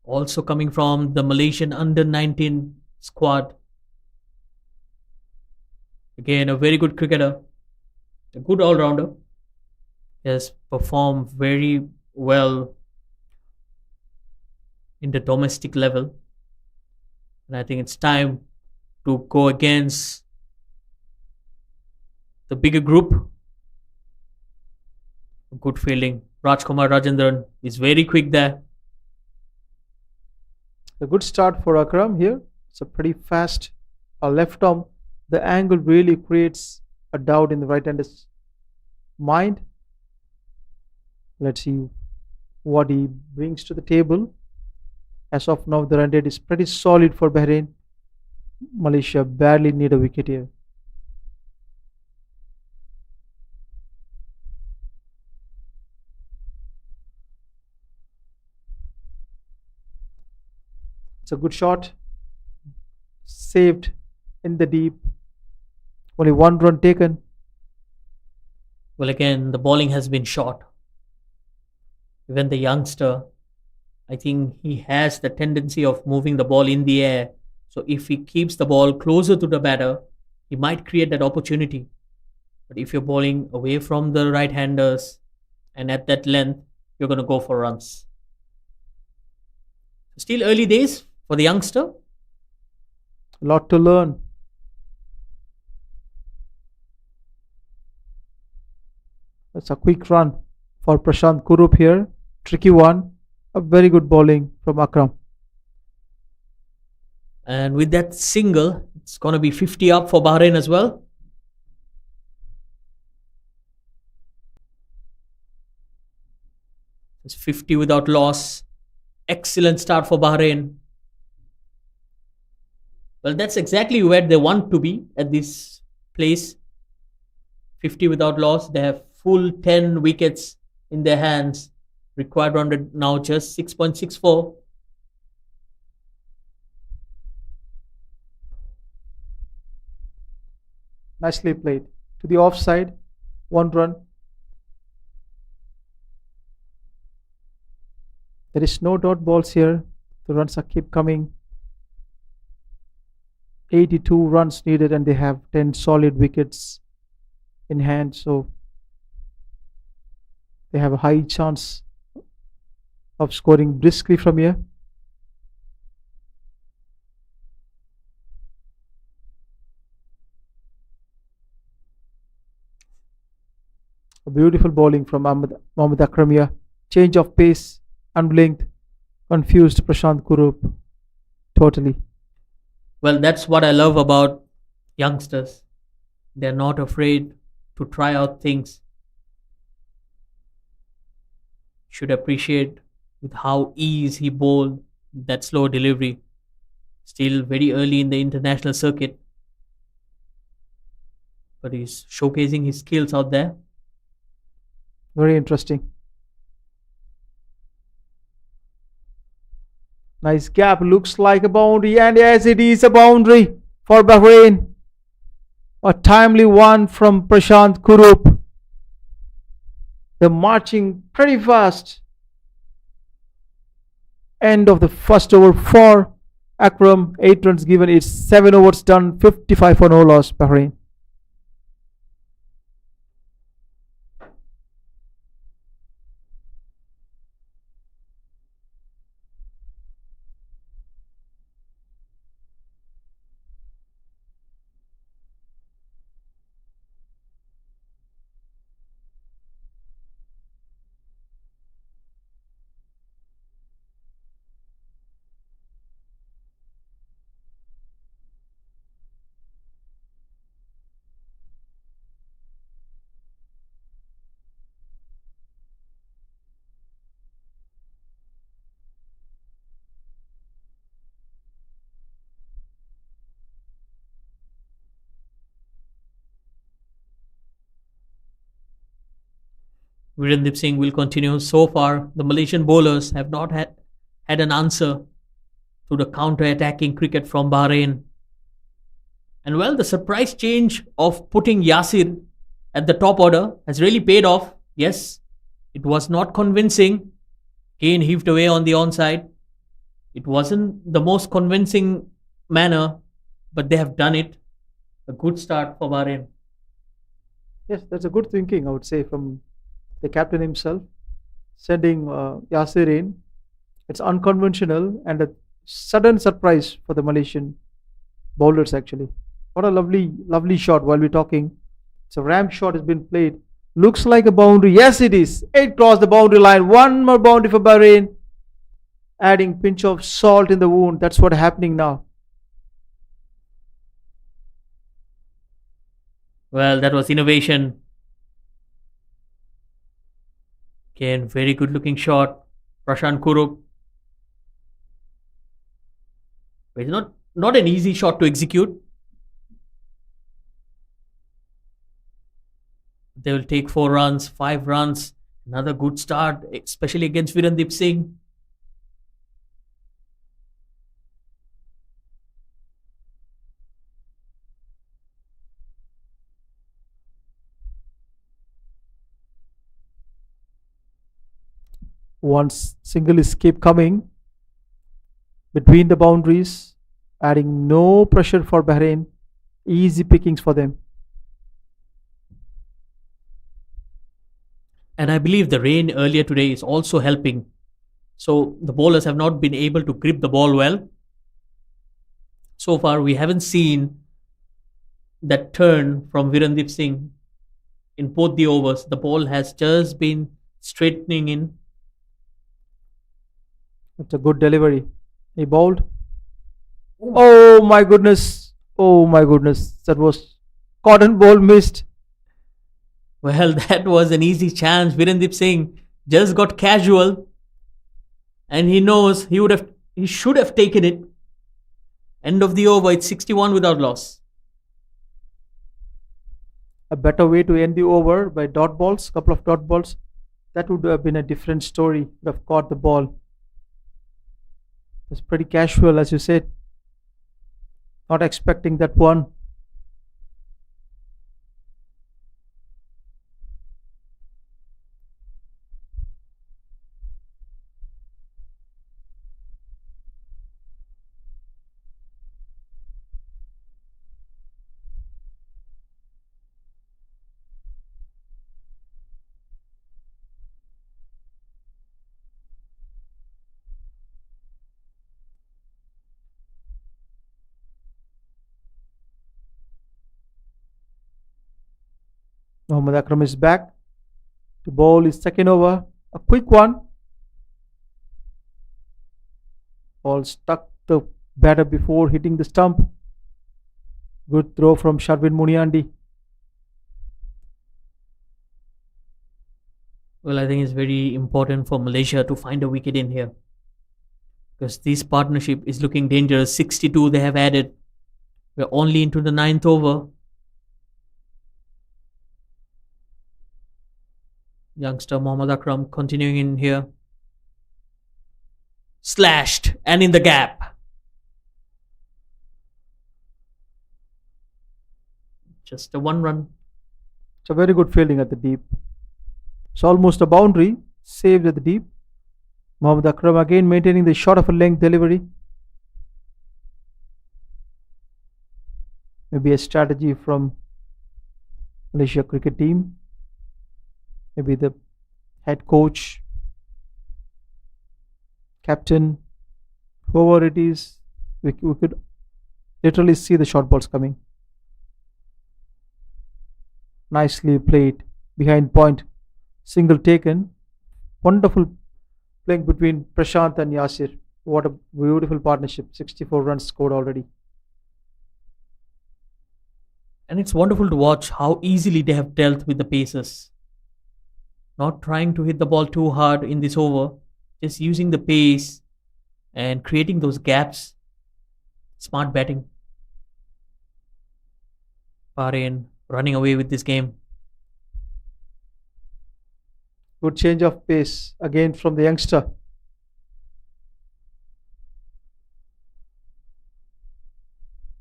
also coming from the Malaysian under-19 squad. Again, a very good cricketer, a good all-rounder. He has performed very well in the domestic level. And I think it's time to go against the bigger group. Good fielding. Rajkumar Rajendran is very quick there. A good start for Akram here. It's a pretty fast left arm. The angle really creates a doubt in the right-hander's mind. Let's see what he brings to the table. As of now, the run rate is pretty solid for Bahrain. Malaysia barely need a wicket here. It's a good shot. Saved in the deep. Only one run taken. Well, again, the bowling has been short. Even the youngster, I think he has the tendency of moving the ball in the air. So if he keeps the ball closer to the batter, he might create that opportunity. But if you're bowling away from the right-handers and at that length, you're going to go for runs. Still early days for the youngster. A lot to learn. That's a quick run for Prashant Kurup here. Tricky one. A very good bowling from Akram. And with that single, it's going to be 50 up for Bahrain as well. It's 50 without loss. Excellent start for Bahrain. Well, that's exactly where they want to be at this place. 50 without loss. They have full 10 wickets in their hands. Required run rate now just 6.64. Nicely played. To the offside. One run. There is no dot balls here. The runs are keep coming. 82 runs needed and they have 10 solid wickets in hand. So they have a high chance of scoring briskly from here. A beautiful bowling from Mohammad Akram here. Change of pace, unblinked. Confused Prashant Kurup. Totally. Well, that's what I love about youngsters. They're not afraid to try out things. Should appreciate with how ease he bowled that slow delivery. Still very early in the international circuit, but he's showcasing his skills out there. Very interesting. Nice gap. Looks like a boundary. And yes, it is a boundary for Bahrain. A timely one from Prashant Kurup. They're marching pretty fast. End of the first over for Akram. 8 runs given. It's 7 overs done. 55 for no loss, Bahrain. Virandeep Singh will continue. So far, the Malaysian bowlers have not had an answer to the counter-attacking cricket from Bahrain. And well, the surprise change of putting Yasir at the top order has really paid off. Yes, it was not convincing. Kane heaved away on the onside. It wasn't the most convincing manner, but they have done it. A good start for Bahrain. Yes, that's a good thinking, I would say, from the captain himself. Sending Yasir in. It's unconventional and a sudden surprise for the Malaysian bowlers, actually. What a lovely shot while we're talking. It's a ramp shot has been played. Looks like a boundary. Yes, it is. It crossed the boundary line. One more boundary for Bahrain. Adding pinch of salt in the wound. That's what's happening now. Well, that was innovation. Again, very good looking shot. Prashant Kurup. It's not an easy shot to execute. They will take 4 runs, 5 runs. Another good start, especially against Virandeep Singh. One single escape coming between the boundaries, adding no pressure for Bahrain. Easy pickings for them. And I believe the rain earlier today is also helping. So the bowlers have not been able to grip the ball well. So far, we haven't seen that turn from Virandeep Singh in both the overs. The ball has just been straightening in. It's a good delivery. He bowled. Oh my goodness. Oh my goodness. That was cotton ball missed. Well, that was an easy chance. Virandeep Singh just got casual, and he knows he should have taken it. End of the over. It's 61 without loss. A better way to end the over by dot balls, couple of dot balls. That would have been a different story. Would have caught the ball. It's pretty casual, as you said. Not expecting that one. Mohammad Akram is back to bowl his second over. A quick one. Ball stuck the batter before hitting the stump. Good throw from Sharvin Muniandi. Well, I think it's very important for Malaysia to find a wicket in here, because this partnership is looking dangerous. 62 they have added. We're only into the 9th over. Youngster Mohammad Akram continuing in here. Slashed and in the gap. Just a 1 run. It's a very good fielding at the deep. It's almost a boundary, saved at the deep. Mohammad Akram again maintaining the short of a length delivery. Maybe a strategy from Malaysia cricket team. Maybe the head coach, captain, whoever it is, we could literally see the short balls coming. Nicely played behind point. Single taken. Wonderful playing between Prashant and Yasir. What a beautiful partnership. 64 runs scored already. And it's wonderful to watch how easily they have dealt with the paces. Not trying to hit the ball too hard in this over, just using the pace and creating those gaps. Smart batting. Bahrain running away with this game. Good change of pace again from the youngster.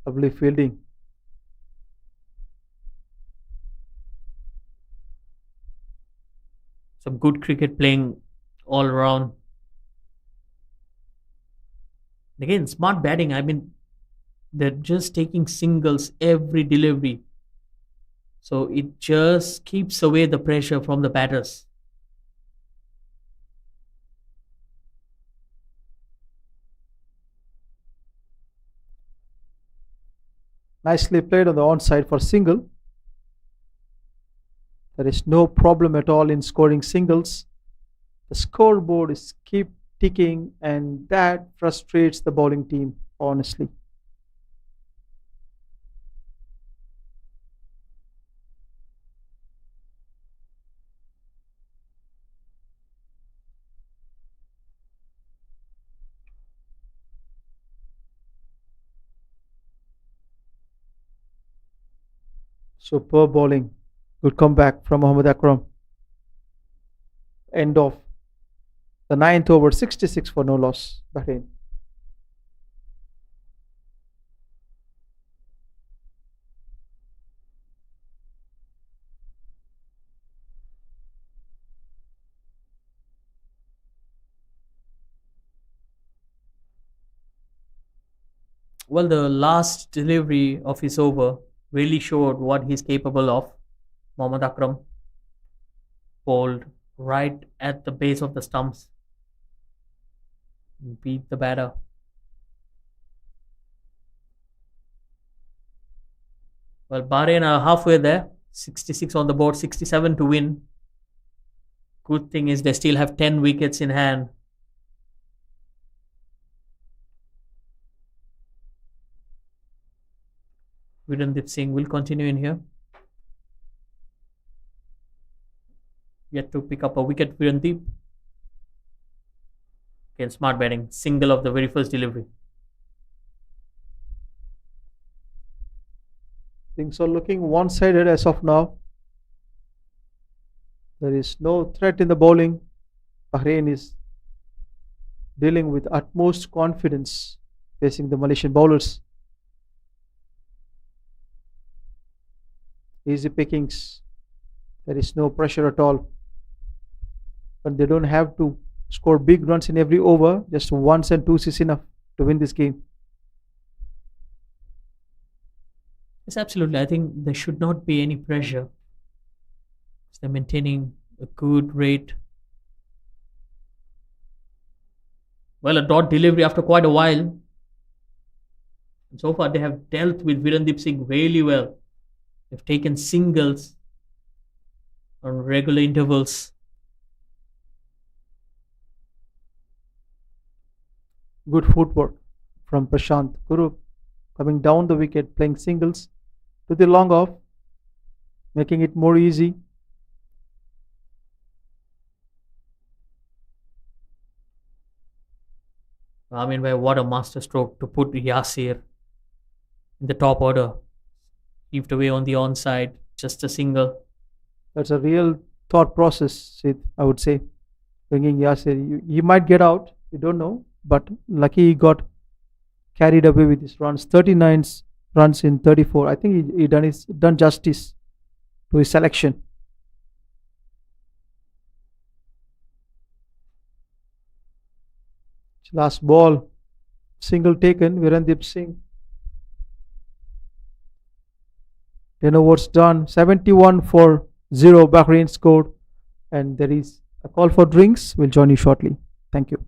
Lovely fielding. Some good cricket playing all around. Again, smart batting. I mean, they're just taking singles every delivery. So it just keeps away the pressure from the batters. Nicely played on the onside for single. There is no problem at all in scoring singles. The scoreboard is keep ticking, and that frustrates the bowling team, honestly. Superb bowling. Good comeback from Mohammad Akram. End of the 9th over, 66 for no loss. Bahrain. Well, the last delivery of his over really showed what he's capable of. Mohammad Akram bowled right at the base of the stumps. Beat the batter. Well, Bahrain are halfway there. 66 on the board, 67 to win. Good thing is they still have 10 wickets in hand. Virandeep Singh will continue in here. Yet to pick up a wicket, Virandeep. Again, smart batting. Single of the very first delivery. Things are looking one-sided as of now. There is no threat in the bowling. Bahrain is dealing with utmost confidence facing the Malaysian bowlers. Easy pickings. There is no pressure at all. But they don't have to score big runs in every over. Just once and twos is enough to win this game. Yes, absolutely. I think there should not be any pressure. They're maintaining a good rate. Well, a dot delivery after quite a while. And so far, they have dealt with Virandeep Singh really well. They've taken singles on regular intervals. Good footwork from Prashant Kurup, coming down the wicket, playing singles to the long off, making it more easy. I mean, what a masterstroke to put Yasir in the top order. Heaved away on the onside, just a single. That's a real thought process, Sid, I would say. Bringing Yasir, you might get out, you don't know, but lucky he got carried away with his runs. 39 runs in 34. I think he done justice to his selection. Last ball, single taken, Virandeep Singh. 10 overs done, 71 for 0. Bahrain scored, and there is a call for drinks. We'll join you shortly. Thank you.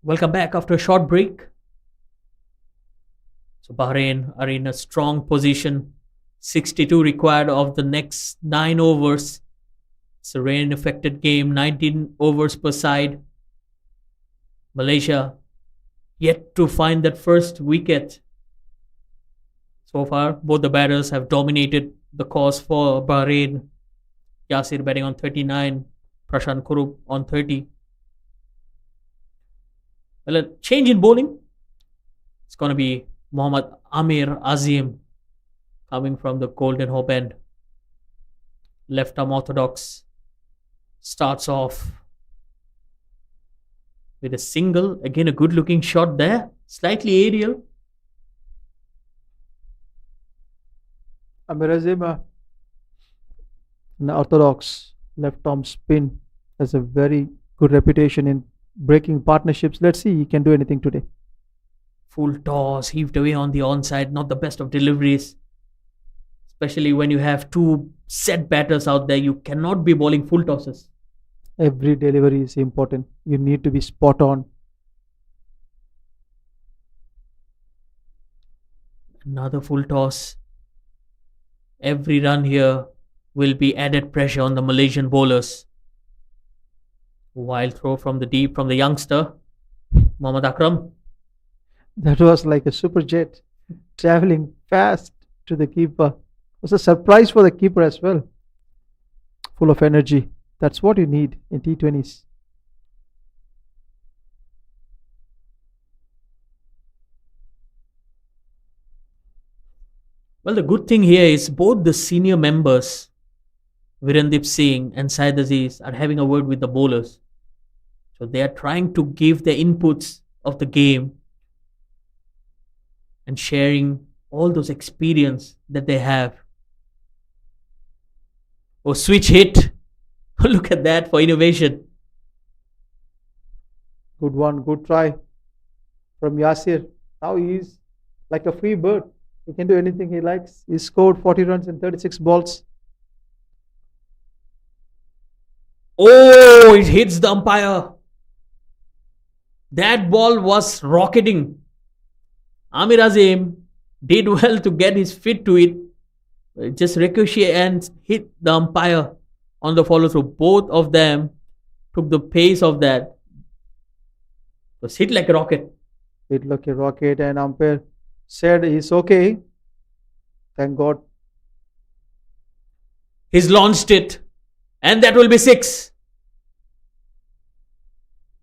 Welcome back after a short break. So Bahrain are in a strong position. 62 required of the next 9 overs. It's a rain affected game, 19 overs per side. Malaysia yet to find that first wicket. So far, both the batters have dominated the cause for Bahrain. Yasir batting on 39, Prashant Kurup on 30. Well, a change in bowling. It's going to be Mohammad Amir Azim coming from the Golden Hope end. Left arm orthodox. Starts off with a single. Again, a good looking shot there. Slightly aerial. Amir Azim, an orthodox left arm spin, has a very good reputation in breaking partnerships. Let's see he can do anything today. Full toss, heaved away on the onside. Not the best of deliveries. Especially when you have two set batters out there. You cannot be bowling full tosses. Every delivery is important. You need to be spot on. Another full toss. Every run here will be added pressure on the Malaysian bowlers. Wild throw from the deep from the youngster, Mohammad Akram. That was like a super jet traveling fast to the keeper. It was a surprise for the keeper as well. Full of energy. That's what you need in T20s. Well, the good thing here is both the senior members, Virandeep Singh and Syed Aziz, are having a word with the bowlers. So they are trying to give their inputs of the game and sharing all those experience that they have. Oh, switch hit. Look at that for innovation. Good one, good try from Yasir. Now he's like a free bird. He can do anything he likes. He scored 40 runs in 36 balls. Oh, it hits the umpire. That ball was rocketing. Amir Azim did well to get his feet to it. It just ricochet and hit the umpire on the follow through. Both of them took the pace of that. It was hit like a rocket. Hit like a rocket, and umpire said he's okay. Thank God. He's launched it. And that will be 6.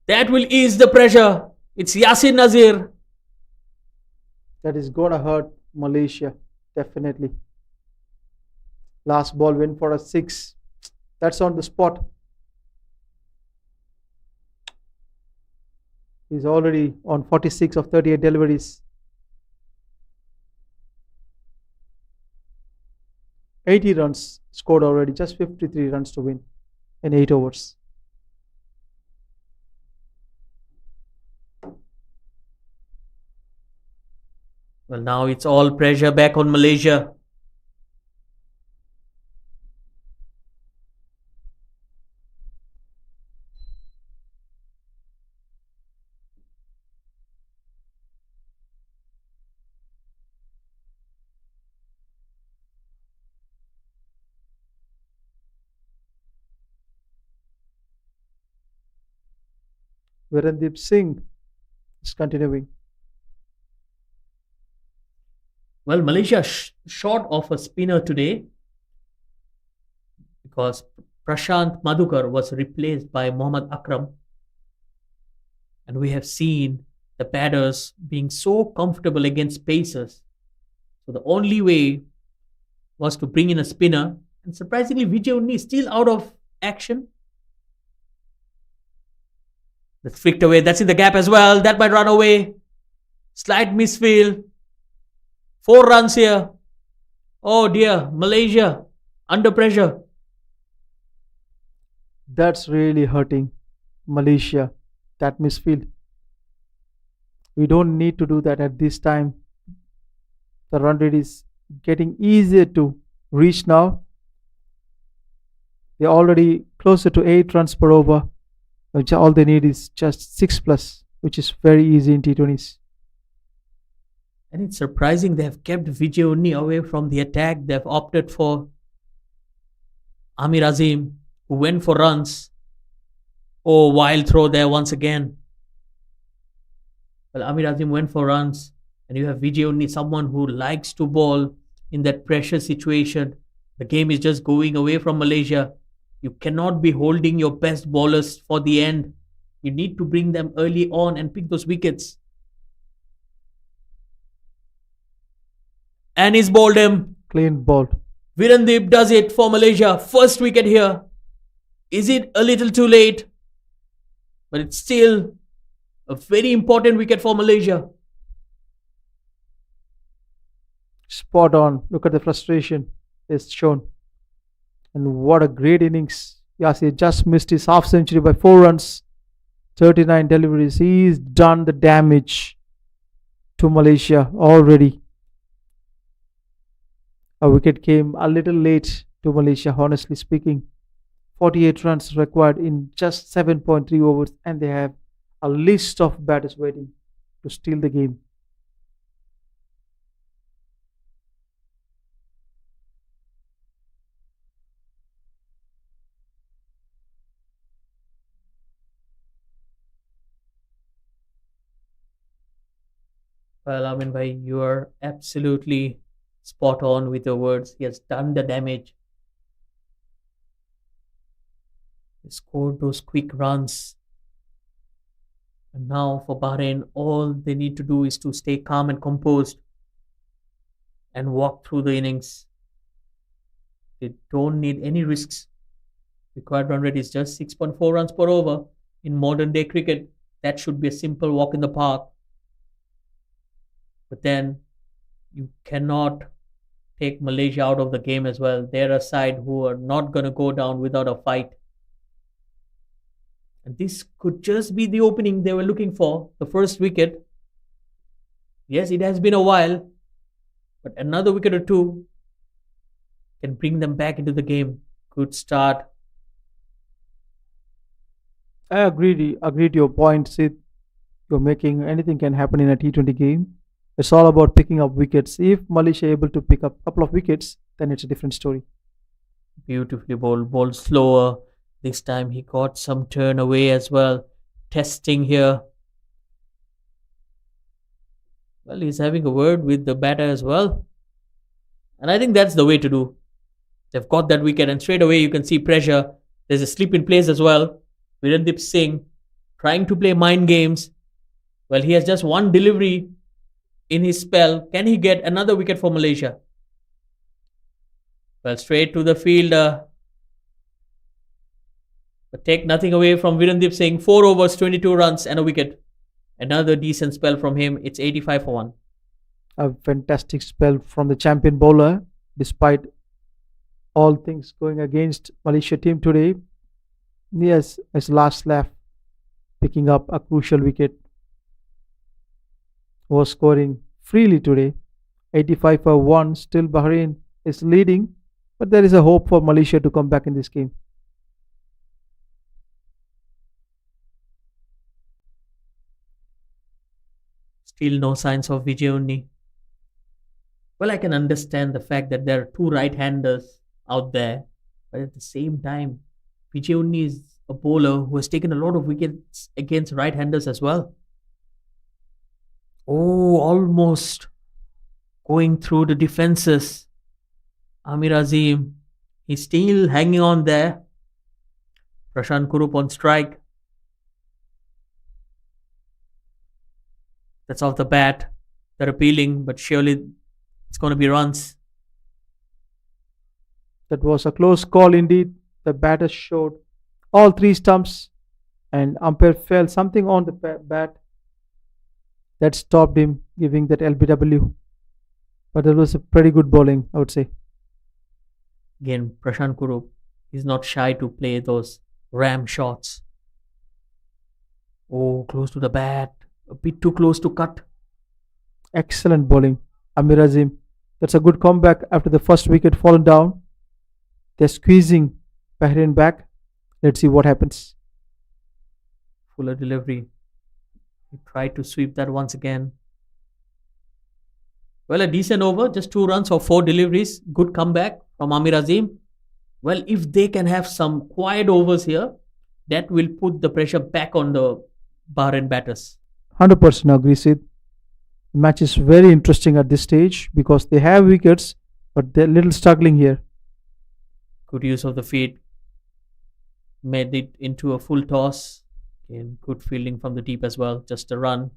That will ease the pressure. It's Yasin Nazir. That is gonna hurt Malaysia, definitely. Last ball went for a 6. That's on the spot. He's already on 46 of 38 deliveries. 80 runs scored already, just 53 runs to win in 8 overs. Well, now it's all pressure back on Malaysia. Virandeep Singh is continuing. Well, Malaysia short of a spinner today because Prashant Madhukar was replaced by Mohammad Akram. And we have seen the batters being so comfortable against pacers. So the only way was to bring in a spinner. And surprisingly, Vijay Unni is still out of action. That's flicked away. That's in the gap as well. That might run away. Slight misfield. 4 runs here. Oh dear, Malaysia under pressure. That's really hurting Malaysia, that misfield. We don't need to do that at this time. The run rate is getting easier to reach now. They're already closer to 8 runs per over. All they need is just 6 plus, which is very easy in T20s. And it's surprising they have kept Vijay Unni away from the attack. They have opted for Amir Azim, who went for runs. Oh, wild throw there once again. Well, Amir Azim went for runs. And you have Vijay Unni, someone who likes to bowl in that pressure situation. The game is just going away from Malaysia. You cannot be holding your best bowlers for the end. You need to bring them early on and pick those wickets. And he's bowled him. Clean ball. Virandeep does it for Malaysia. First wicket here. Is it a little too late? But it's still a very important wicket for Malaysia. Spot on. Look at the frustration is shown. And what a great innings. Yasir just missed his half century by 4 runs. 39 deliveries. He's done the damage to Malaysia already. A wicket came a little late to Malaysia, honestly speaking. 48 runs required in just 7.3 overs, and they have a list of batters waiting to steal the game. Well, Amin bhai, you are absolutely spot on with your words. He has done the damage. He scored those quick runs. And now for Bahrain, all they need to do is to stay calm and composed. and walk through the innings. They don't need any risks. Required run rate is just 6.4 runs per over. In modern day cricket, that should be a simple walk in the park. But then you cannot take Malaysia out of the game as well. They're a side who are not going to go down without a fight. And this could just be the opening they were looking for, the first wicket. Yes, it has been a while, but another wicket or two can bring them back into the game. Good start. I agree to your point, Sid. You're making anything can happen in a T20 game. It's all about picking up wickets. If Malaysia able to pick up a couple of wickets, then it's a different story. Beautifully bowled slower. This time he got some turn away as well. Testing here. Well, he's having a word with the batter as well. And I think that's the way to do. They've got that wicket, and straight away you can see pressure. There's a slip in place as well. Virandeep Singh trying to play mind games. Well, he has just one delivery in his spell. Can he get another wicket for Malaysia? Well, straight to the fielder. But take nothing away from Virandeep Singh. 4 overs, 22 runs and a wicket. Another decent spell from him. It's 85 for 1. A fantastic spell from the champion bowler, despite all things going against Malaysia team today. Yes, his last laugh, picking up a crucial wicket, was scoring freely today. 85 for 1. Still Bahrain is leading, but there is a hope for Malaysia to come back in this game. Still no signs of Vijay. Well, I can understand the fact that there are two right-handers out there, but at the same time, Vijay is a bowler who has taken a lot of wickets against right-handers as well. Oh, almost going through the defenses. Amir Azim, he's still hanging on there. Prashant Kurup on strike. That's off the bat. They're appealing, but surely it's going to be runs. That was a close call indeed. The batter showed all three stumps, and umpire felt something on the bat that stopped him giving that LBW. But it was a pretty good bowling, I would say. Again, Prashant Kurup is not shy to play those ram shots. Oh, close to the bat. A bit too close to cut. Excellent bowling. Amir Azim. That's a good comeback after the first wicket fallen down. They're squeezing Bahrain back. Let's see what happens. Fuller delivery. He tried to sweep that once again. Well, a decent over. Just 2 runs or 4 deliveries. Good comeback from Amir Azim. Well, if they can have some quiet overs here, that will put the pressure back on the Bahrain batters. 100% agree, Sid. The match is very interesting at this stage because they have wickets, but they're a little struggling here. Good use of the feet. Made it into a full toss. Again, good fielding from the deep as well. Just a run.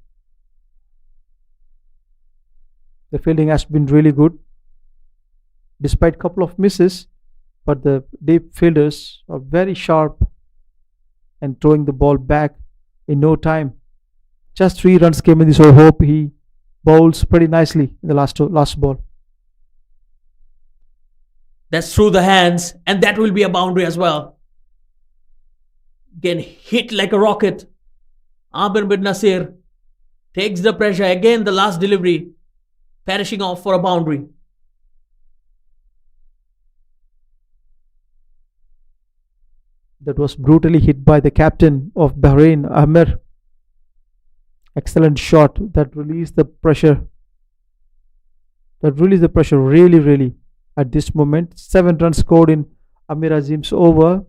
The fielding has been really good, despite a couple of misses, but the deep fielders are very sharp and throwing the ball back in no time. Just 3 runs came in this, so I hope he bowls pretty nicely in the last ball. That's through the hands, and that will be a boundary as well. Again, hit like a rocket. Amir bin Nasir takes the pressure. Again, the last delivery, perishing off for a boundary. That was brutally hit by the captain of Bahrain, Amir. Excellent shot that released the pressure. Really at this moment. 7 runs scored in Amir Azim's over.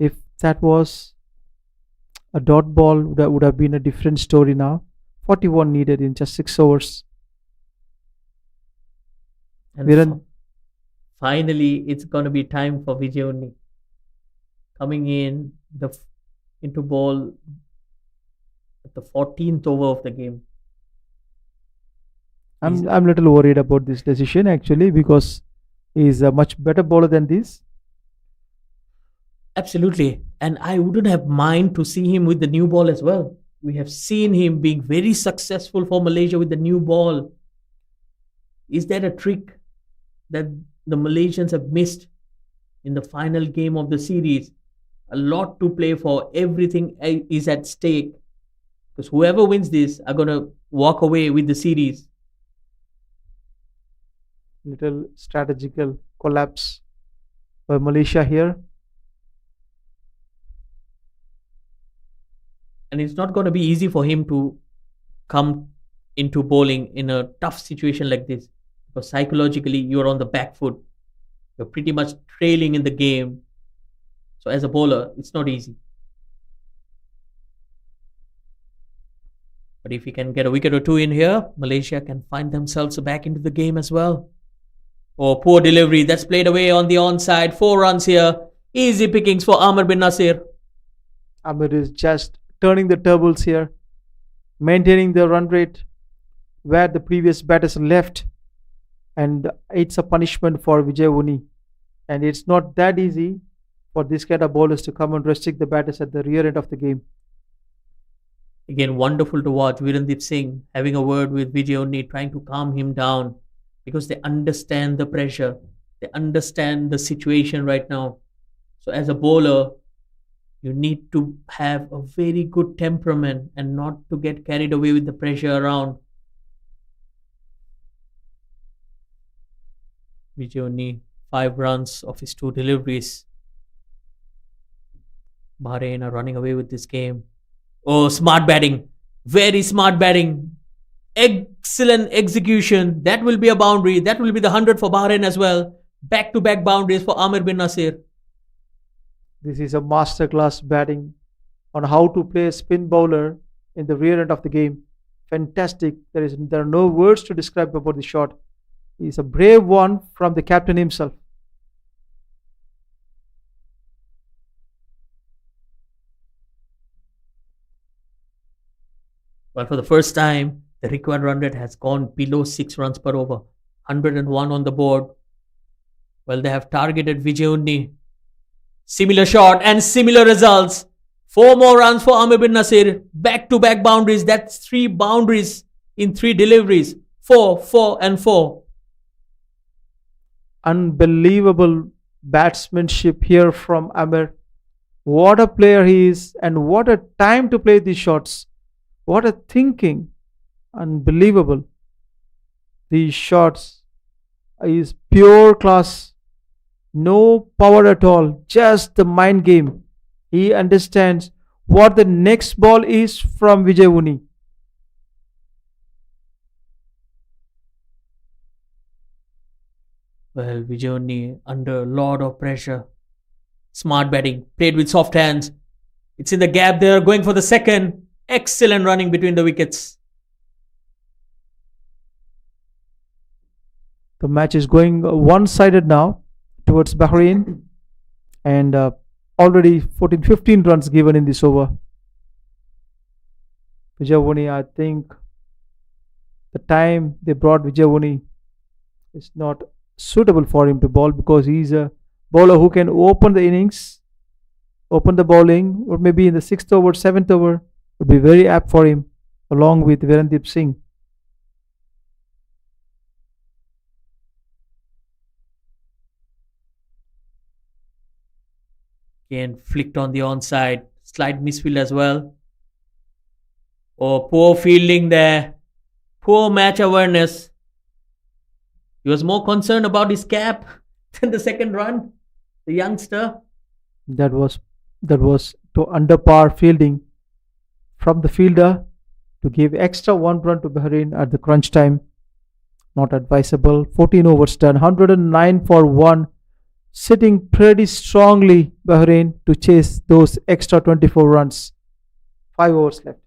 If that was a dot ball, that would have been a different story now. 41 needed in just 6 overs. And finally, it's going to be time for Vijay coming in into ball at the 14th over of the game. I'm little worried about this decision actually because he's a much better bowler than this. Absolutely. And I wouldn't have mind to see him with the new ball as well. We have seen him being very successful for Malaysia with the new ball. Is that a trick that the Malaysians have missed in the final game of the series? A lot to play for. Everything is at stake. Because whoever wins this are going to walk away with the series. Little strategical collapse by Malaysia here. And it's not going to be easy for him to come into bowling in a tough situation like this. Because psychologically, you're on the back foot. You're pretty much trailing in the game. So as a bowler, it's not easy. But if he can get a wicket or two in here, Malaysia can find themselves back into the game as well. Oh, poor delivery. That's played away on the onside. 4 runs here. Easy pickings for Amir bin Nasir. Amir is just turning the tables here, maintaining the run rate where the previous batters left, and it's a punishment for Vijay Uni. And it's not that easy for this kind of bowlers to come and restrict the batters at the rear end of the game. Again, wonderful to watch Virandeep Singh having a word with Vijay Uni, trying to calm him down because they understand the pressure. They understand the situation right now. So as a bowler, you need to have a very good temperament and not to get carried away with the pressure around. Vijay Uni, 5 runs of his 2 deliveries. Bahrain are running away with this game. Oh, smart batting. Very smart batting. Excellent execution. That will be a boundary. That will be the 100 for Bahrain as well. Back-to-back boundaries for Amir bin Nasir. This is a masterclass batting on how to play a spin bowler in the rear end of the game. Fantastic. There are no words to describe about the shot. It's a brave one from the captain himself. Well, for the first time, the required run rate has gone below 6 runs per over. 101 on the board. Well, they have targeted Vijay Uni. Similar shot and similar results. 4 more runs for Amir bin Nasir. Back-to-back boundaries. That's 3 boundaries in 3 deliveries. 4, 4 and 4. Unbelievable batsmanship here from Amir. What a player he is, and what a time to play these shots. What a thinking. Unbelievable. These shots is pure class. No power at all. Just the mind game. He understands what the next ball is from Vijay Uni. Well, Vijay Uni under a lot of pressure. Smart batting. Played with soft hands. It's in the gap there. Going for the second. Excellent running between the wickets. The match is going one-sided now towards Bahrain, and already 14-15 runs given in this over. Vijay Uni, I think the time they brought Vijay Uni is not suitable for him to bowl because he's a bowler who can open the innings, open the bowling, or maybe in the 6th over, 7th over would be very apt for him along with Virandeep Singh. Again, flicked on the onside. Slight misfield as well. Oh, poor fielding there. Poor match awareness. He was more concerned about his cap than the second run. The youngster. That was to under par fielding from the fielder to give extra 1 run to Bahrain at the crunch time. Not advisable. 14 overs done. 109 for 1. Sitting pretty strongly, Bahrain, to chase those extra 24 runs. 5 overs left.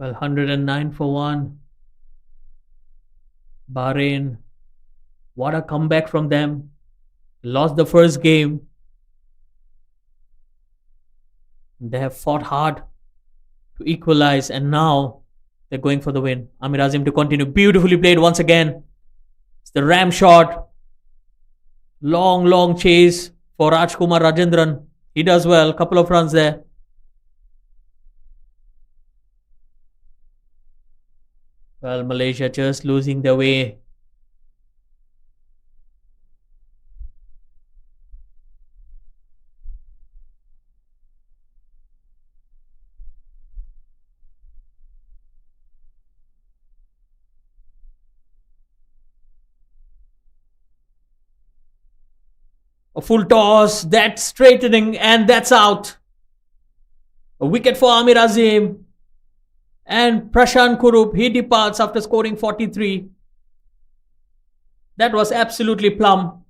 Well, 109 for 1. Bahrain, what a comeback from them. Lost the first game. They have fought hard to equalize, and now they're going for the win. Amir Azim to continue. Beautifully played once again. It's the ram shot. Long chase for Rajkumar Rajendran. He does well. Couple of runs there. Well, Malaysia just losing their way. A full toss, that's straightening, and that's out. A wicket for Amir Azim. And Prashant Kurup, he departs after scoring 43. That was absolutely plumb.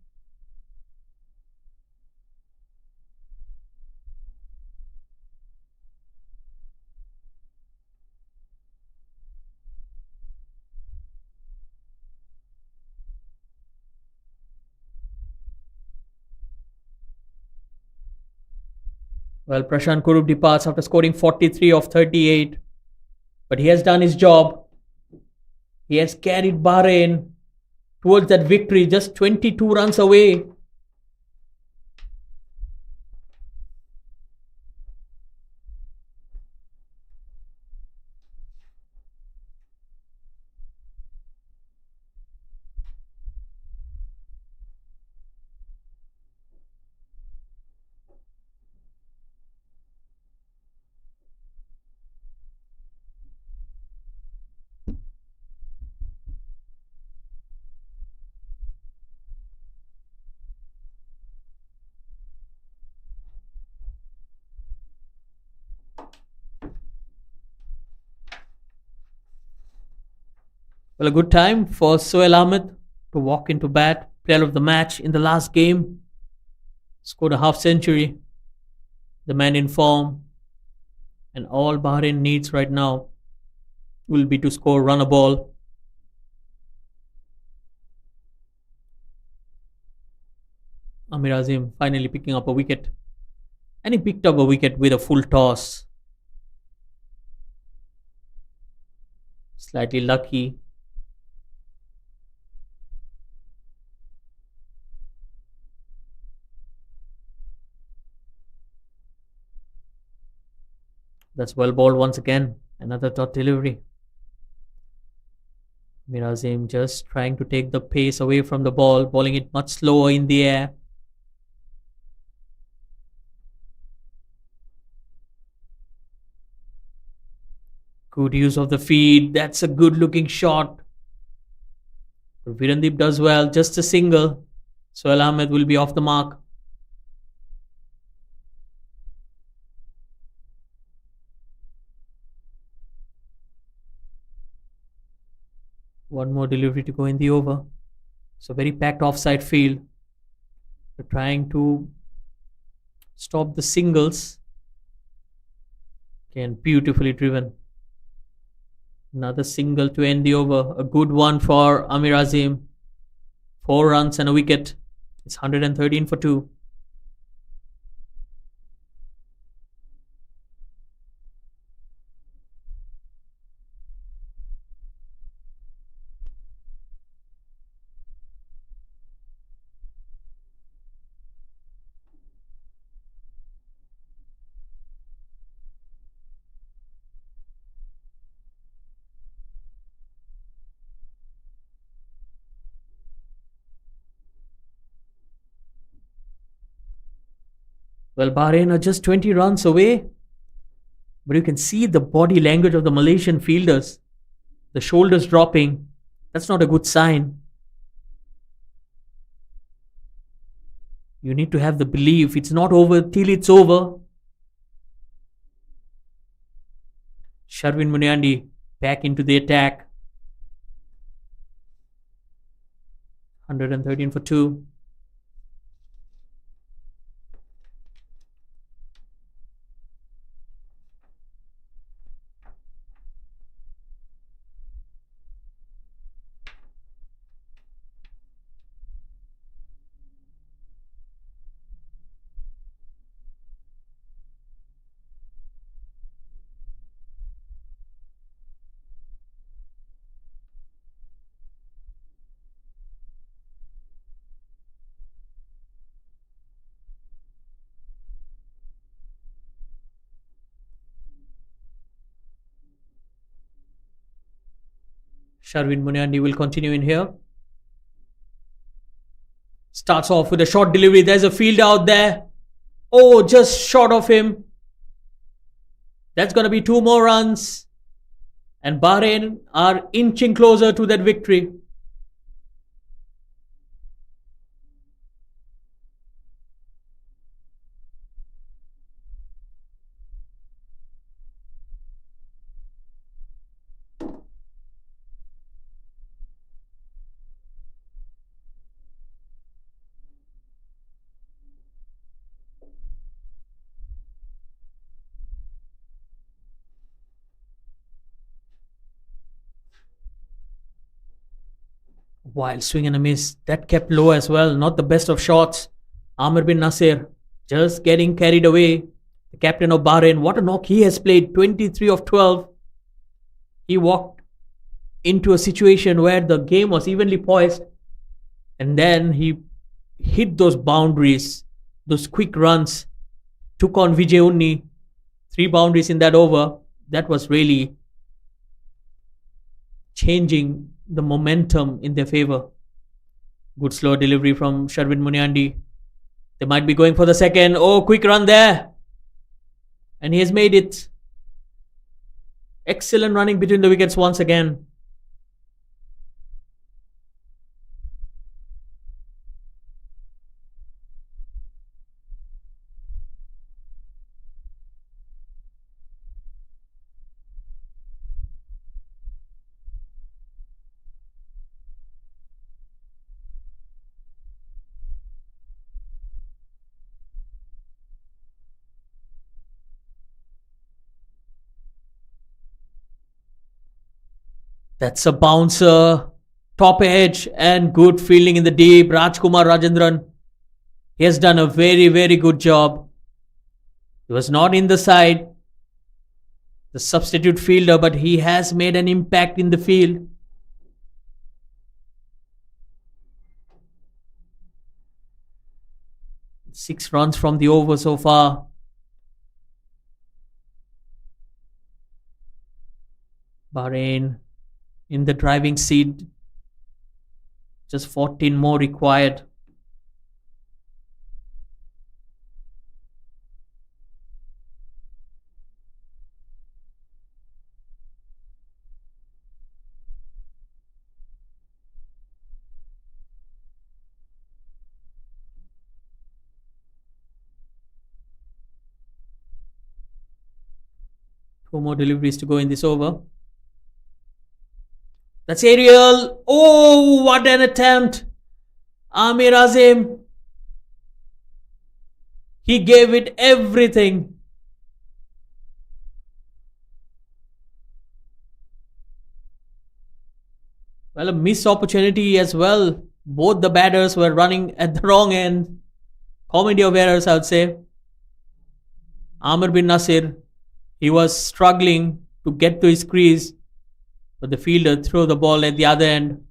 Well, Prashant Kurup departs after scoring 43 of 38. But he has done his job. He has carried Bahrain towards that victory, just 22 runs away. Well, a good time for Sohail Ahmed to walk into bat. Player of the match in the last game. Scored a half century. The man in form. And all Bahrain needs right now will be to score, run a ball. Amir Azim finally picking up a wicket. And he picked up a wicket with a full toss. Slightly lucky. That's well bowled once again. Another dot delivery. Amir Azim just trying to take the pace away from the ball, bowling it much slower in the air. Good use of the feed. That's a good looking shot. But Virandeep does well. Just a single. Sohail Ahmed will be off the mark. One more delivery to go in the over. So very packed offside field. They're trying to stop the singles. Again, beautifully driven. Another single to end the over. A good one for Amir Azim. 4 runs and a wicket. It's 113 for 2. Well, Bahrain are just 20 runs away. But you can see the body language of the Malaysian fielders. The shoulders dropping. That's not a good sign. You need to have the belief. It's not over till it's over. Sharvin Muniandi back into the attack. 113 for 2. Sharvin Munyandi will continue in here. Starts off with a short delivery. There's a field out there. Oh, just short of him. That's going to be 2 more runs. And Bahrain are inching closer to that victory. Wild swing and a miss. That kept low as well. Not the best of shots. Amir bin Nasir just getting carried away. The captain of Bahrain. What a knock he has played. 23 of 12. He walked into a situation where the game was evenly poised. And then he hit those boundaries. Those quick runs. Took on Vijay Unni. 3 boundaries in that over. That was really changing the momentum in their favor. Good slow delivery from Sharvin Munyandi. They might be going for the second. Oh, quick run there. And he has made it. Excellent running between the wickets once again. That's a bouncer, top edge, and good fielding in the deep. Rajkumar Rajendran, he has done a very, very good job. He was not in the side, the substitute fielder, but he has made an impact in the field. Six runs from the over so far. Bahrain in the driving seat. Just 14 more required. Two more deliveries to go in this over. That's aerial. Oh, what an attempt. Amir Azim. He gave it everything. Well, a missed opportunity as well. Both the batters were running at the wrong end. Comedy of errors, I would say. Amir bin Nasir, he was struggling to get to his crease, but the fielder threw the ball at the other end.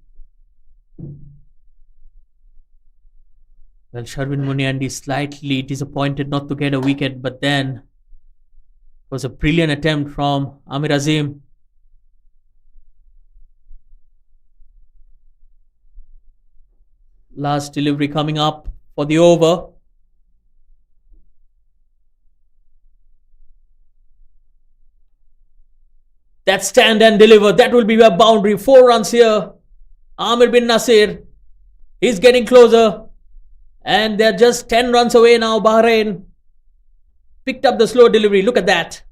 Well, Sharvin Munyandi slightly disappointed not to get a wicket, but then it was a brilliant attempt from Amir Azim. Last delivery coming up for the over. That stand and deliver. That will be a boundary. 4 runs here. Amir bin Nasir. He's getting closer. And they're just 10 runs away now. Bahrain picked up the slow delivery. Look at that.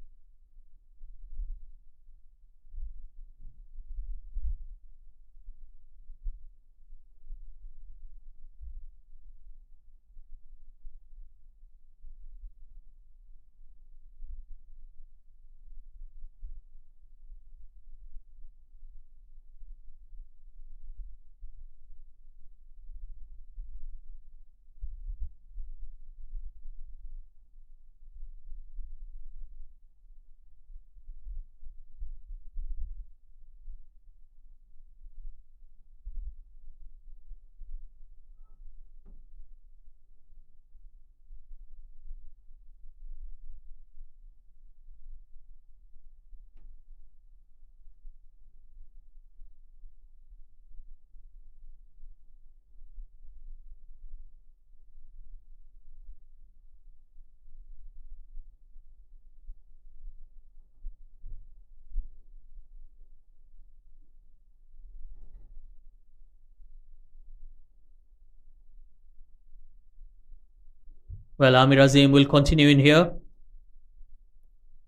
Well, Amir Azim will continue in here.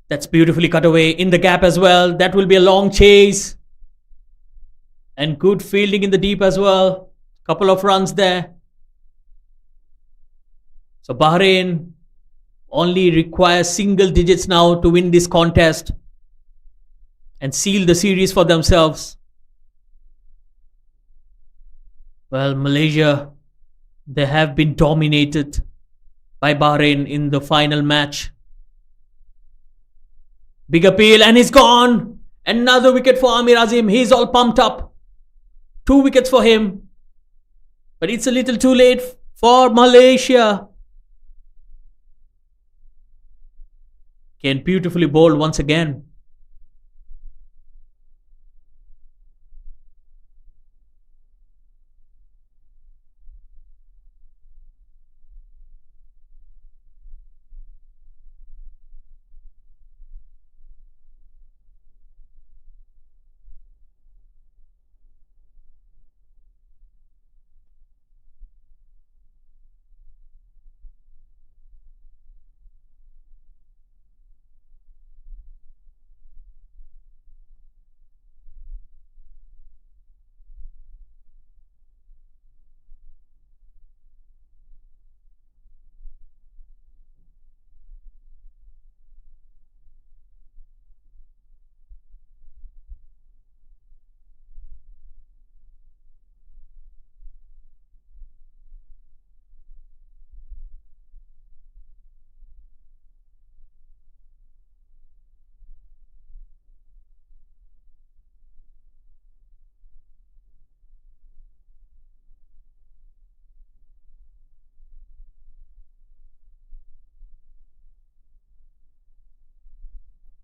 That's beautifully cut away in the gap as well. That will be a long chase. And good fielding in the deep as well. Couple of runs there. So Bahrain only requires single digits now to win this contest and seal the series for themselves. Well, Malaysia, they have been dominated by Bahrain in the final match. Big appeal and he's gone. Another wicket for Amir Azim. He's all pumped up. 2 wickets for him. But it's a little too late for Malaysia. Again, beautifully bowled once again.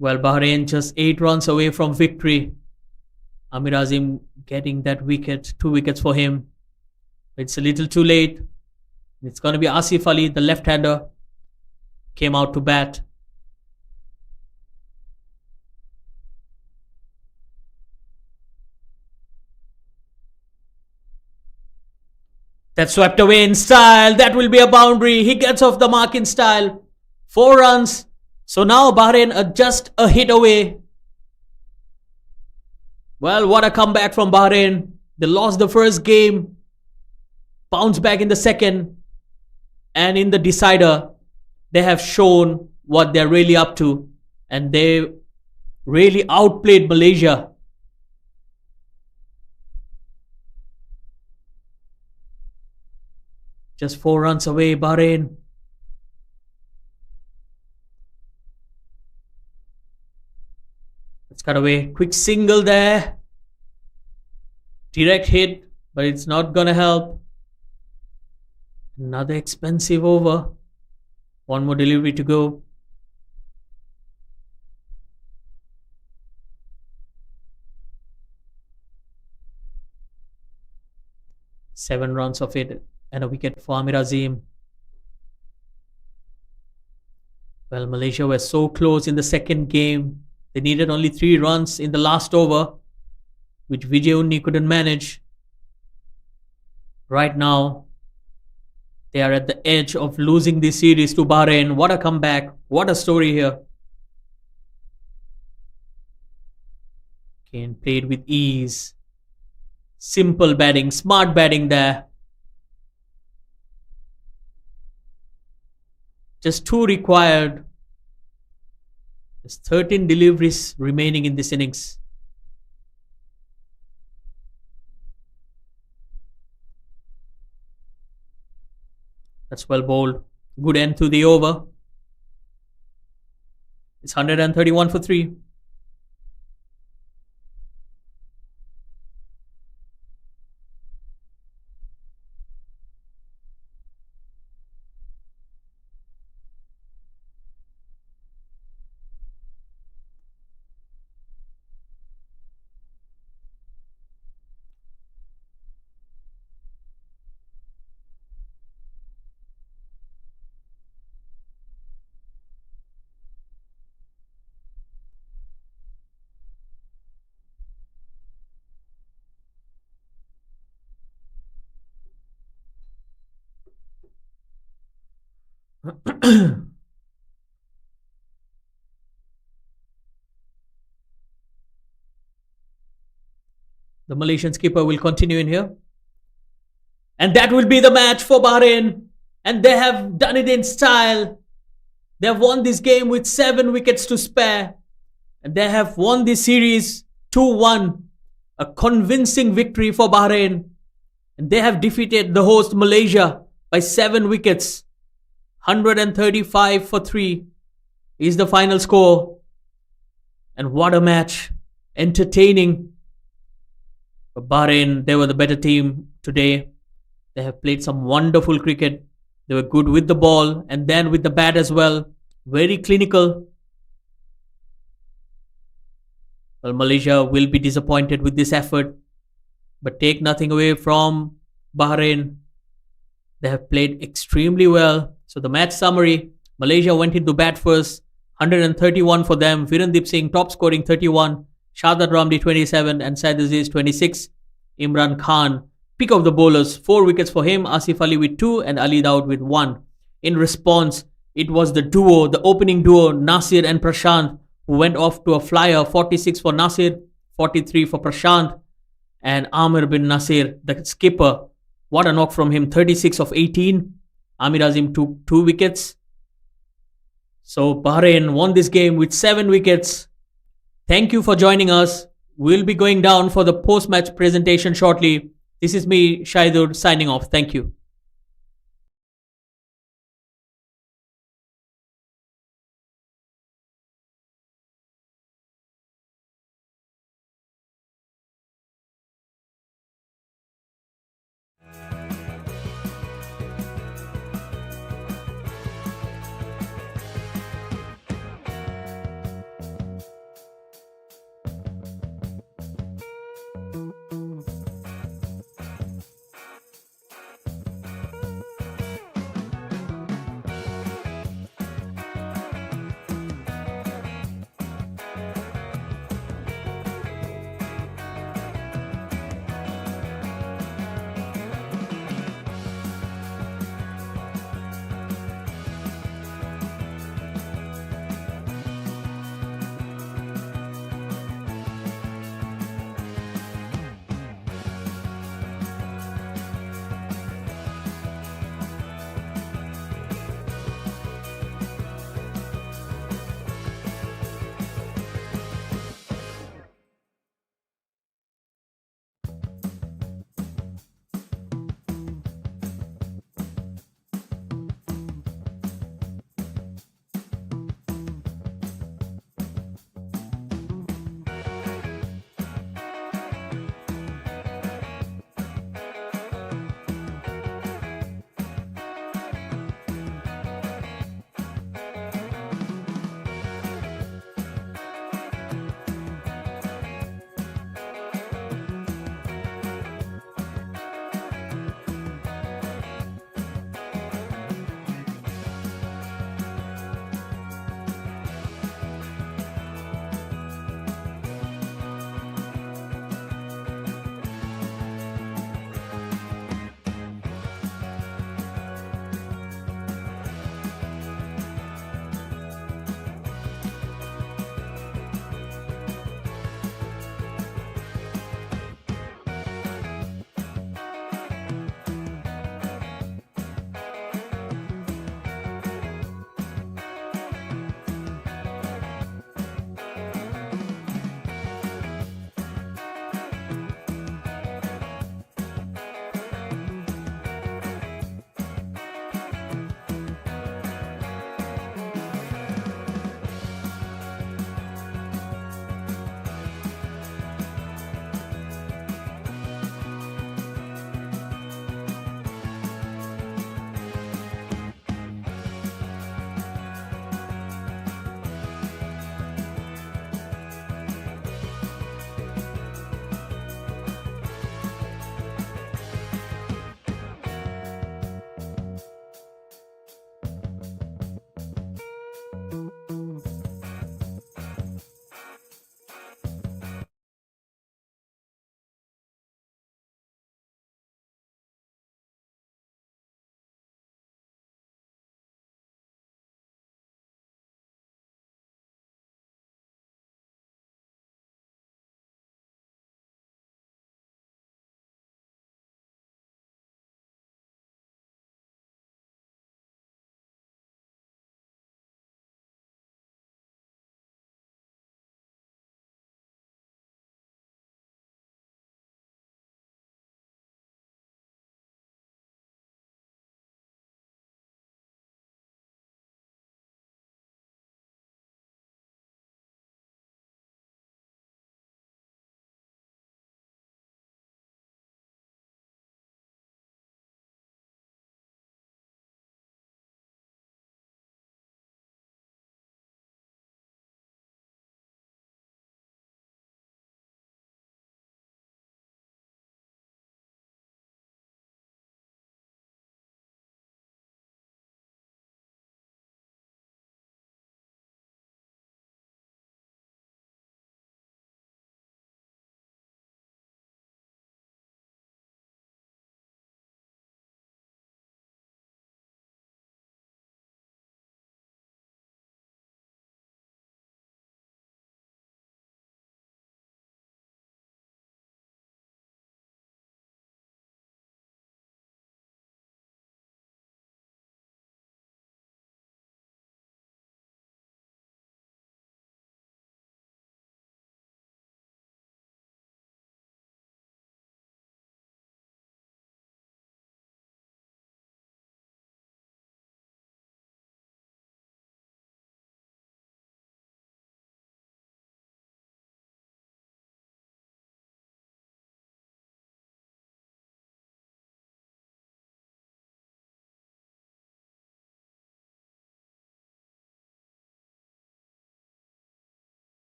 Well, Bahrain just 8 runs away from victory. Amir Azim getting that wicket, 2 wickets for him. It's a little too late. It's going to be Asif Ali, the left-hander, came out to bat. That's swept away in style. That will be a boundary. He gets off the mark in style. 4 runs. So now Bahrain are just a hit away. Well, what a comeback from Bahrain. They lost the first game, bounced back in the second, and in the decider, they have shown what they're really up to, and they really outplayed Malaysia. Just 4 runs away, Bahrain. Let's cut away. Quick single there. Direct hit, but it's not gonna help. Another expensive over. 1 more delivery to go. Seven runs of it and a wicket for Amir Azim. Well, Malaysia were so close in the second game. They needed only 3 runs in the last over, which Vijay Unni couldn't manage. Right now, they are at the edge of losing this series to Bahrain. What a comeback. What a story here. Kane played with ease. Simple batting, smart batting there. Just 2 required. There's 13 deliveries remaining in this innings. That's well bowled. Good end to the over. It's 131 for 3. The Malaysian skipper will continue in here. And that will be the match for Bahrain. And they have done it in style. They have won this game with 7 wickets to spare. And they have won this series 2-1. A convincing victory for Bahrain. And they have defeated the host Malaysia by 7 wickets. 135 for 3 is the final score. And what a match. Entertaining. But Bahrain, they were the better team today. They have played some wonderful cricket. They were good with the ball and then with the bat as well. Very clinical. Well, Malaysia will be disappointed with this effort. But take nothing away from Bahrain. They have played extremely well. So the match summary. Malaysia went into bat first. 131 for them. Virandeep Singh top scoring 31. Shahzad Ramli 27 and Said Aziz 26. Imran Khan pick of the bowlers, 4 wickets for him, Asif Ali with 2 and Ali Dawood with 1. In response, it was the opening duo, Nasir and Prashant, who went off to a flyer, 46 for Nasir, 43 for Prashant, and Amir bin Nasir, the skipper. What a knock from him, 36 of 18. Amir Azim took 2 wickets. So Bahrain won this game with 7 wickets. Thank you for joining us. We'll be going down for the post-match presentation shortly. This is me, Shaidur, signing off. Thank you.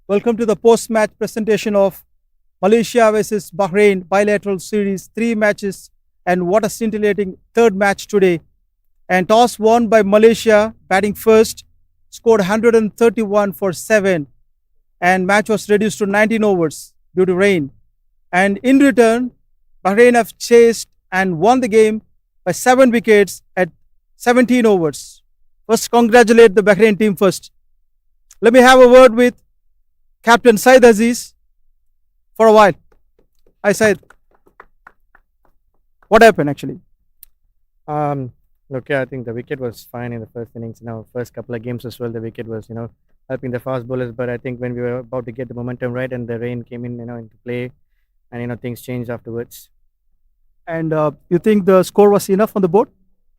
Welcome to the post-match presentation of Malaysia versus Bahrain bilateral series, 3 matches, and what a scintillating third match today. And toss won by Malaysia, batting first, scored 131 for 7, and match was reduced to 19 overs due to rain. And in return, Bahrain have chased and won the game by 7 wickets at 17 overs. First, congratulate the Bahrain team first. Let me have a word with Captain Said Aziz for a while. Hi, Said. What happened actually? Look, yeah, I think the wicket was fine in the first innings. First couple of games as well, the wicket was, helping the fast bowlers. But I think when we were about to get the momentum right and the rain came in, into play, and things changed afterwards. And you think the score was enough on the board?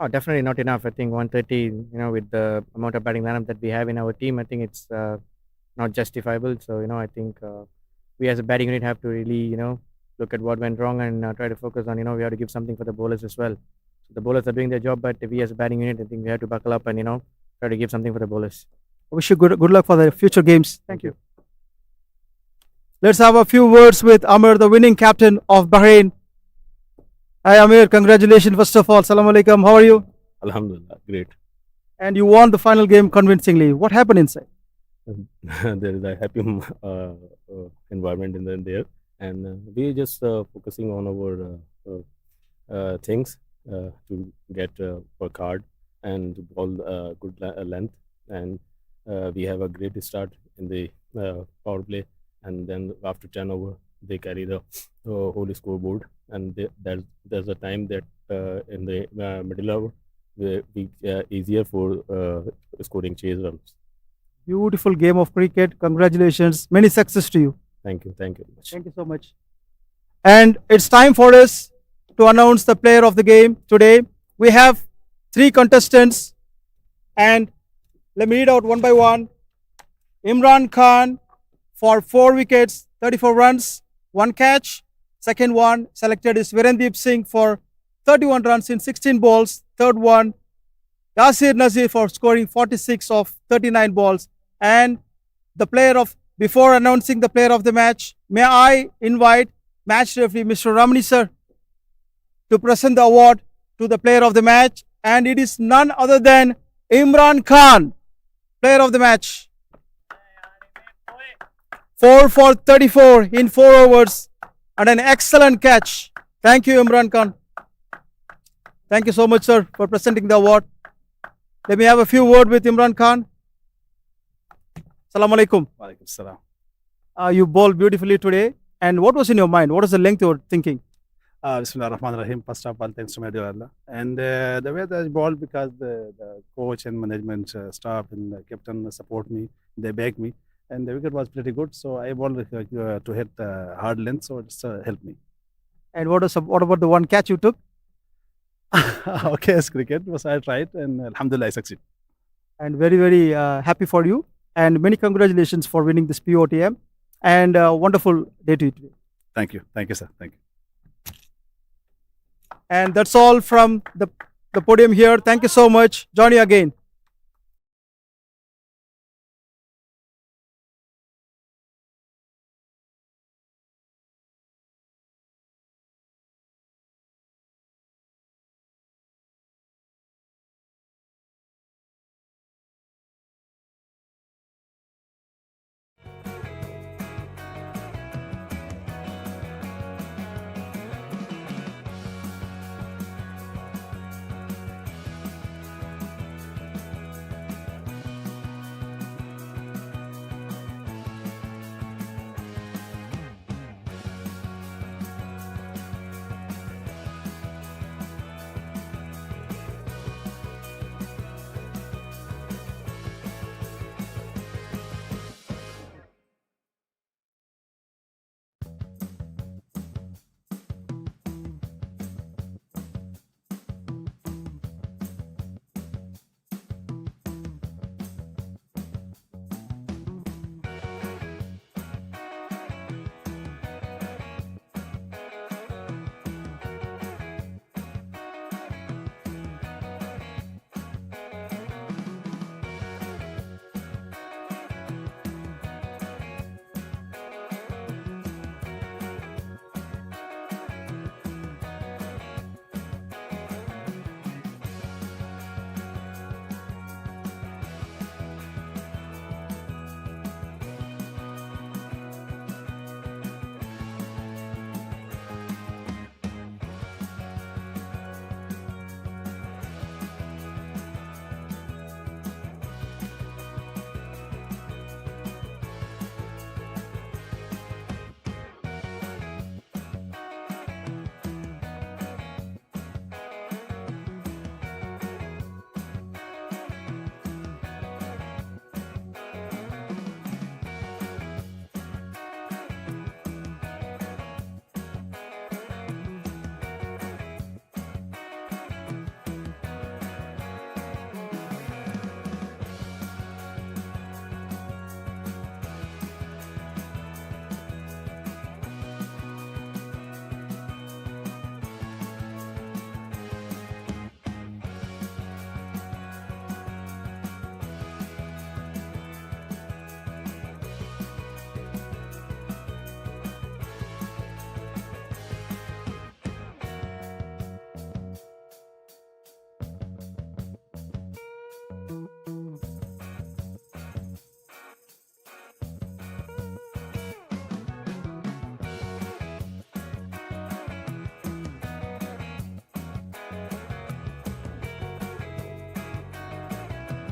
Oh, definitely not enough. I think 130, with the amount of batting lineup that we have in our team, I think it's not justifiable. So, I think we as a batting unit have to really, look at what went wrong and try to focus on, we have to give something for the bowlers as well. So the bowlers are doing their job, but we as a batting unit, I think we have to buckle up and, try to give something for the bowlers. I wish you good luck for the future games. Thank you. Let's have a few words with Amir, the winning captain of Bahrain. Hi Amir, congratulations first of all. Assalamu alaikum. How are you? Alhamdulillah, great. And you won the final game convincingly. What happened inside? There is a happy environment in there, and we just focusing on our things to get work hard and to ball good length, and we have a great start in the power play, and then after 10 over they carry the whole scoreboard, and there's a time that in the middle hour we easier for scoring chase runs. Beautiful game of cricket. Congratulations. Many success to you. Thank you very much. Thank you so much. And it's time for us to announce the player of the game today. We have 3 contestants, and let me read out one by one. Imran Khan for 4 wickets, 34 runs, 1 catch. Second one selected is Virandeep Singh for 31 runs in 16 balls. Third one, Yasir Nazir for scoring 46 of 39 balls. And the player of, before announcing the player of the match, may I invite match referee Mr. Ramani sir to present the award to the player of the match. And it is none other than Imran Khan, player of the match. 4 for 34 in 4 overs and an excellent catch. Thank you, Imran Khan. Thank you so much, sir, for presenting the award. Let me have a few words with Imran Khan. Assalamu alaikum. Walaikum salam. You bowled beautifully today. And what was in your mind? What was the length you were thinking? Bismillah ar-Rahman ar-Rahim. First of all, thanks to my dear Allah. And the way that I bowled, because the coach and management staff and the captain support me, they back me. And the wicket was pretty good. So I bowled to hit the hard length. So it's helped me. And what about the one catch you took? Okay, as cricket was I tried, and alhamdulillah I succeed. And very, very happy for you. And many congratulations for winning this POTM. And wonderful day to you today. Thank you, sir. Thank you. And that's all from the podium here. Thank you so much. Join you again.